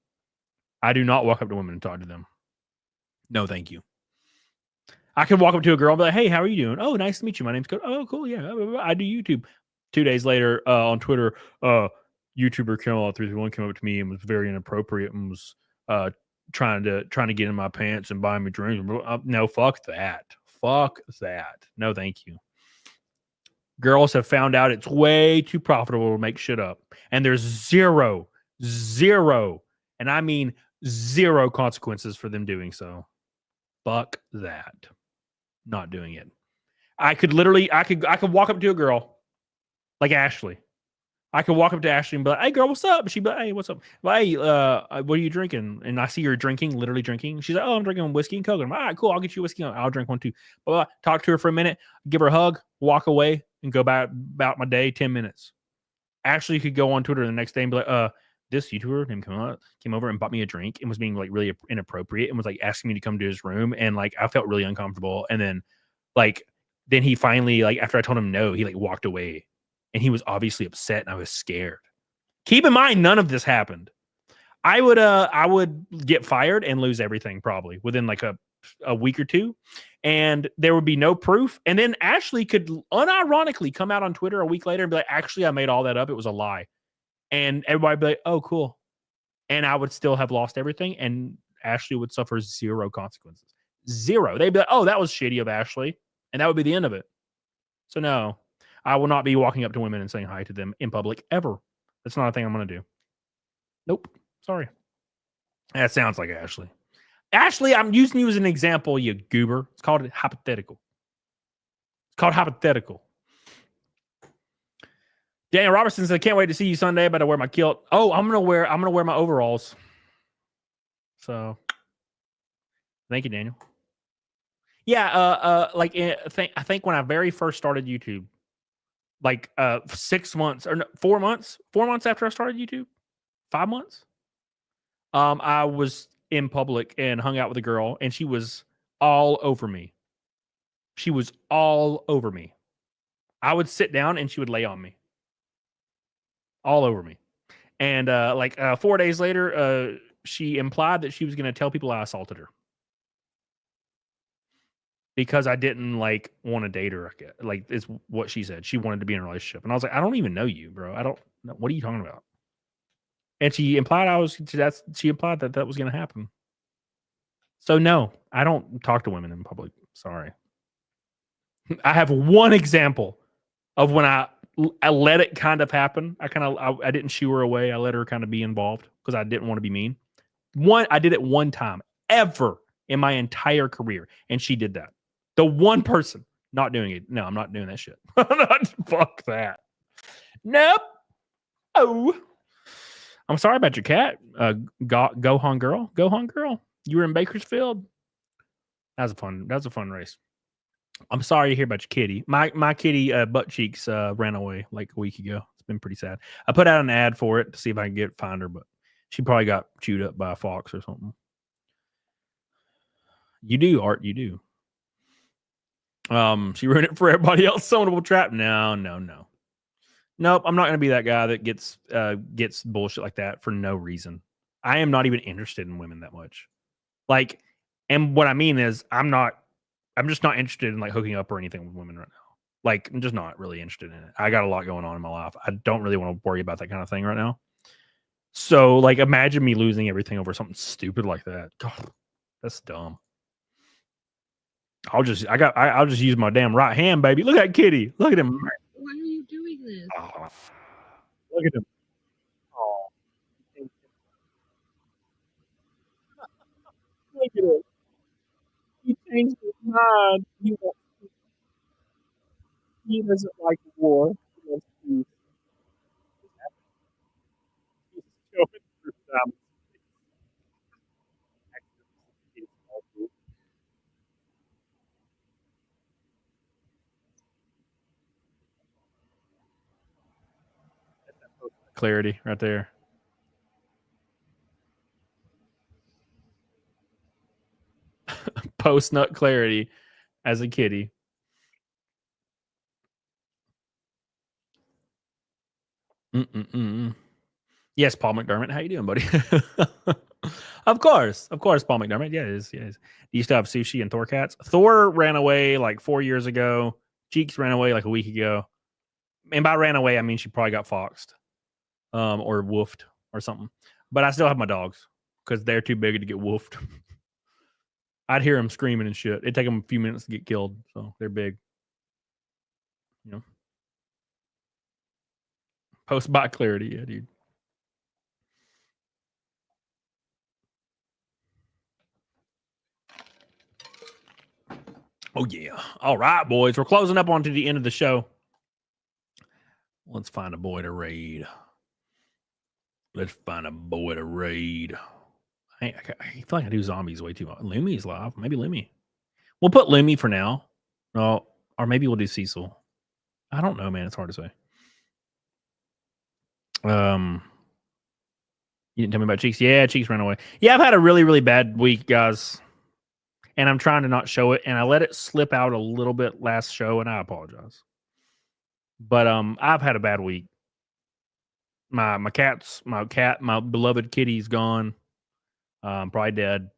I do not walk up to women and talk to them. No, thank you. I could walk up to a girl and be like, hey, how are you doing? Oh, nice to meet you. My name's Cody. Oh, cool. Yeah, I do YouTube. 2 days later on Twitter, YouTuber Camelot331 came up to me and was very inappropriate and was trying to get in my pants and buy me drinks. No, fuck that. Fuck that. No, thank you. Girls have found out it's way too profitable to make shit up. And there's zero, and I mean zero consequences for them doing so. Fuck that. Not doing it. I could walk up to a girl like Ashley. I could walk up to Ashley and be like, hey, girl, what's up? She'd be like, hey, what's up? Like, hey, what are you drinking? And I see her drinking, literally drinking. She's like, oh, I'm drinking whiskey and Coke. I'm like, all right, cool. I'll get you whiskey. I'll drink one too. But talk to her for a minute, give her a hug, walk away, and go about my day, 10 minutes. Ashley could go on Twitter the next day and be like, this YouTuber named came over and bought me a drink and was being like really inappropriate and was like asking me to come to his room, and like I felt really uncomfortable. And then then he finally, like, after I told him no, he like walked away, and he was obviously upset, and I was scared. Keep in mind, none of this happened. I would get fired and lose everything probably within like a week or two, and there would be no proof. And then Ashley could unironically come out on Twitter a week later and be like, actually, I made all that up. It was a lie. And everybody would be like, oh, cool. And I would still have lost everything, and Ashley would suffer zero consequences. Zero. They'd be like, oh, that was shitty of Ashley. And that would be the end of it. So no, I will not be walking up to women and saying hi to them in public ever. That's not a thing I'm going to do. Nope. Sorry. That sounds like Ashley. Ashley, I'm using you as an example, you goober. It's called hypothetical. It's called hypothetical. Daniel Robertson said, "Can't wait to see you Sunday, but I wear my kilt." Oh, I'm gonna wear my overalls. So, thank you, Daniel. Yeah, I think when I very first started YouTube, like 6 months or no, 4 months after I started YouTube, 5 months, I was in public and hung out with a girl, and she was all over me. She was all over me. I would sit down and she would lay on me. All over me. And 4 days later, she implied that she was going to tell people I assaulted her. Because I didn't like want to date her. Like, it's what she said. She wanted to be in a relationship. And I was like, I don't even know you, bro. I don't know. What are you talking about? And she implied she implied that was going to happen. So no, I don't talk to women in public. Sorry. I have one example of when I let it kind of happen. I didn't shoo her away. I let her kind of be involved because I didn't want to be mean. I did it one time ever in my entire career, and she did that. The one person not doing it. No, I'm not doing that shit. Fuck that. Nope. Oh, I'm sorry about your cat. Gohan girl. You were in Bakersfield. That was a fun race. I'm sorry to hear about your kitty. My kitty butt cheeks ran away like a week ago. It's been pretty sad. I put out an ad for it to see if I can find her, but she probably got chewed up by a fox or something. You do, Art. You do. She ruined it for everybody else. Summonable trap. No. Nope. I'm not going to be that guy that gets bullshit like that for no reason. I am not even interested in women that much. Like, and what I mean is, I'm just not interested in like hooking up or anything with women right now. Like, I'm just not really interested in it. I got a lot going on in my life. I don't really want to worry about that kind of thing right now. So, like, imagine me losing everything over something stupid like that. God, that's dumb. I'll just use my damn right hand, baby. Look at Kitty. Look at him. Why are you doing this? Oh, look at him. Oh, look at him. He changed his mind. He doesn't like war. He wants peace. He's going through time. Clarity right there. Post nut clarity as a kitty. Yes, Paul McDermott. How you doing, buddy? Of course, Paul McDermott. Yes. He used to have sushi and Thor cats. Thor ran away like 4 years ago. Cheeks ran away like a week ago. And by ran away, I mean she probably got foxed. Or woofed or something. But I still have my dogs because they're too big to get woofed. I'd hear them screaming and shit. It'd take them a few minutes to get killed, so they're big. You know. Post-bot clarity, yeah, dude. Oh, yeah. All right, boys. We're closing up onto the end of the show. Let's find a boy to raid. I feel like I do zombies way too much. Lumi's live. Maybe Lumi. We'll put Lumi for now. No, or maybe we'll do Cecil. I don't know, man. It's hard to say. You didn't tell me about Cheeks. Yeah, Cheeks ran away. Yeah, I've had a really, really bad week, guys. And I'm trying to not show it. And I let it slip out a little bit last show, and I apologize. But I've had a bad week. My beloved kitty's gone. Probably dead.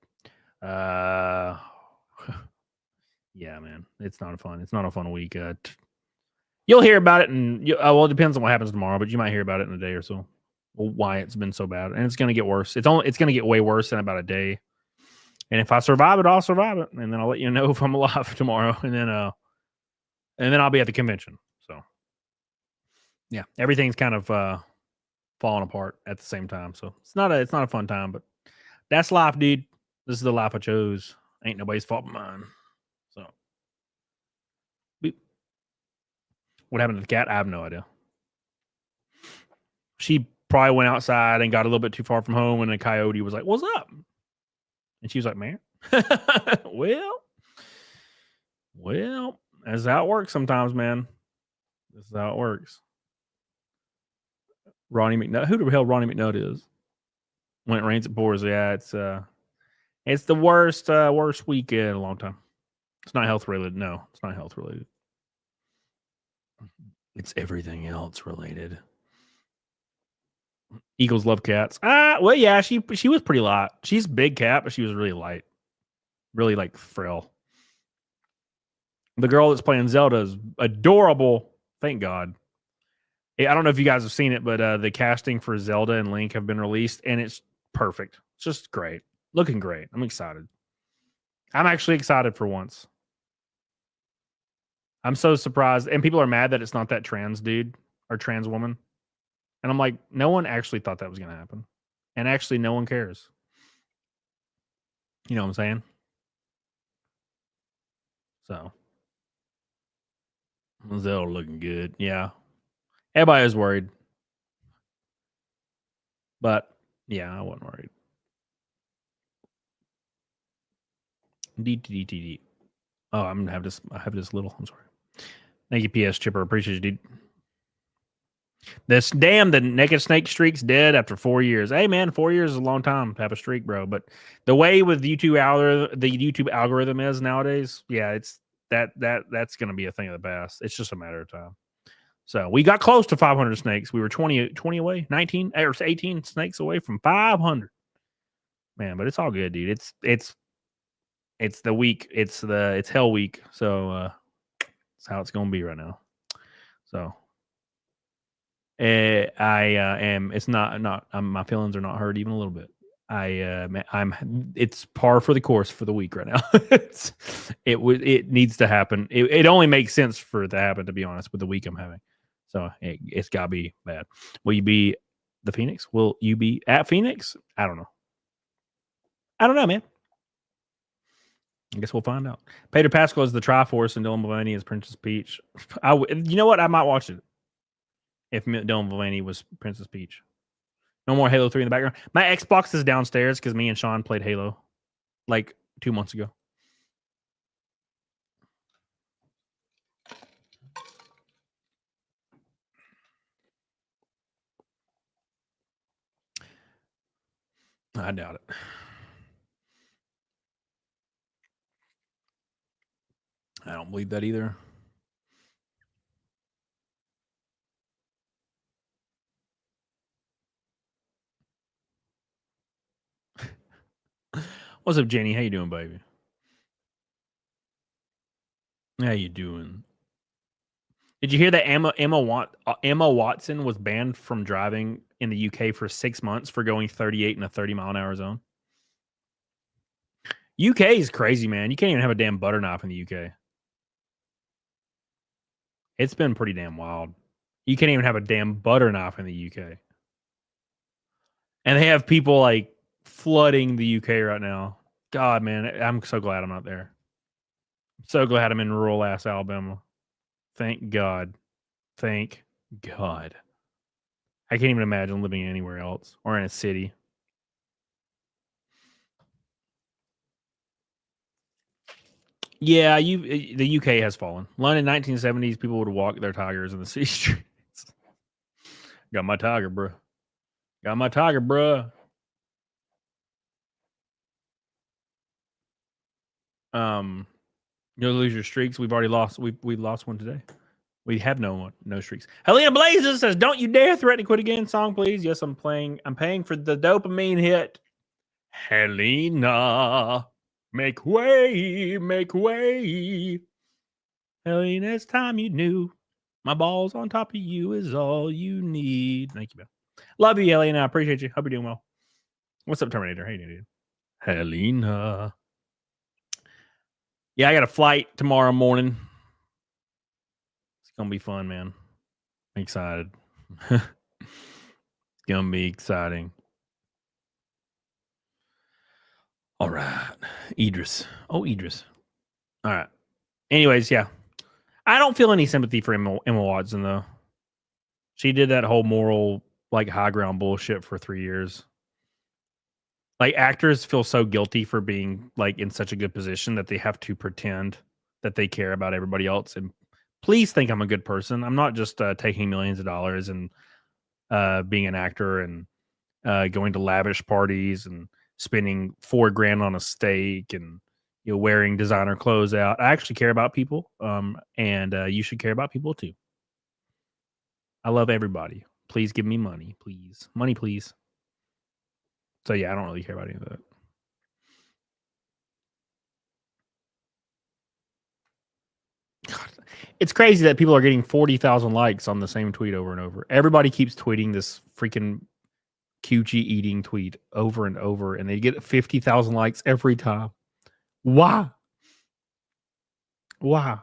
Yeah, man. It's not a fun week. You'll hear about it, and well, it depends on what happens tomorrow, but you might hear about it in a day or so. Why it's been so bad, and it's going to get worse. It's going to get way worse in about a day. And if I survive it, I'll survive it, and then I'll let you know if I'm alive tomorrow, and then I'll be at the convention. So, yeah, everything's kind of falling apart at the same time. So it's not a fun time, but that's life, dude. This is the life I chose. Ain't nobody's fault but mine. So, beep. What happened to the cat? I have no idea. She probably went outside and got a little bit too far from home, and a coyote was like, "What's up?" And she was like, "Man, well, that's how it works sometimes, man. This is how it works." Ronnie McNutt. Who the hell Ronnie McNutt is? When it rains, it pours. Yeah, it's the worst week in a long time. It's not health related. No, it's not health related. It's everything else related. Eagles love cats. Well, yeah, she was pretty light. She's a big cat, but she was really light, really like frail. The girl that's playing Zelda is adorable. Thank God. I don't know if you guys have seen it, but the casting for Zelda and Link have been released, and it's perfect. It's just great. Looking great. I'm excited. I'm actually excited for once. I'm so surprised. And people are mad that it's not that trans dude or trans woman. And I'm like, no one actually thought that was going to happen. And actually, no one cares. You know what I'm saying? So. Zelda looking good. Yeah. Everybody was worried. But, yeah, I wasn't worried. D. Oh, I'm gonna have this. I have this little. I'm sorry. Thank you, PS Chipper. Appreciate you, dude. The naked snake streak's dead after 4 years. Hey, man, 4 years is a long time to have a streak, bro. But the way with the YouTube algorithm is nowadays, yeah, it's that's gonna be a thing of the past. It's just a matter of time. So we got close to 500 snakes. We were 20 away, 19 or 18 snakes away from 500. Man, but it's all good, dude. It's the week. It's hell week. So that's how it's gonna be right now. So I am. It's not. My feelings are not hurt even a little bit. It's par for the course for the week right now. It needs to happen. It only makes sense for it to happen, to be honest, with the week I'm having. So it's got to be bad. Will you be the Phoenix? Will you be at Phoenix? I don't know. Man. I guess we'll find out. Pedro Pascal is the Triforce and Dylan Mulvaney is Princess Peach. You know what? I might watch it if Dylan Mulvaney was Princess Peach. No more Halo 3 in the background. My Xbox is downstairs because me and Sean played Halo like 2 months ago. I doubt it. I don't believe that either. What's up, Jenny? How you doing, baby? How you doing? Did you hear that Emma Watson was banned from driving in the UK for 6 months for going 38 in a 30-mile-an-hour zone? UK is crazy, man. You can't even have a damn butter knife in the UK. It's been pretty damn wild. You can't even have a damn butter knife in the UK. And they have people like flooding the UK right now. God, man, I'm so glad I'm not there. I'm so glad I'm in rural ass Alabama. Thank God. Thank God. I can't even imagine living anywhere else or in a city. Yeah, the UK has fallen. London, 1970s, people would walk their tigers in the city streets. Got my tiger, bro. You'll lose your streaks. We've already lost. We lost one today. We have no streaks. Helena Blazes says, "Don't you dare threaten to quit again." Song, please. Yes, I'm playing. I'm paying for the dopamine hit. Helena, make way, make way. Helena, it's time you knew. My balls on top of you is all you need. Thank you, man. Love you, Helena. I appreciate you. Hope you're doing well. What's up, Terminator? Hey, dude. Helena. Yeah, I got a flight tomorrow morning. It's gonna be fun, man. I'm excited. It's gonna be exciting. All right, Idris. Oh, Idris. All right. Anyways, yeah, I don't feel any sympathy for Emma Watson though. She did that whole moral like high ground bullshit for 3 years. Like actors feel so guilty for being like in such a good position that they have to pretend that they care about everybody else. And please think I'm a good person. I'm not just taking millions of dollars and being an actor and going to lavish parties and spending $4,000 on a steak and wearing designer clothes out. I actually care about people, and you should care about people too. I love everybody. Please give me money, please. Money, please. So yeah, I don't really care about any of that. God, it's crazy that people are getting 40,000 likes on the same tweet over and over. Everybody keeps tweeting this freaking QG eating tweet over and over, and they get 50,000 likes every time. Why? Why?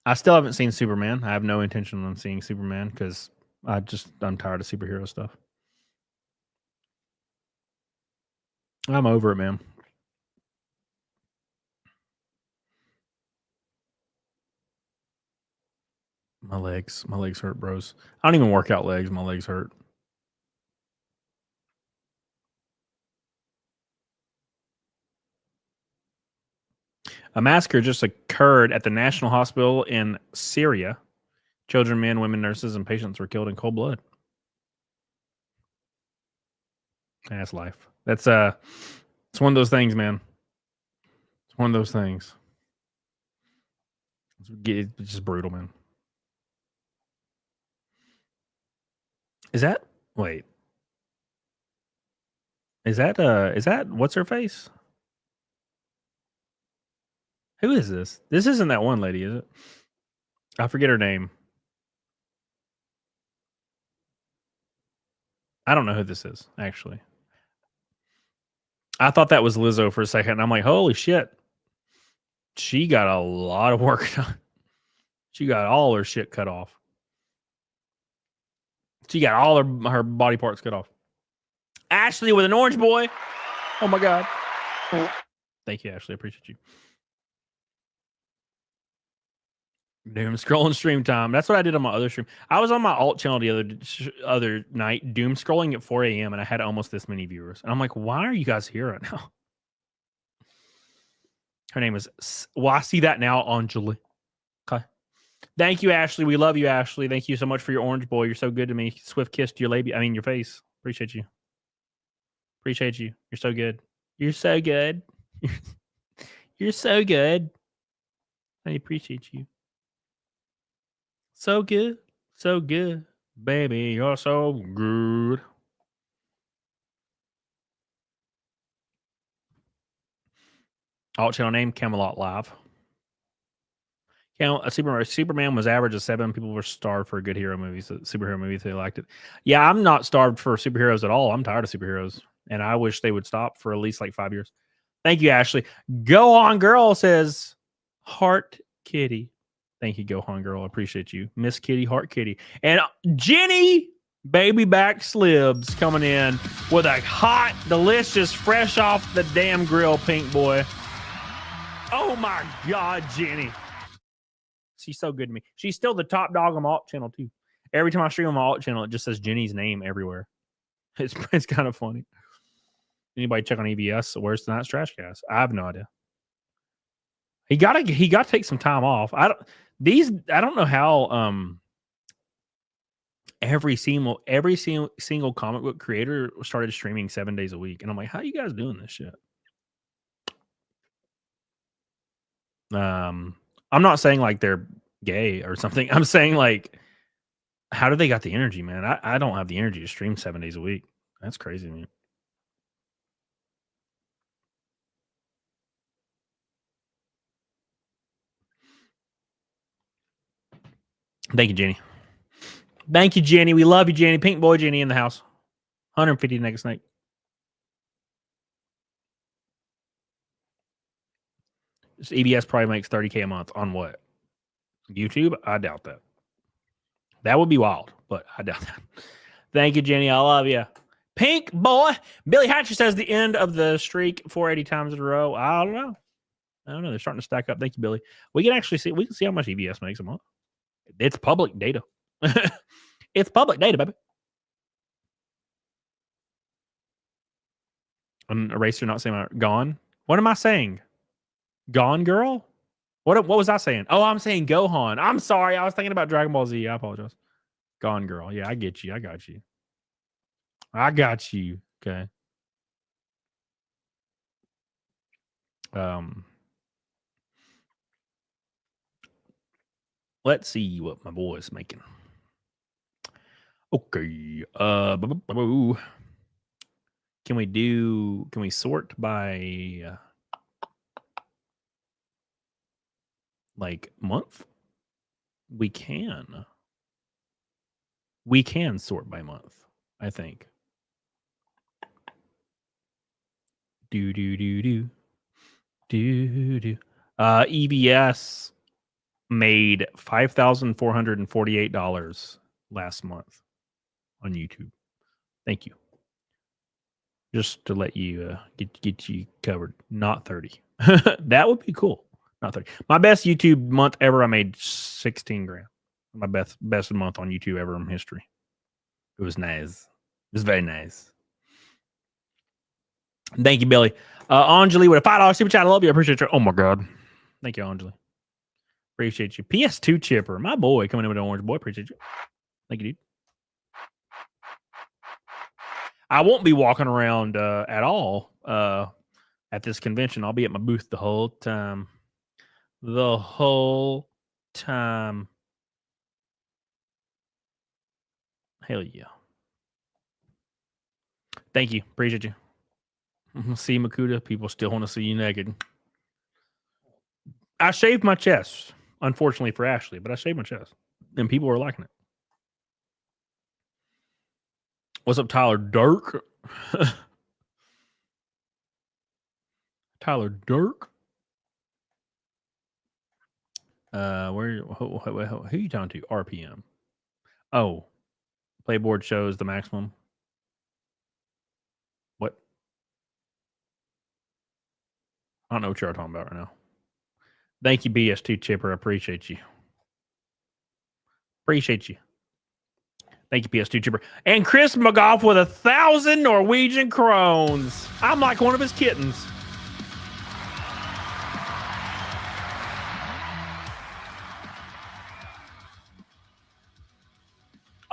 I still haven't seen Superman. I have no intention on seeing Superman because I'm tired of superhero stuff. I'm over it, man. My legs hurt, bros. I don't even work out legs. My legs hurt. A massacre just occurred at the National Hospital in Syria. Children, men, women, nurses, and patients were killed in cold blood. That's life. It's one of those things, man. It's one of those things. It's just brutal, man. Is that what's her face? Who is this? This isn't that one lady, is it? I forget her name. I don't know who this is, actually. I thought that was Lizzo for a second. And I'm like, holy shit. She got a lot of work done. She got all her shit cut off. She got all her body parts cut off. Ashley with an orange boy. Oh my God. Thank you, Ashley. I appreciate you. Doom scrolling stream time. That's what I did on my other stream. I was on my alt channel the other night, doom scrolling at 4 a.m. and I had almost this many viewers. And I'm like, why are you guys here right now? Her name is. Well, I see that now, Anjali. Okay. Thank you, Ashley. We love you, Ashley. Thank you so much for your orange boy. You're so good to me. Swift kissed your labia. I mean, your face. Appreciate you. Appreciate you. You're so good. You're so good. You're so good. I appreciate you. So good. So good. Baby, you're so good. Alt channel name, Camelot Live. Superman was average of 7. People were starved for a good hero movie. So superhero movies, they liked it. Yeah, I'm not starved for superheroes at all. I'm tired of superheroes. And I wish they would stop for at least like 5 years. Thank you, Ashley. Go on, girl, says Heart Kitty. Thank you, Go On Girl. I appreciate you. Miss Kitty, Heart Kitty. And Jenny, baby back slibs, coming in with a hot, delicious, fresh off the damn grill pink boy. Oh my God, Jenny. She's so good to me. She's still the top dog on my alt channel, too. Every time I stream on my alt channel, it just says Jenny's name everywhere. It's kind of funny. Anybody check on EBS? Where's tonight's trash gas? I have no idea. He got to take some time off. I don't know how every single comic book creator started streaming 7 days a week, and I'm like, how are you guys doing this shit? I'm not saying like they're gay or something. I'm saying like, how do they got the energy, man? I don't have the energy to stream 7 days a week. That's crazy, man. Thank you, Jenny. Thank you, Jenny. We love you, Jenny. Pink boy Jenny in the house. 150 next night. This EBS probably makes 30K a month on what? YouTube? I doubt that. That would be wild, but I doubt that. Thank you, Jenny. I love you. Pink boy. Billy Hatcher says the end of the streak 480 times in a row. I don't know. They're starting to stack up. Thank you, Billy. We can actually see. We can see how much EBS makes a month. It's public data. It's public data, baby. An eraser not saying gone. What am I saying? Gone girl? What was I saying? Oh, I'm saying Gohan. I'm sorry. I was thinking about Dragon Ball Z. I apologize. Gone girl. Yeah, I get you. I got you. I got you. Okay. Let's see what my boy is making. Okay. Can we sort by like month? We can sort by month, I think. EBS made $5,448 last month on YouTube. Thank you. Just to let you get you covered. Not 30. That would be cool. Not 30. My best YouTube month ever, I made 16 grand. My best month on YouTube ever in history. It was nice. It was very nice. Thank you, Billy. Anjali with a $5 super chat. I love you. I appreciate you. Oh my God. Thank you, Anjali. Appreciate you. PS2 Chipper. My boy coming in with an orange boy. Appreciate you. Thank you, dude. I won't be walking around at all at this convention. I'll be at my booth the whole time. The whole time. Hell yeah. Thank you. Appreciate you. See, Makuta, people still want to see you naked. I shaved my chest, unfortunately for Ashley, but I shaved my chest. And people were liking it. What's up, Tyler Dirk? Tyler Dirk? Who are you talking to? RPM. Oh. Playboard shows the maximum. What? I don't know what you're talking about right now. Thank you, BS2 Chipper. I appreciate you. Appreciate you. Thank you, PS2 Chipper. And Chris McGough with 1,000 Norwegian krones. I'm like one of his kittens.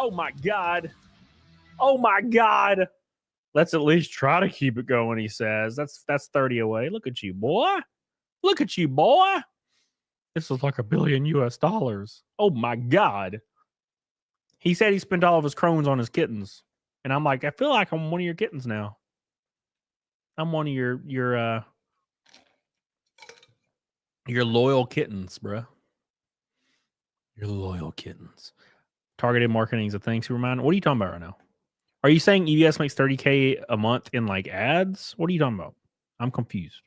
Oh my God. Oh my God. Let's at least try to keep it going, he says. That's 30 away. Look at you, boy. Look at you, boy. This is like $1 billion US. Oh my God. He said he spent all of his crones on his kittens. And I'm like, I feel like I'm one of your kittens now. I'm one of your loyal kittens, bruh. Your loyal kittens. Targeted marketing is a thing, Superman. What are you talking about right now? Are you saying EBS makes 30K a month in like ads? What are you talking about? I'm confused.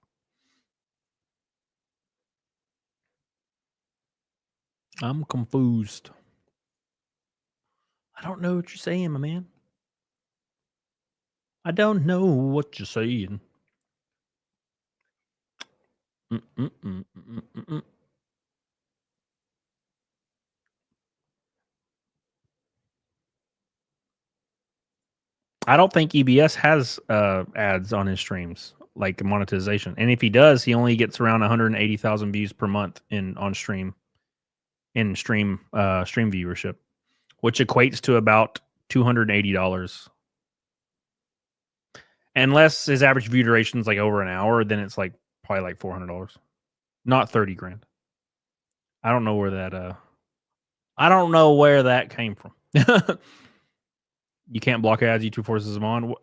I'm confused. I don't know what you're saying, my man. I don't know what you're saying. I don't think EBS has ads on his streams, like monetization. And if he does, he only gets around 180,000 views per month in stream viewership. which equates to about $280. Unless his average view duration is like over an hour, then it's like probably like $400, not 30 grand. I don't know where that came from. You can't block ads. YouTube forces them on.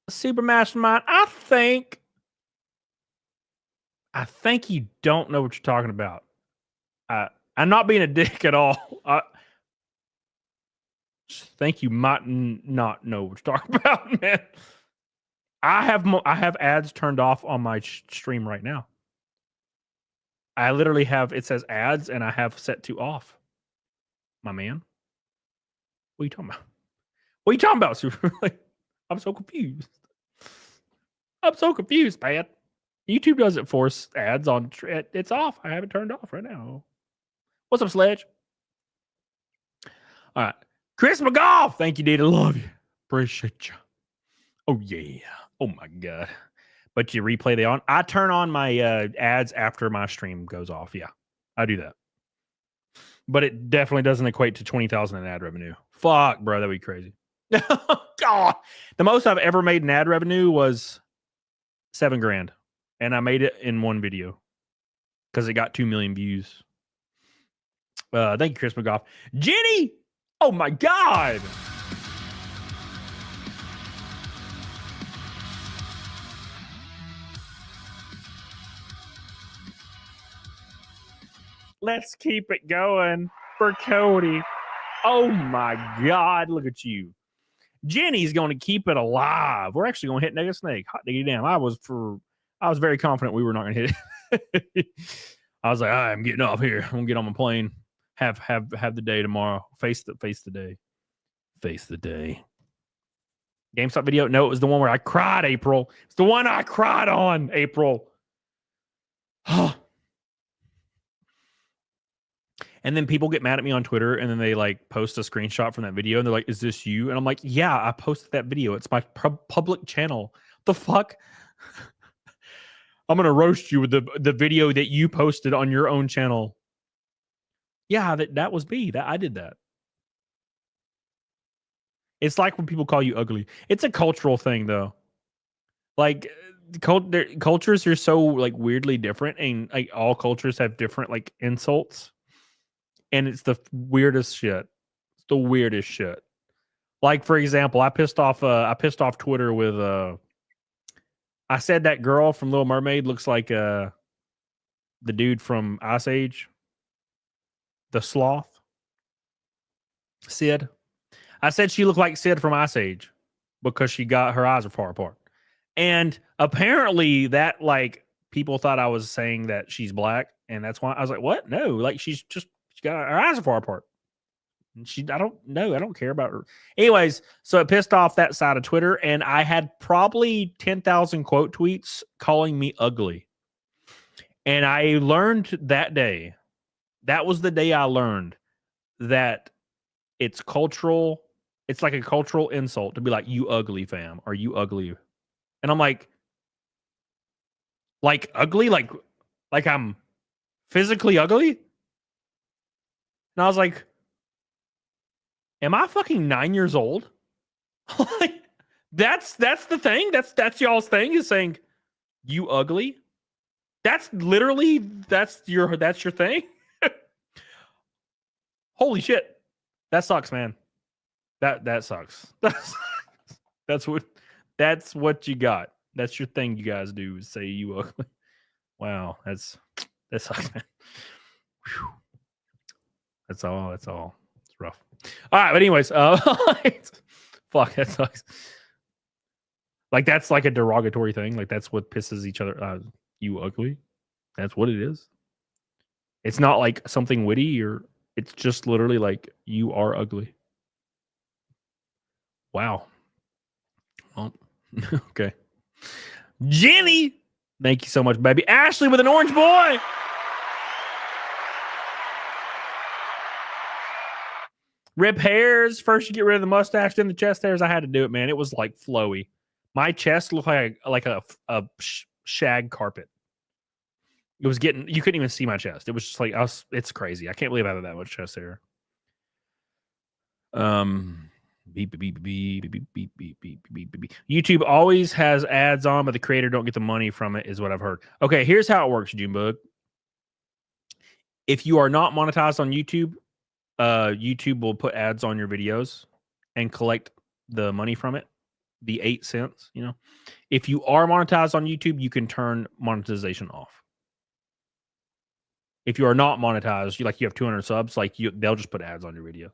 Super Mastermind. I think you don't know what you're talking about. I'm not being a dick at all. I think you might not know what you're talking about, man. I have ads turned off on my stream right now. I literally have, it says ads, and I have set to off. My man. What are you talking about? What are you talking about, Super? I'm so confused. Man. YouTube doesn't force ads on. It's off. I have it turned off right now. What's up, Sledge? All right. Chris McGough. Thank you, Dita. Love you. Appreciate you. Oh, yeah. Oh, my God. But you replay the on. I turn on my ads after my stream goes off. Yeah, I do that. But it definitely doesn't equate to 20,000 in ad revenue. Fuck, bro. That'd be crazy. God. The most I've ever made in ad revenue was $7 grand. And I made it in one video because it got 2 million views. Thank you, Chris McGough. Jenny! Oh, my God. Let's keep it going for Cody. Oh, my God. Look at you. Jenny's going to keep it alive. We're actually going to hit Nigga Snake. Hot diggity damn. I was very confident we were not going to hit it. I was like, I'm getting off here. I'm going to get on my plane. Have the day tomorrow. Face the day. Face the day. GameStop video? No, it was the one where I cried, April. It's the one I cried on, April. And then people get mad at me on Twitter, and then they like post a screenshot from that video, and they're like, "Is this you?" And I'm like, "Yeah, I posted that video. It's my public channel. The fuck? I'm gonna roast you with the video that you posted on your own channel." Yeah, that was me. That I did that. It's like when people call you ugly. It's a cultural thing, though. Like cultures are so like weirdly different, and like all cultures have different like insults. And it's the weirdest shit. It's the weirdest shit. Like, for example, I pissed off Twitter with I said that girl from Little Mermaid looks like the dude from Ice Age. The sloth. Sid. I said she looked like Sid from Ice Age because her eyes are far apart. And apparently that like people thought I was saying that she's black, and that's why I was like, what? No, like she got her eyes are far apart. And I don't care about her. Anyways, so it pissed off that side of Twitter, and I had probably 10,000 quote tweets calling me ugly. And I learned that day, that was the day I learned that it's cultural. It's like a cultural insult to be like, you ugly, fam, or you ugly. And I'm like ugly? Like I'm physically ugly? And I was like, am I fucking 9 years old? Like, that's the thing. That's y'all's thing, is saying you ugly. That's literally that's your thing. Holy shit, that sucks, man. That sucks. That's what you got. That's your thing. You guys do is say you ugly. Wow, that sucks, man. Whew. That's all. It's rough. All right, but anyways, fuck, that sucks. Like that's like a derogatory thing. Like that's what pisses each other. You ugly. That's what it is. It's not like something witty, or it's just literally like you are ugly. Wow. Well, okay. Jenny, thank you so much, baby. Ashley with an orange boy. Rip hairs. First, you get rid of the mustache, then the chest hairs. I had to do it, man. It was like flowy. My chest looked like a shag carpet. It was you couldn't even see my chest. It was just like it's crazy. I can't believe I had that much chest hair. Beep, beep, beep, beep, beep, beep, beep, beep, beep, beep, beep. YouTube always has ads on, but the creator don't get the money from it, is what I've heard. Okay, here's how it works, Junebug. If you are not monetized on YouTube, YouTube will put ads on your videos and collect the money from it, the 8 cents, you know. If you are monetized on YouTube, you can turn monetization off. If you are not monetized, you have 200 subs, they'll just put ads on your video.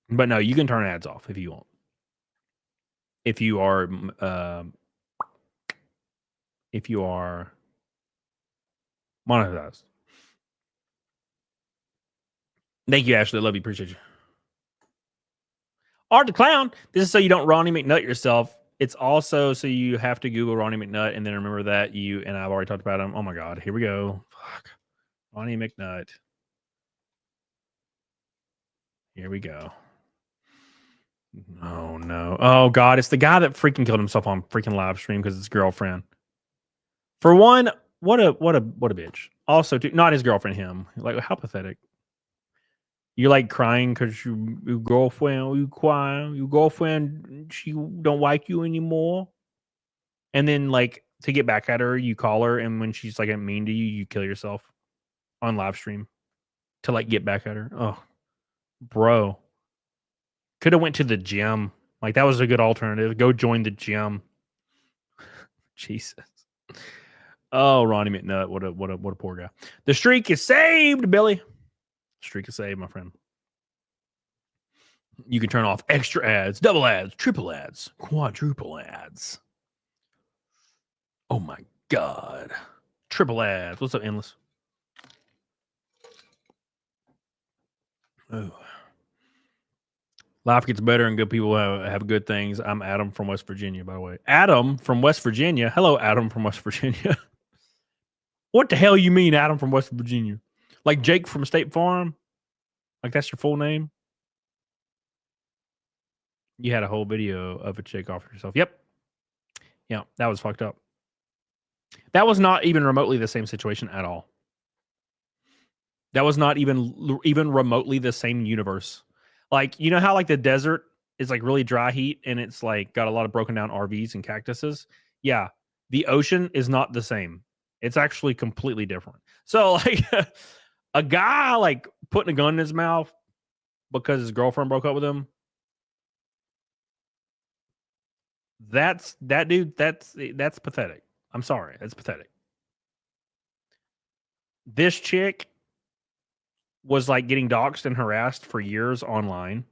But no, you can turn ads off if you want. If you are monetized. Thank you, Ashley. Love you. Appreciate you. Art the Clown. This is so you don't Ronnie McNutt yourself. It's also so you have to Google Ronnie McNutt and then remember that I've already talked about him. Oh my God. Here we go. Fuck. Ronnie McNutt. Here we go. Oh no. Oh God. It's the guy that freaking killed himself on freaking live stream because his girlfriend. For one, what a bitch. Also, not his girlfriend, him. Like, how pathetic. You're like crying because your girlfriend, your girlfriend, she don't like you anymore. And then, like, to get back at her, you call her, and when she's like mean to you, you kill yourself on live stream to like get back at her. Oh, bro, could have went to the gym. Like, that was a good alternative. Go join the gym. Jesus. Oh, Ronnie McNutt, what a poor guy. The streak is saved, Billy. Streak is saved, my friend. You can turn off extra ads, double ads, triple ads, quadruple ads. Oh my God. Triple ads. What's up, Endless? Oh. Life gets better and good people have good things. I'm Adam from West Virginia, by the way. Adam from West Virginia. Hello, Adam from West Virginia. What the hell you mean, Adam from West Virginia? Like Jake from State Farm? Like that's your full name? You had a whole video of a chick offering herself. Yep. Yeah, that was fucked up. That was not even remotely the same situation at all. That was not even remotely the same universe. Like, you know how like the desert is like really dry heat and it's like got a lot of broken down RVs and cactuses? Yeah, the ocean is not the same. It's actually completely different. So like a guy like putting a gun in his mouth because his girlfriend broke up with him. That's pathetic. I'm sorry. That's pathetic. This chick was like getting doxxed and harassed for years online.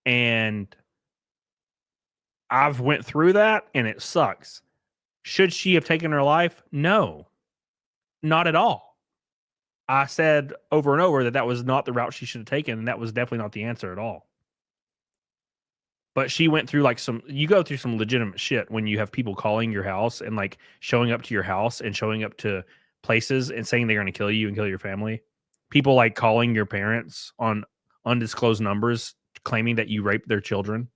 And I've went through that and it sucks. Should she have taken her life? No, not at all. I said over and over that was not the route she should have taken. And that was definitely not the answer at all. But she went through like you go through some legitimate shit when you have people calling your house and like showing up to your house and showing up to places and saying they're going to kill you and kill your family. People like calling your parents on undisclosed numbers, claiming that you raped their children,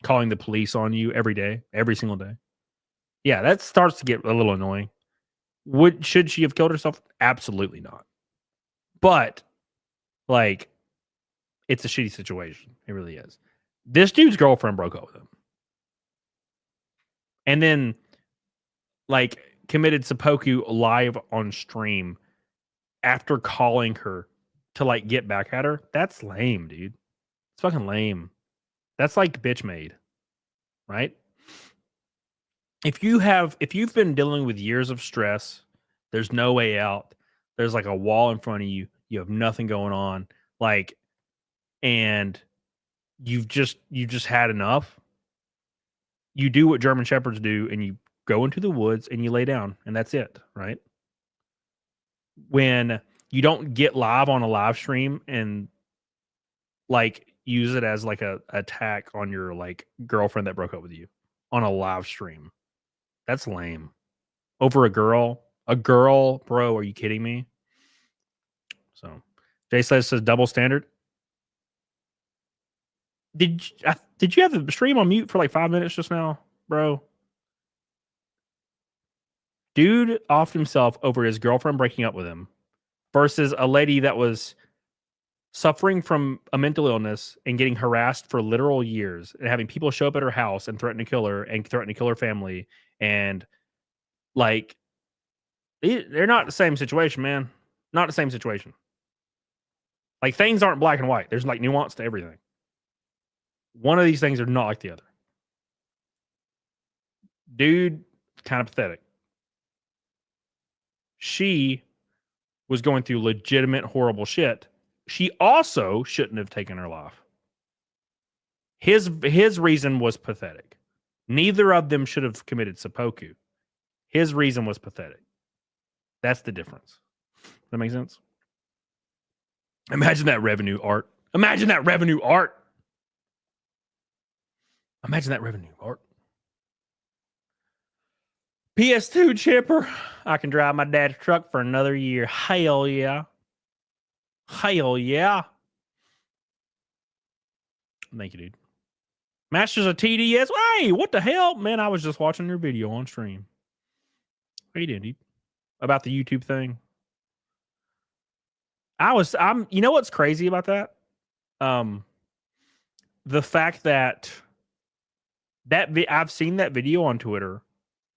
calling the police on you every day, every single day. Yeah, that starts to get a little annoying. Should she have killed herself? Absolutely not. But like, it's a shitty situation. It really is. This dude's girlfriend broke up with him. And then like committed seppuku live on stream after calling her to like get back at her. That's lame, dude. It's fucking lame. That's like bitch made. Right? If you've been dealing with years of stress, there's no way out. There's like a wall in front of you. You have nothing going on. Like, and you've just had enough. You do what German Shepherds do and you go into the woods and you lay down and that's it, right? When you don't get live on a live stream and like use it as like a attack on your like girlfriend that broke up with you on a live stream. That's lame. Over a girl, bro, are you kidding me? So Jay says double standard. Did you have the stream on mute for like 5 minutes just now, bro? Dude offed himself over his girlfriend breaking up with him versus a lady that was suffering from a mental illness and getting harassed for literal years and having people show up at her house and threaten to kill her and threaten to kill her family. And like, they're not the same situation, man. Not the same situation. Like, things aren't black and white. There's like nuance to everything. One of these things are not like the other. Dude, kind of pathetic. She was going through legitimate horrible shit. She also shouldn't have taken her life. His reason was pathetic. Neither of them should have committed seppuku. His reason was pathetic. That's the difference. That makes sense? Imagine that revenue, Art. Imagine that revenue, Art. Imagine that revenue, Art. PS2 chipper. I can drive my dad's truck for another year. Hell yeah. Hell yeah. Thank you, dude. Masters of TDS. Hey, what the hell? Man, I was just watching your video on stream. How you doing, dude? About the YouTube thing. You know what's crazy about that? The fact that I've seen that video on Twitter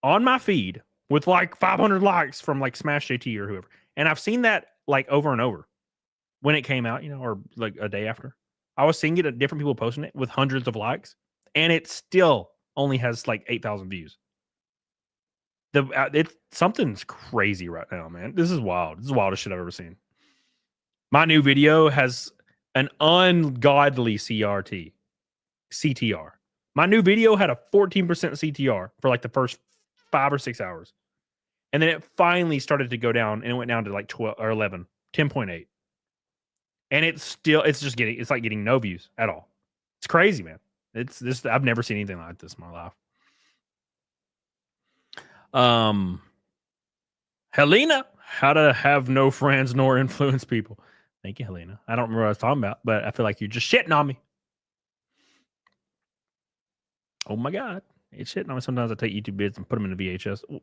on my feed with like 500 likes from like Smash JT or whoever. And I've seen that like over and over when it came out, or like a day after. I was seeing it at different people posting it with hundreds of likes, and it still only has like 8,000 views. Something's crazy right now, man. This is wild. This is the wildest shit I've ever seen. My new video has an ungodly CTR. My new video had a 14% CTR for like the first 5 or 6 hours. And then it finally started to go down, and it went down to like 12 or 11, 10.8. And it's like getting no views at all. It's crazy, man. I've never seen anything like this in my life. Helena, how to have no friends nor influence people. Thank you, Helena. I don't remember what I was talking about, but I feel like you're just shitting on me. Oh my God. It's shitting on me. Sometimes I take YouTube vids and put them in the VHS. Ooh.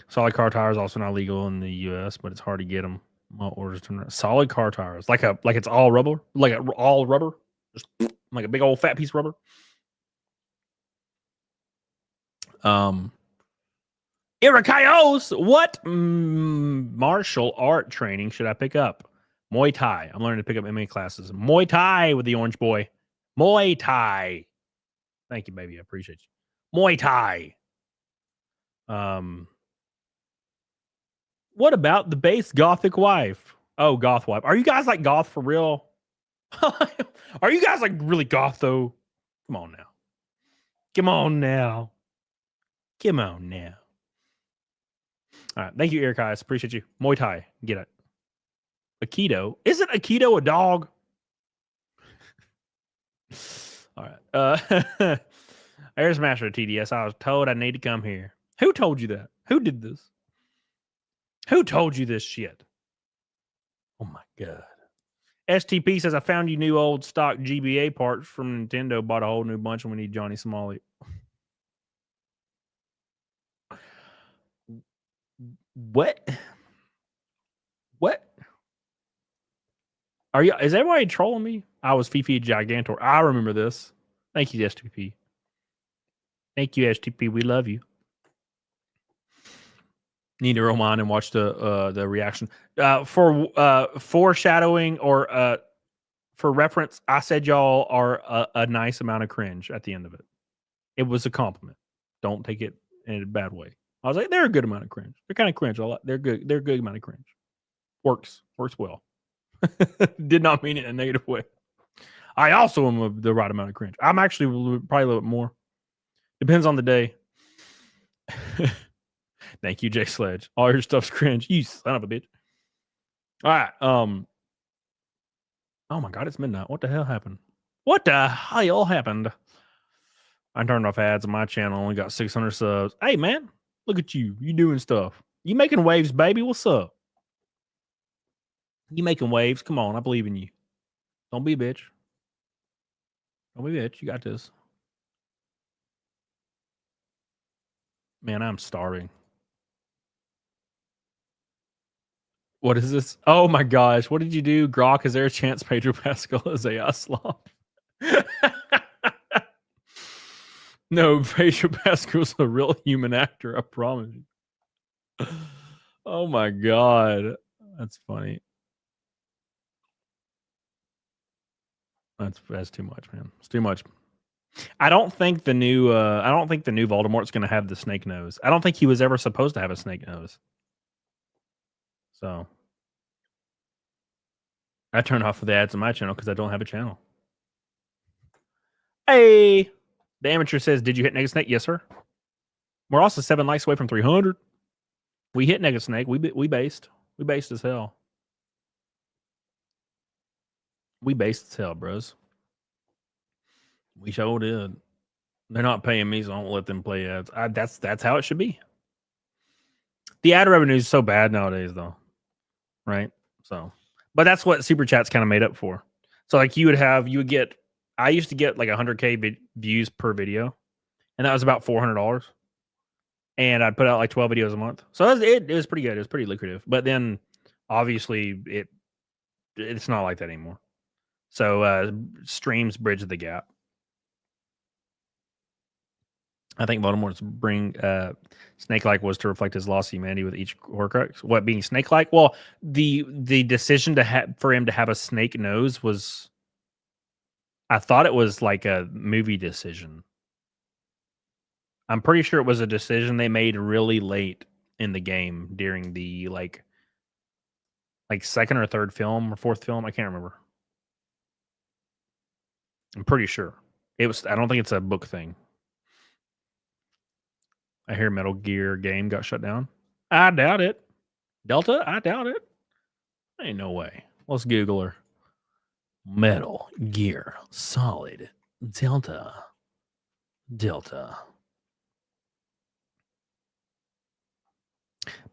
Solid car tires also not legal in the US, but it's hard to get them. All orders turn around. Solid car tires. Like it's all rubber? Like all rubber? Just like a big old fat piece of rubber? Irakaios, what martial art training should I pick up? Muay Thai. I'm learning to pick up MMA classes. Muay Thai with the orange boy. Muay Thai. Thank you, baby. I appreciate you. Muay Thai. What about the base gothic wife? Oh, goth wife. Are you guys like goth for real? Are you guys like really goth though? Come on now. Come on now. Come on now. All right. Thank you, Eric Eyes. Appreciate you. Muay Thai. Get it. Aikido. Isn't Aikido a dog? All right. Air Smasher TDS. I was told I need to come here. Who told you that? Who did this? Who told you this shit? Oh my God. STP says, I found you new old stock GBA parts from Nintendo. Bought a whole new bunch and we need Johnny Smalley. What? What? Is everybody trolling me? I was Fifi Gigantor. I remember this. Thank you, STP. Thank you, STP. We love you. Need to roll on and watch the reaction. For foreshadowing or for reference, I said y'all are a nice amount of cringe at the end of it. It was a compliment. Don't take it in a bad way. I was like, they're a good amount of cringe. They're kind of cringe. They're good. They're a good amount of cringe. Works well. Did not mean it in a negative way. I also am the right amount of cringe. I'm actually probably a little bit more. Depends on the day. Thank you, Jay Sledge. All your stuff's cringe. You son of a bitch. All right. Oh my God, it's midnight. What the hell happened? What the hell happened? I turned off ads on my channel. Only got 600 subs. Hey, man. Look at you. You doing stuff. You making waves, baby. What's up? You making waves. Come on. I believe in you. Don't be a bitch. Don't be a bitch. You got this. Man, I'm starving. What is this? Oh my gosh. What did you do? Grok, is there a chance Pedro Pascal is a slop? No, Pedro Pascal's a real human actor, I promise you. Oh my god. That's funny. That's too much, man. It's too much. I don't think the new Voldemort's gonna have the snake nose. I don't think he was ever supposed to have a snake nose. So I turn off the ads on my channel because I don't have a channel. Hey, the amateur says, "Did you hit Nega Snake?" Yes, sir. We're also 7 likes away from 300. We hit Nega Snake. We based as hell. We based as hell, bros. We sure did. They're not paying me, so I won't let them play ads. That's how it should be. The ad revenue is so bad nowadays, though, right? So, but that's what Super Chat's kind of made up for. So, like, you would get. I used to get like 100K views per video, and that was about $400. And I'd put out like 12 videos a month, so it was pretty good. It was pretty lucrative. But then, obviously, it's not like that anymore. So, streams bridge the gap. I think Voldemort's snake-like was to reflect his lost humanity with each Horcrux. What being snake-like? Well, the decision for him to have a snake nose was, I thought it was like a movie decision. I'm pretty sure it was a decision they made really late in the game during the like second or third film or fourth film. I can't remember. I'm pretty sure it was. I don't think it's a book thing. I hear Metal Gear game got shut down. I doubt it. Delta? I doubt it. Ain't no way. Let's Google her. Metal Gear Solid Delta.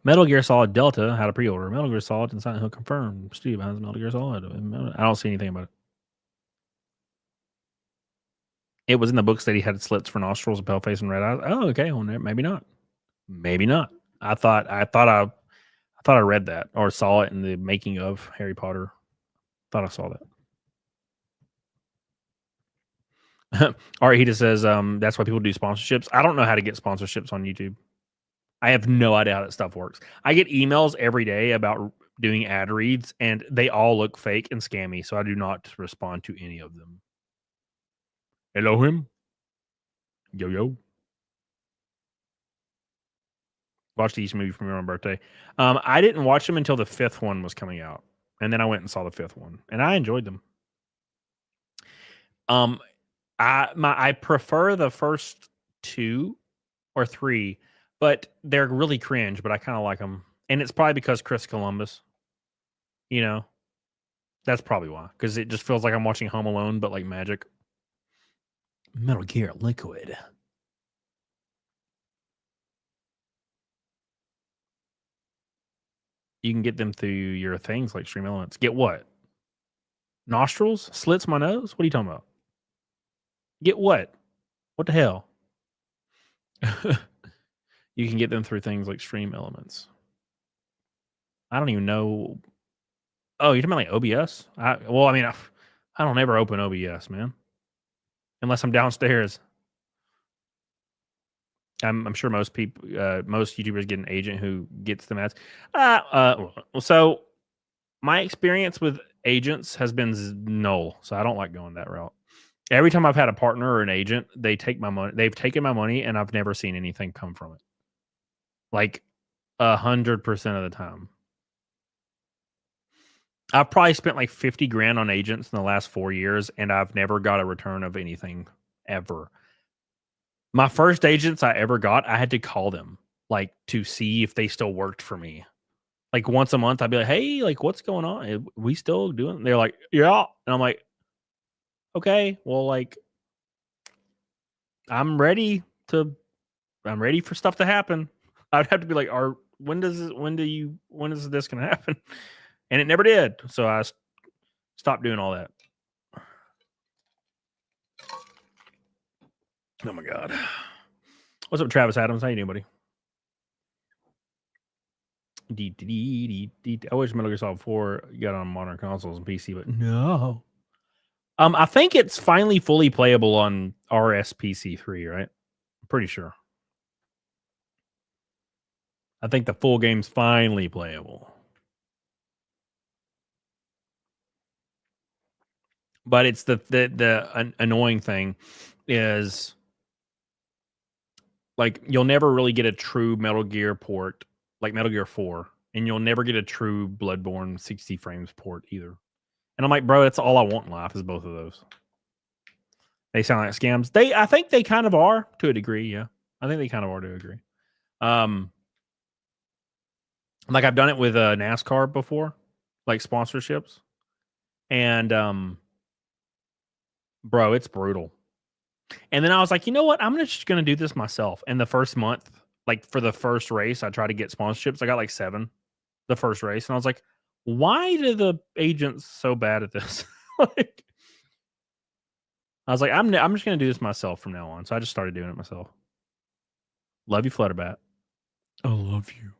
Metal Gear Solid Delta had a pre-order. Metal Gear Solid and Silent Hill confirmed. Steve has Metal Gear Solid. I don't see anything about it. It was in the books that he had slits for nostrils, a pale face, and red eyes. Oh, okay. Well, maybe not. Maybe not. I thought I read that or saw it in the making of Harry Potter. Thought I saw that. All right, he just says that's why people do sponsorships. I don't know how to get sponsorships on YouTube. I have no idea how that stuff works. I get emails every day about doing ad reads, and they all look fake and scammy, so I do not respond to any of them. Hello, him. Yo. Watched each movie from my birthday. I didn't watch them until the 5th one was coming out, and then I went and saw the 5th one, and I enjoyed them. I prefer the first 2 or 3, but they're really cringe. But I kind of like them, and it's probably because Chris Columbus. You know, that's probably why. Because it just feels like I'm watching Home Alone, but like magic. Metal Gear Liquid. You can get them through your things like Stream Elements. Get what? Nostrils? Slits my nose? What are you talking about? Get what? What the hell? You can get them through things like Stream Elements. I don't even know. Oh, you're talking about like OBS? I don't ever open OBS, man. Unless I'm downstairs. I'm sure most people, most YouTubers get an agent who gets them ads. So my experience with agents has been null. So I don't like going that route. Every time I've had a partner or an agent, they take my money. They've taken my money, and I've never seen anything come from it. Like 100% of the time. I've probably spent like 50 grand on agents in the last 4 years, and I've never got a return of anything ever. My first agents I ever got, I had to call them like to see if they still worked for me. Like once a month, I'd be like, "Hey, like what's going on? Are we still doing?" They're like, "Yeah," and I'm like, "Okay, well, like I'm ready for stuff to happen." I'd have to be like, when is this gonna happen?" And it never did. So I stopped doing all that. Oh my God. What's up, Travis Adams? How you doing, buddy? I wish Metal Gear Solid 4 got on modern consoles and PC, but no. I think it's finally fully playable on RSPC3, right? I'm pretty sure. I think the full game's finally playable. But it's the annoying thing is like you'll never really get a true Metal Gear port, like Metal Gear 4, and you'll never get a true Bloodborne 60 frames port either. And I'm like, bro, that's all I want in life is both of those. They sound like scams. I think they kind of are to a degree, yeah. I think they kind of are to a degree. Like I've done it with NASCAR before, like sponsorships. And bro, it's brutal. And then I was like, you know what? I'm just gonna do this myself. And the first month, like for the first race, I tried to get sponsorships. I got like 7 the first race. And I was like, why do the agents so bad at this? Like, I was like, I'm just gonna do this myself from now on. So I just started doing it myself. Love you, Flutterbat. I love you.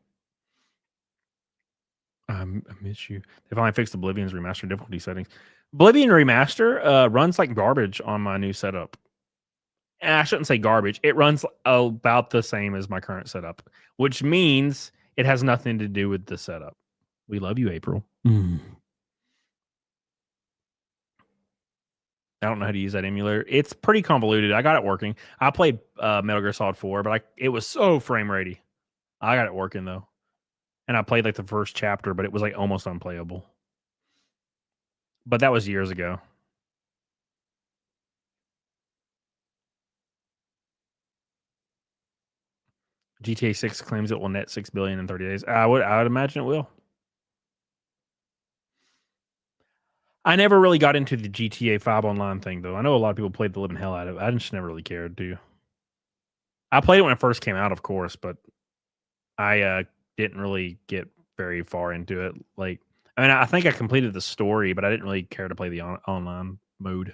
I miss you. They finally fixed Oblivion's remaster difficulty settings. Oblivion remaster runs like garbage on my new setup. And I shouldn't say garbage. It runs about the same as my current setup, which means it has nothing to do with the setup. We love you, April. I don't know how to use that emulator. It's pretty convoluted. I got it working. I played Metal Gear Solid 4, but it was so frame ratey. I got it working though. And I played like the first chapter, but it was like almost unplayable. But that was years ago. GTA 6 claims it will net $6 billion in 30 days. I would imagine it will. I never really got into the GTA 5 online thing though. I know a lot of people played the living hell out of it. I just never really cared to. I played it when it first came out, of course, but I didn't really get very far into it. Like, I mean, I think I completed the story, but I didn't really care to play the online mode.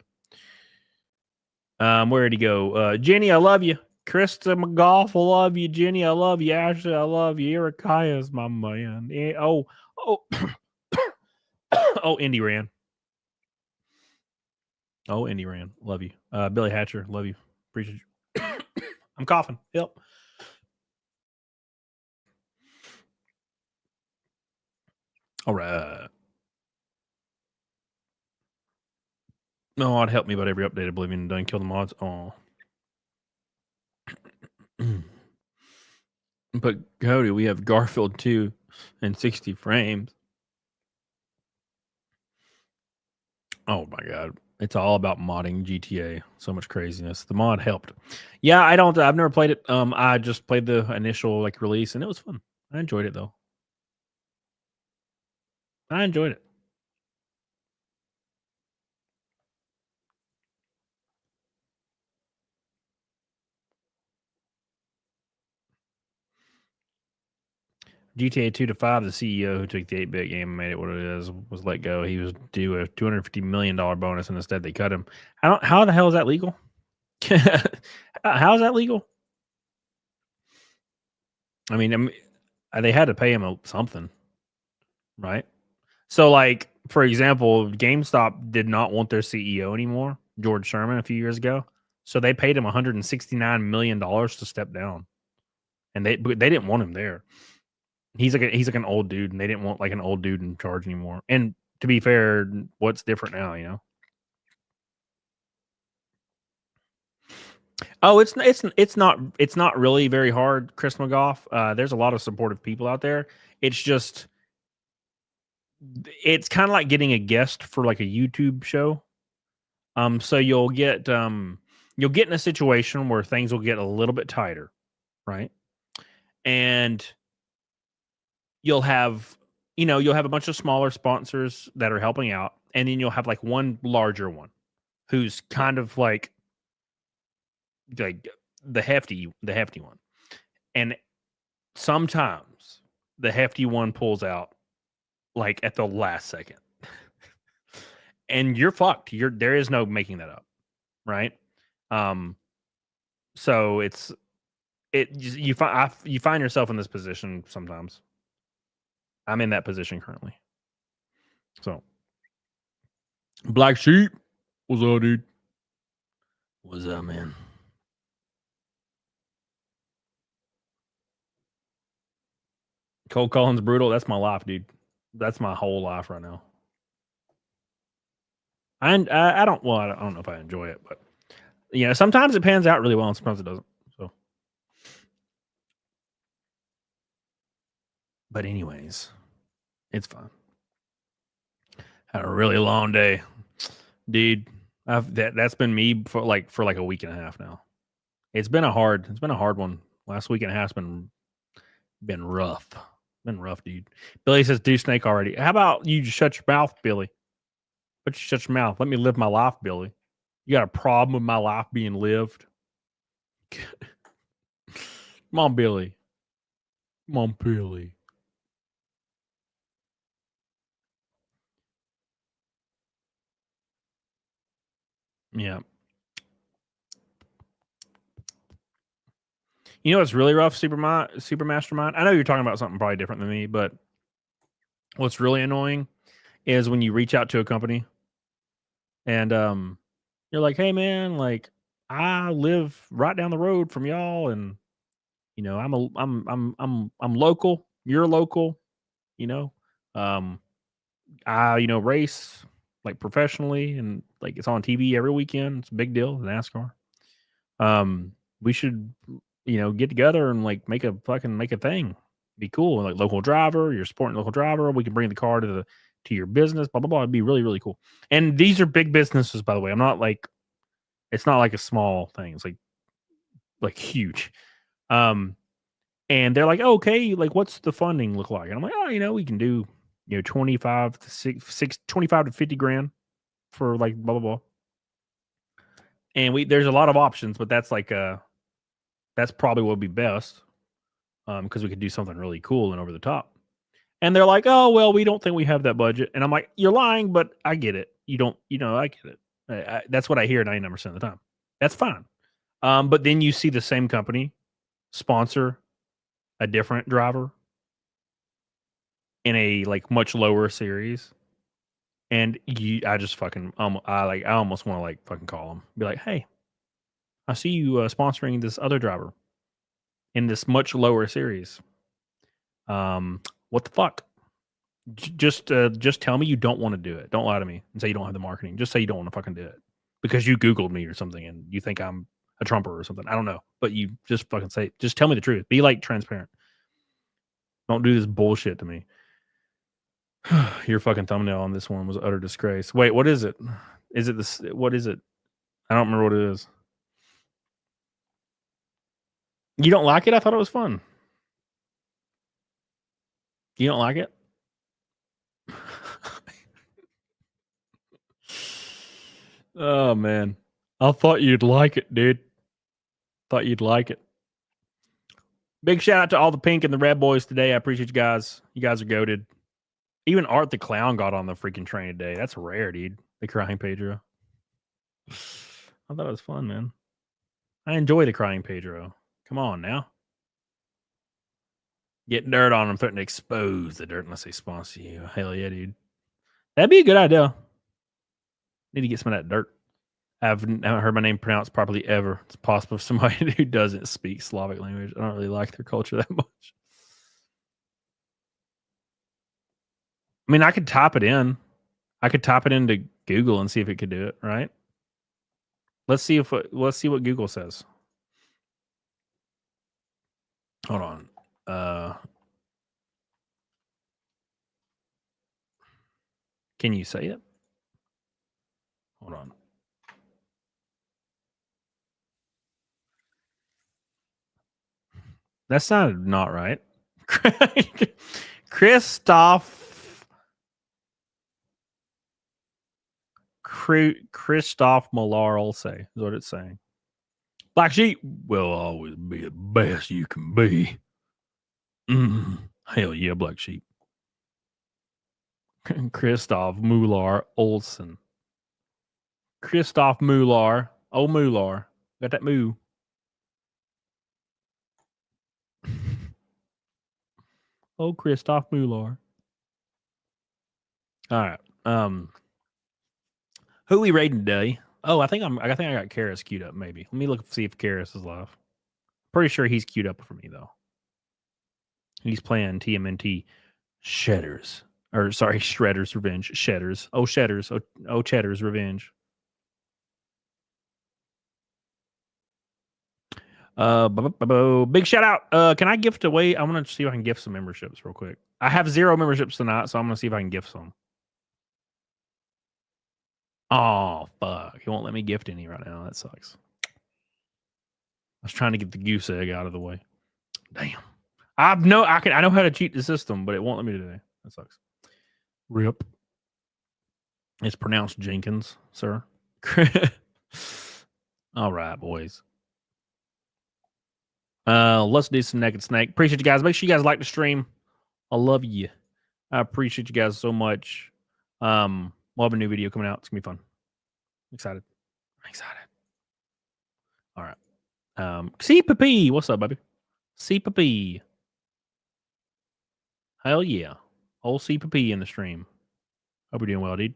Where'd he go? Jenny, I love you. Krista McGough, I love you. Jenny, I love you. Ashley, I love you. Ericaya's my man. Oh, Indy Ran. Oh, Indy Ran. Love you. Billy Hatcher, love you. Appreciate you. I'm coughing. Yep. All right. No, I'd help me about every update. Oblivion done kill the mods. Oh. But Cody, we have Garfield 2 and 60 frames. Oh my god. It's all about modding GTA. So much craziness. The mod helped. Yeah, I've never played it. I just played the initial like release and it was fun. I enjoyed it though. I enjoyed it. GTA 2 to 5, the CEO who took the 8-bit game and made it what it is was let go. He was due a $250 million bonus, and instead they cut him. How the hell is that legal? How is that legal? I mean, they had to pay him something, right? So, like, for example, GameStop did not want their CEO anymore, George Sherman, a few years ago. So they paid him $169 million to step down. And they didn't want him there. He's like an old dude, and they didn't want like an old dude in charge anymore. And to be fair, what's different now, you know? Oh, it's not really very hard, Chris McGough. There's a lot of supportive people out there. It's just it's kind of like getting a guest for like a YouTube show. So you'll get in a situation where things will get a little bit tighter, right? And you'll have a bunch of smaller sponsors that are helping out, and then you'll have like one larger one who's kind of like the hefty one. And sometimes the hefty one pulls out like at the last second. And you're fucked. There is no making that up, right? So you find yourself in this position sometimes. I'm in that position currently. So, Black Sheep, what's up, dude? What's up, man? Cold calling's brutal. That's my life, dude. That's my whole life right now. I don't know if I enjoy it, but sometimes it pans out really well and sometimes it doesn't. So, but anyways, it's fun. Had a really long day, dude. That's been me for like a week and a half now. It's been a hard one. Last week and a half's been rough. Been rough, dude. Billy says, "Do snake already." How about you just shut your mouth, Billy? But you shut your mouth. Let me live my life, Billy. You got a problem with my life being lived? Come on, Billy. Come on, Billy. Yeah. You know what's really rough, Super Mastermind? I know you're talking about something probably different than me, but what's really annoying is when you reach out to a company and you're like, "Hey man, like I live right down the road from y'all and I'm local, you're local, you know. I race like professionally and like it's on TV every weekend. It's a big deal, NASCAR. We should get together and like make a thing. Be cool. Like local driver, you're supporting local driver. We can bring the car to your business, blah blah blah. It'd be really, really cool. And these are big businesses, by the way. It's not like a small thing. It's like huge. And they're like, oh, okay, like what's the funding look like? And I'm like, oh, we can do 25 to 50 grand for like blah blah blah. And there's a lot of options, but that's like that's probably what would be best. Because we could do something really cool and over the top. And they're like, oh, well, we don't think we have that budget. And I'm like, you're lying, but I get it. You don't, I get it. That's what I hear 99% of the time. That's fine. But then you see the same company sponsor a different driver in a like much lower series. And I just fucking, I almost want to like fucking call them. Be like, hey, I see you sponsoring this other driver in this much lower series. What the fuck? Just tell me you don't want to do it. Don't lie to me and say you don't have the marketing. Just say you don't want to fucking do it because you Googled me or something and you think I'm a Trumper or something. I don't know, but you just fucking say. Just tell me the truth. Be like transparent. Don't do this bullshit to me. Your fucking thumbnail on this one was utter disgrace. Wait, what is it? Is it this? What is it? I don't remember what it is. You don't like it? I thought it was fun. You don't like it? Oh man, I thought you'd like it, dude. Thought you'd like it. Big shout out to all the pink and the red boys today. I appreciate you guys. You guys are goated. Even Art the Clown got on the freaking train today. That's rare, dude. The crying Pedro. I thought it was fun, man. I enjoy the crying Pedro. Come on now. Get dirt on them, threaten to expose the dirt unless they sponsor you. Hell yeah, dude. That'd be a good idea. Need to get some of that dirt. I haven't heard my name pronounced properly ever. It's possible for somebody who doesn't speak Slavic language. I don't really like their culture that much. I mean, I could type it in. I could type it into Google and see if it could do it, right? Let's see what Google says. Hold on. Can you say it? Hold on. That sounded not right. Christoph Millar will say is what it's saying. Black sheep will always be the best you can be. Hell yeah, black sheep. Christoph Mular Olsen. Christoph Mular. Oh, Mular. Got that moo. Oh, Christoph Mular. All right. Who we raiding today? Oh, I think I got Karis queued up. Maybe let me look see if Karis is live. Pretty sure he's queued up for me though. He's playing TMNT Shedders. Or sorry, Shredder's Revenge. Shedders. Oh, Shedders. Oh, Cheddar's Revenge. Big shout out. Can I gift away? I'm gonna see if I can gift some memberships real quick. I have 0 memberships tonight, so I'm gonna see if I can gift some. Oh fuck! He won't let me gift any right now. That sucks. I was trying to get the goose egg out of the way. Damn. I know how to cheat the system, but it won't let me today. That sucks. Rip. It's pronounced Jenkins, sir. All right, boys. Let's do some Naked Snake. Appreciate you guys. Make sure you guys like the stream. I love you. I appreciate you guys so much. We'll have a new video coming out. It's gonna be fun. I'm excited. All right. CPP. What's up, baby? CPP. Hell yeah. Old CPP in the stream. Hope you're doing well, dude.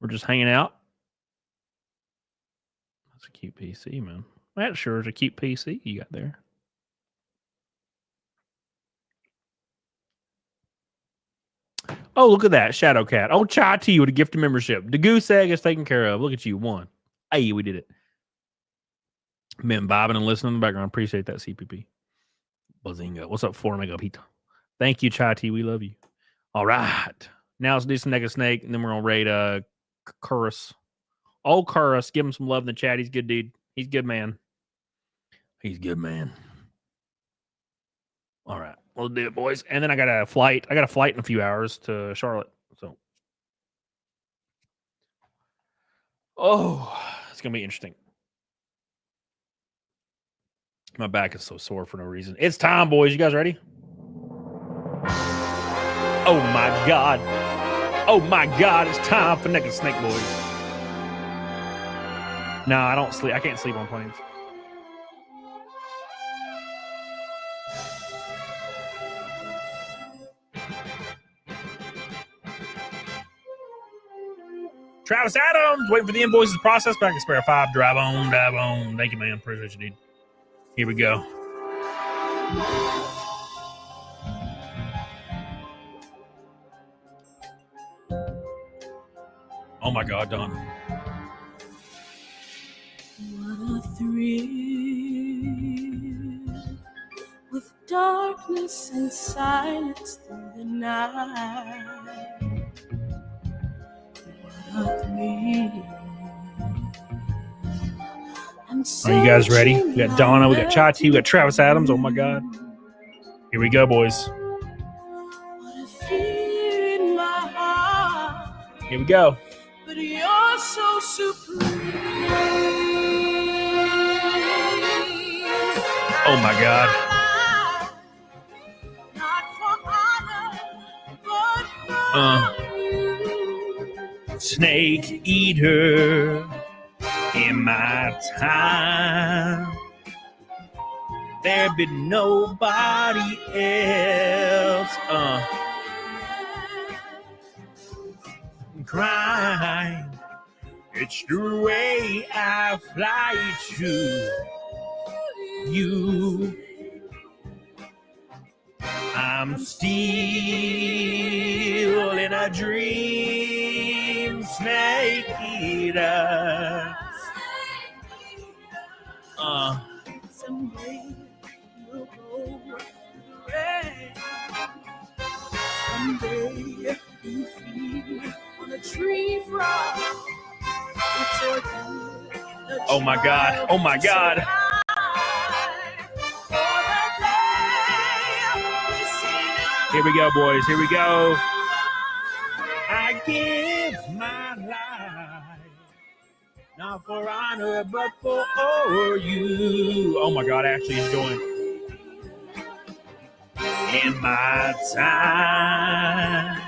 We're just hanging out. That's a cute PC, man. That sure is a cute PC you got there. Oh, look at that. Shadow Cat. Oh, Chai Tea with a gift of membership. The goose egg is taken care of. Look at you. 1. Hey, we did it. Been vibing and listening in the background. Appreciate that, CPP. Bazinga. What's up, 4 Megapita? Thank you, Chai Tea. We love you. All right. Now let's do some Naked Snake, and then we're going to raid Curus. Oh, Curus. Give him some love in the chat. He's good, dude. He's good, man. He's good, man. All right. We'll do it, boys. And then I got a flight. in a few hours to Charlotte. So, it's going to be interesting. My back is so sore for no reason. It's time, boys. You guys ready? Oh, my God. Oh, my God. It's time for Naked Snake, boys. No, I don't sleep. I can't sleep on planes. Travis Adams, waiting for the invoices to process. Back to spare 5. Drive on. Thank you, man. Appreciate you, dude. Here we go. Oh my God, Don. What a thrill with darkness and silence through the night. What a thrill. Are you guys ready? We got Donna, we got Chai Tea, we got Travis Adams. Oh my God. Here we go, boys. What a fear in my heart. Here we go. But you're so supreme. Oh my God. Not for honor, but for Snake eater. In my time, there be nobody else. Crying, it's the way I fly to you. I'm still in a dream, snake eater. Someday you'll go red. Someday you feel on a tree frog. It's your good. Oh my God. Oh my God. Here we go, boys. Here we go. I give my life. Not for honor, but for you. Oh my God, actually enjoying. In my time,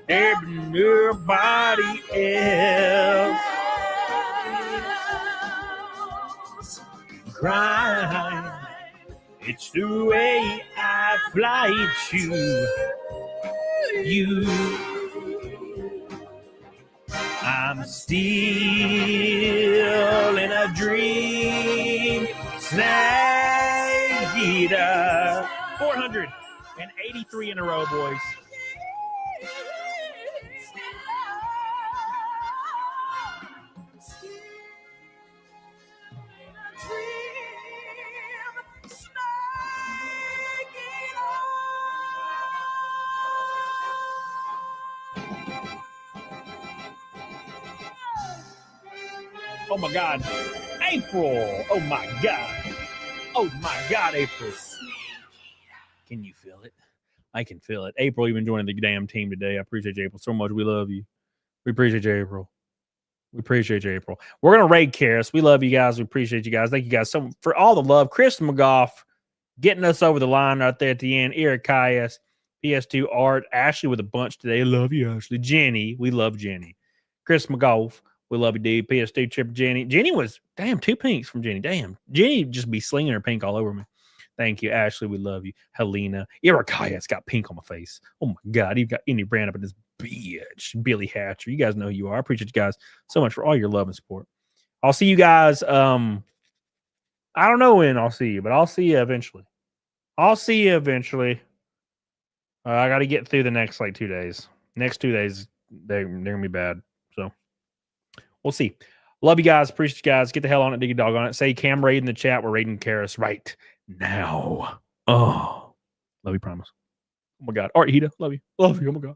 there be nobody else. Crying, it's the way I fly to you. I'm still in a dream. Snag eater. 483 in a row, boys. Oh my God. April. Oh my God. Oh my God, April. Can you feel it? I can feel it. April even joining the damn team today. I appreciate you, April, so much. We love you. We appreciate you, April. We appreciate you, April. We're going to raid Karis. We love you guys. We appreciate you guys. Thank you guys so much for all the love. Chris McGough getting us over the line right there at the end. Eric Caius, PS2 Art, Ashley with a bunch today. Love you, Ashley. Jenny, we love Jenny. Chris McGough, we love you, dude. PS2 Trip Jenny. Jenny was, damn, 2 pinks from Jenny. Damn. Jenny just be slinging her pink all over me. Thank you, Ashley. We love you. Helena. Eric Caius got pink on my face. Oh my God. You've got Indy Brand up in this bitch. Billy Hatcher. You guys know who you are. I appreciate you guys so much for all your love and support. I'll see you guys. I don't know when I'll see you, but I'll see you eventually. I got to get through the next 2 days. Next 2 days, they're gonna be bad. So we'll see. Love you guys. Appreciate you guys. Get the hell on it. Dig a dog on it. Say Cam raid in the chat. We're raiding Karis right now. Oh, love you. Promise. Oh my God. Art Hita. Love you. Love you. Oh my God.